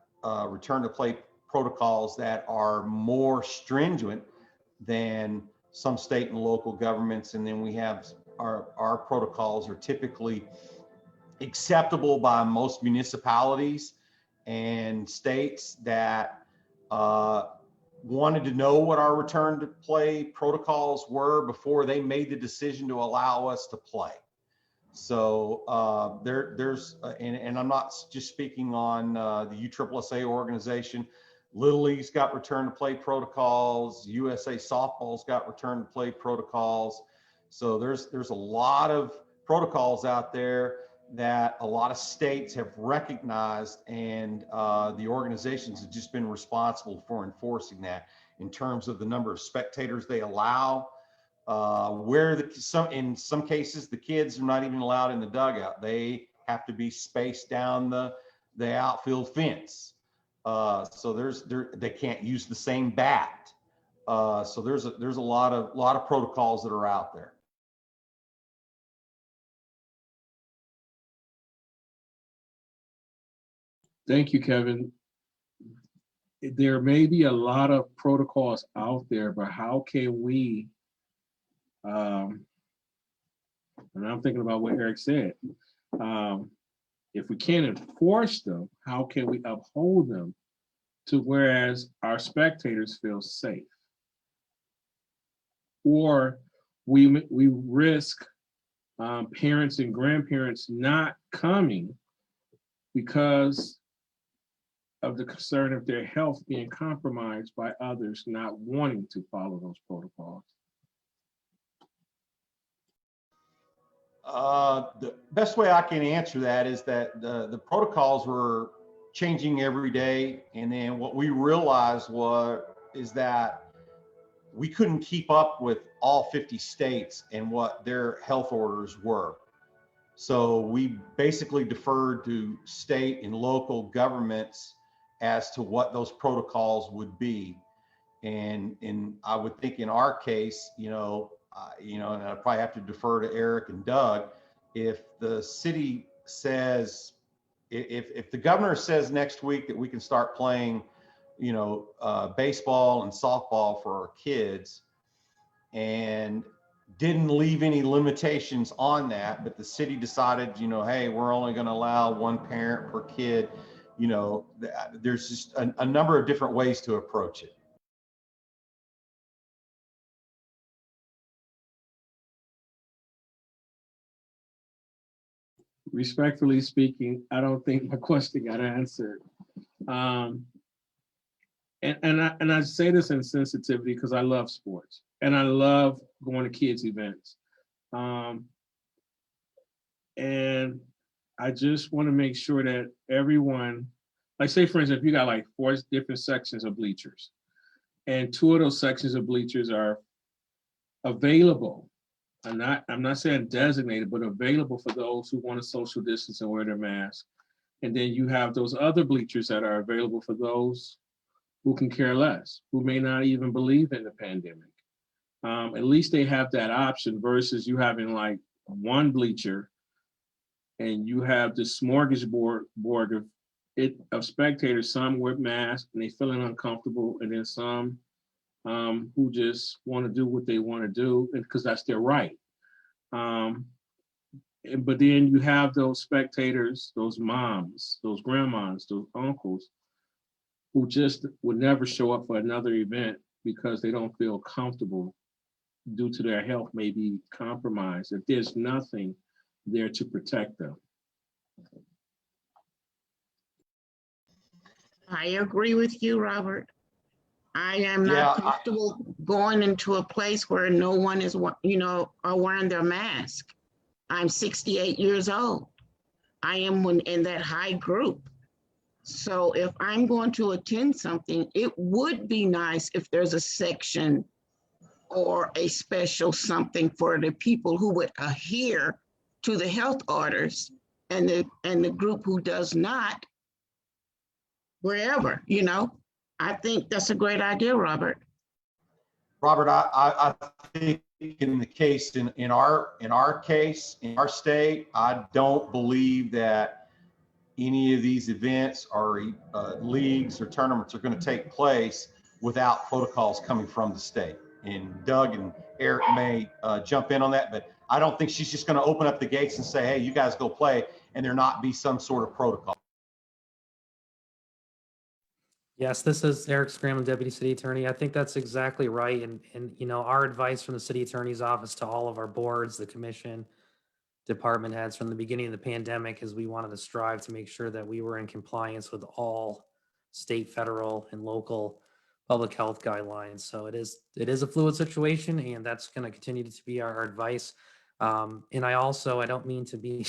[SPEAKER 2] return to play protocols that are more stringent than some state and local governments. And then we have our protocols are typically acceptable by most municipalities and states that wanted to know what our return to play protocols were before they made the decision to allow us to play. So and I'm not just speaking on the USSSA organization. Little League's got return to play protocols. USA Softball's got return to play protocols. So there's a lot of protocols out there that a lot of states have recognized, and the organizations have just been responsible for enforcing that in terms of the number of spectators they allow, where in some cases the kids are not even allowed in the dugout. They have to be spaced down the outfield fence. So they can't use the same bat. So there's a lot of protocols that are out there.
[SPEAKER 4] Thank you, Kevin. There may be a lot of protocols out there, but how can we, and I'm thinking about what Eric said, if we can't enforce them, how can we uphold them to whereas our spectators feel safe? Or we risk parents and grandparents not coming because of the concern of their health being compromised by others not wanting to follow those protocols.
[SPEAKER 2] The best way I can answer that is that the protocols were changing every day. And then what we realized is that we couldn't keep up with all 50 states and what their health orders were. So we basically deferred to state and local governments as to what those protocols would be. And I would think in our case, and I probably have to defer to Eric and Doug, if the city says, if the governor says next week that we can start playing, baseball and softball for our kids, and didn't leave any limitations on that, but the city decided, hey, we're only going to allow one parent per kid, there's just a number of different ways to approach it.
[SPEAKER 4] Respectfully speaking, I don't think my question got answered. And I say this in sensitivity because I love sports and I love going to kids events. And I just want to make sure that everyone, like say for instance, if you got like 4 different sections of bleachers and 2 of those sections of bleachers are available. I'm not saying designated, but available for those who want to social distance and wear their mask. And then you have those other bleachers that are available for those who can care less, who may not even believe in the pandemic. At least they have that option versus you having like one bleacher and you have this smorgasbord of spectators, some with masks and they feeling uncomfortable, and then some who just want to do what they want to do because that's their right. But then you have those spectators, those moms, those grandmas, those uncles, who just would never show up for another event because they don't feel comfortable due to their health may be compromised, if there's nothing there to protect them.
[SPEAKER 3] I agree with you, Robert. I am not comfortable going into a place where no one is, are wearing their mask. I'm 68 years old. I am in that high group. So if I'm going to attend something, it would be nice if there's a section or a special something for the people who would adhere to the health orders and the group who does not, wherever, you know? I think that's a great idea, Robert.
[SPEAKER 2] Robert, I think in the case, in our case, in our state, I don't believe that any of these events or leagues or tournaments are going to take place without protocols coming from the state. And Doug and Eric may jump in on that, but I don't think she's just going to open up the gates and say, hey, you guys go play, and there not be some sort of protocol.
[SPEAKER 11] Yes, this is Eric Scramlin, Deputy City Attorney. I think that's exactly right. And you know, our advice from the City Attorney's Office to all of our boards, the commission, department heads from the beginning of the pandemic is we wanted to strive to make sure that we were in compliance with all state, federal, and local public health guidelines. So it is a fluid situation, and that's going to continue to be our advice. And I don't mean to be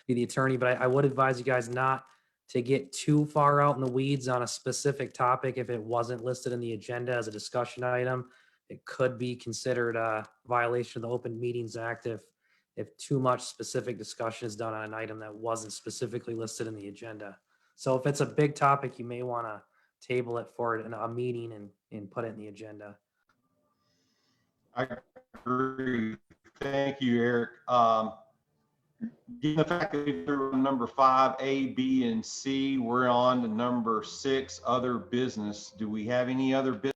[SPEAKER 11] the attorney, but I would advise you guys not to get too far out in the weeds on a specific topic. If it wasn't listed in the agenda as a discussion item, it could be considered a violation of the Open Meetings Act if too much specific discussion is done on an item that wasn't specifically listed in the agenda. So if it's a big topic, you may want to table it for a meeting and put it in the agenda.
[SPEAKER 2] I agree. Thank you, Eric. Given the fact that we threw number 5, A, B, and C, we're on to number 6, other business. Do we have any other business?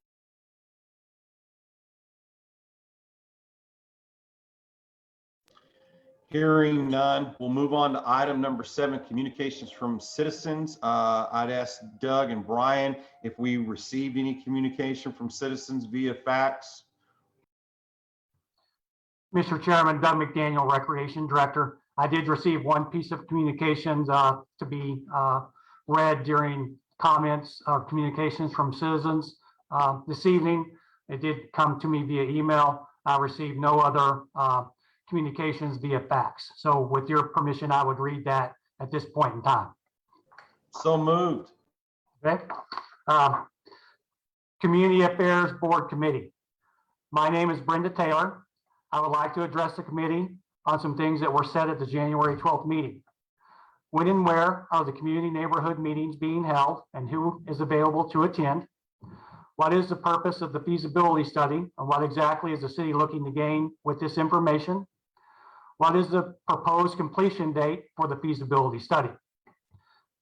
[SPEAKER 2] Hearing none, we'll move on to item number 7, communications from citizens. I'd ask Doug and Brian if we received any communication from citizens via fax.
[SPEAKER 1] Mr. Chairman, Doug McDaniel, Recreation Director. I did receive one piece of communications to be read during comments or communications from citizens this evening. It did come to me via email. I received no other communications via fax. So with your permission, I would read that at this point in time.
[SPEAKER 2] So moved.
[SPEAKER 1] Okay. Community Affairs Board Committee. My name is Brenda Taylor. I would like to address the committee on some things that were said at the January 12th meeting. When and where are the community neighborhood meetings being held, and who is available to attend? What is the purpose of the feasibility study, and what exactly is the city looking to gain with this information? What is the proposed completion date for the feasibility study?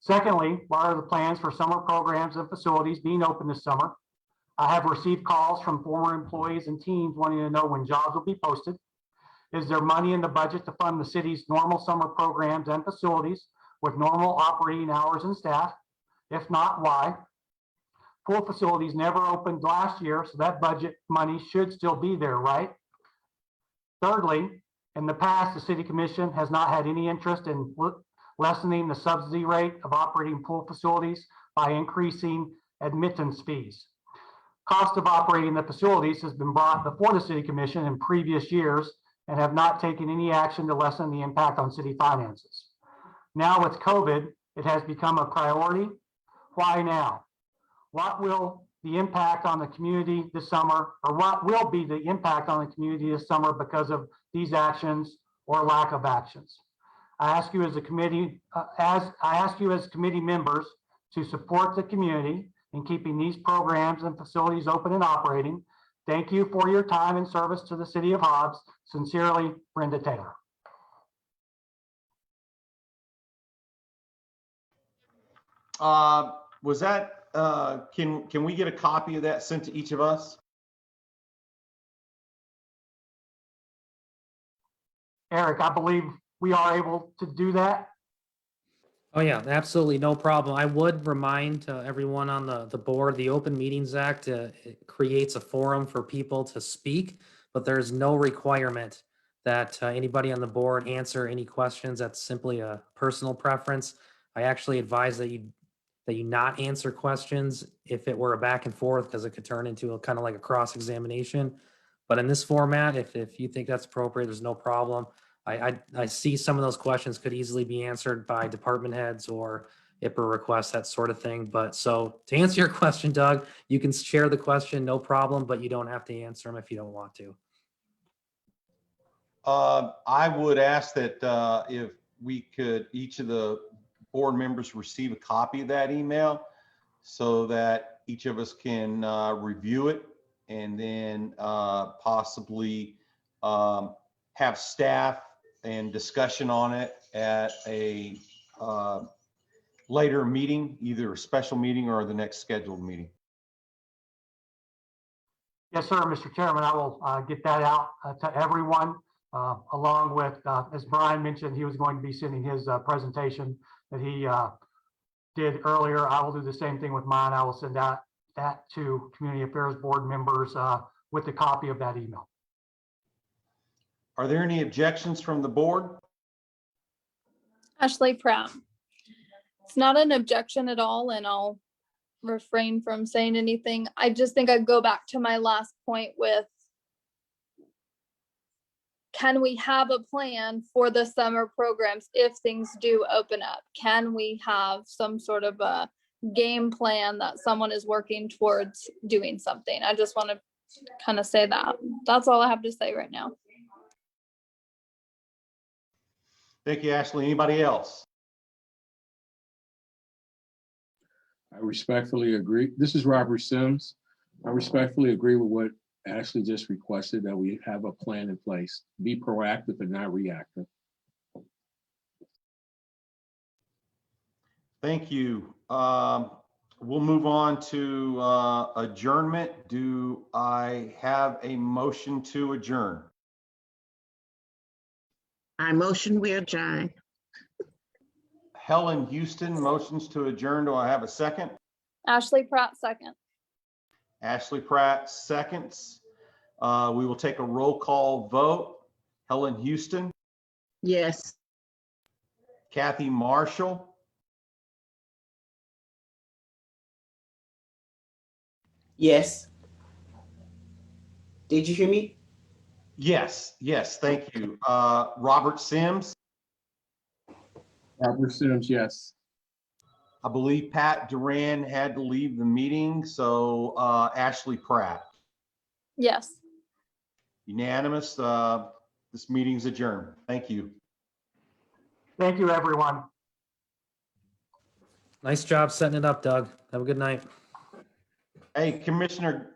[SPEAKER 1] Secondly, what are the plans for summer programs and facilities being open this summer? I have received calls from former employees and teams wanting to know when jobs will be posted. Is there money in the budget to fund the city's normal summer programs and facilities with normal operating hours and staff? If not, why? Pool facilities never opened last year, so that budget money should still be there, right? Thirdly, in the past, the City Commission has not had any interest in lessening the subsidy rate of operating pool facilities by increasing admittance fees. Cost of operating the facilities has been brought before the City Commission in previous years and have not taken any action to lessen the impact on city finances. Now with COVID, it has become a priority. Why now? What will the impact on the community this summer, or what will be the impact on the community this summer because of these actions or lack of actions? I ask you as a committee, committee members to support the community in keeping these programs and facilities open and operating. Thank you for your time and service to the City of Hobbs. Sincerely, Brenda Taylor.
[SPEAKER 2] Was that, can we get a copy of that sent to each of us?
[SPEAKER 1] Eric, I believe we are able to do that.
[SPEAKER 11] Oh yeah, absolutely, no problem. I would remind everyone on the board, the Open Meetings Act it creates a forum for people to speak, but there's no requirement that anybody on the board answer any questions. That's simply a personal preference. I actually advise that you not answer questions if it were a back and forth, because it could turn into a kind of like a cross-examination. But in this format, if you think that's appropriate, there's no problem. I see some of those questions could easily be answered by department heads or IPR requests, that sort of thing. But so to answer your question, Doug, you can share the question, no problem, but you don't have to answer them if you don't want to.
[SPEAKER 2] I would ask that if we could, each of the board members receive a copy of that email so that each of us can review it and then possibly have staff and discussion on it at a later meeting, either a special meeting or the next scheduled meeting.
[SPEAKER 1] Yes, sir, Mr. Chairman, I will get that out to everyone, along with, as Brian mentioned, he was going to be sending his presentation that he did earlier. I will do the same thing with mine. I will send out that to Community Affairs Board members with a copy of that email.
[SPEAKER 2] Are there any objections from the board?
[SPEAKER 6] Ashley Pratt. It's not an objection at all, and I'll refrain from saying anything. I just think I'd go back to my last point with, can we have a plan for the summer programs if things do open up? Can we have some sort of a game plan that someone is working towards doing something? I just want to kind of say that. That's all I have to say right now.
[SPEAKER 2] Thank you, Ashley. Anybody else?
[SPEAKER 4] I respectfully agree. This is Robert Sims. I respectfully agree with what Ashley just requested, that we have a plan in place. Be proactive and not reactive.
[SPEAKER 2] Thank you. We'll move on to adjournment. Do I have a motion to adjourn?
[SPEAKER 3] I motion we adjourn.
[SPEAKER 2] Helen Houston motions to adjourn. Do I have a second?
[SPEAKER 6] Ashley Pratt, second.
[SPEAKER 2] Ashley Pratt seconds. We will take a roll call vote. Helen Houston,
[SPEAKER 3] Yes.
[SPEAKER 2] Kathy Marshall,
[SPEAKER 9] Yes. Did you hear me?
[SPEAKER 2] yes, thank you. Robert Sims,
[SPEAKER 4] Robert Sims, yes.
[SPEAKER 2] I believe Pat Duran had to leave the meeting, so Ashley Pratt.
[SPEAKER 6] Yes.
[SPEAKER 2] Unanimous. This meeting's adjourned. Thank you.
[SPEAKER 1] Thank you, everyone.
[SPEAKER 11] Nice job setting it up, Doug. Have a good night.
[SPEAKER 2] Hey, Commissioner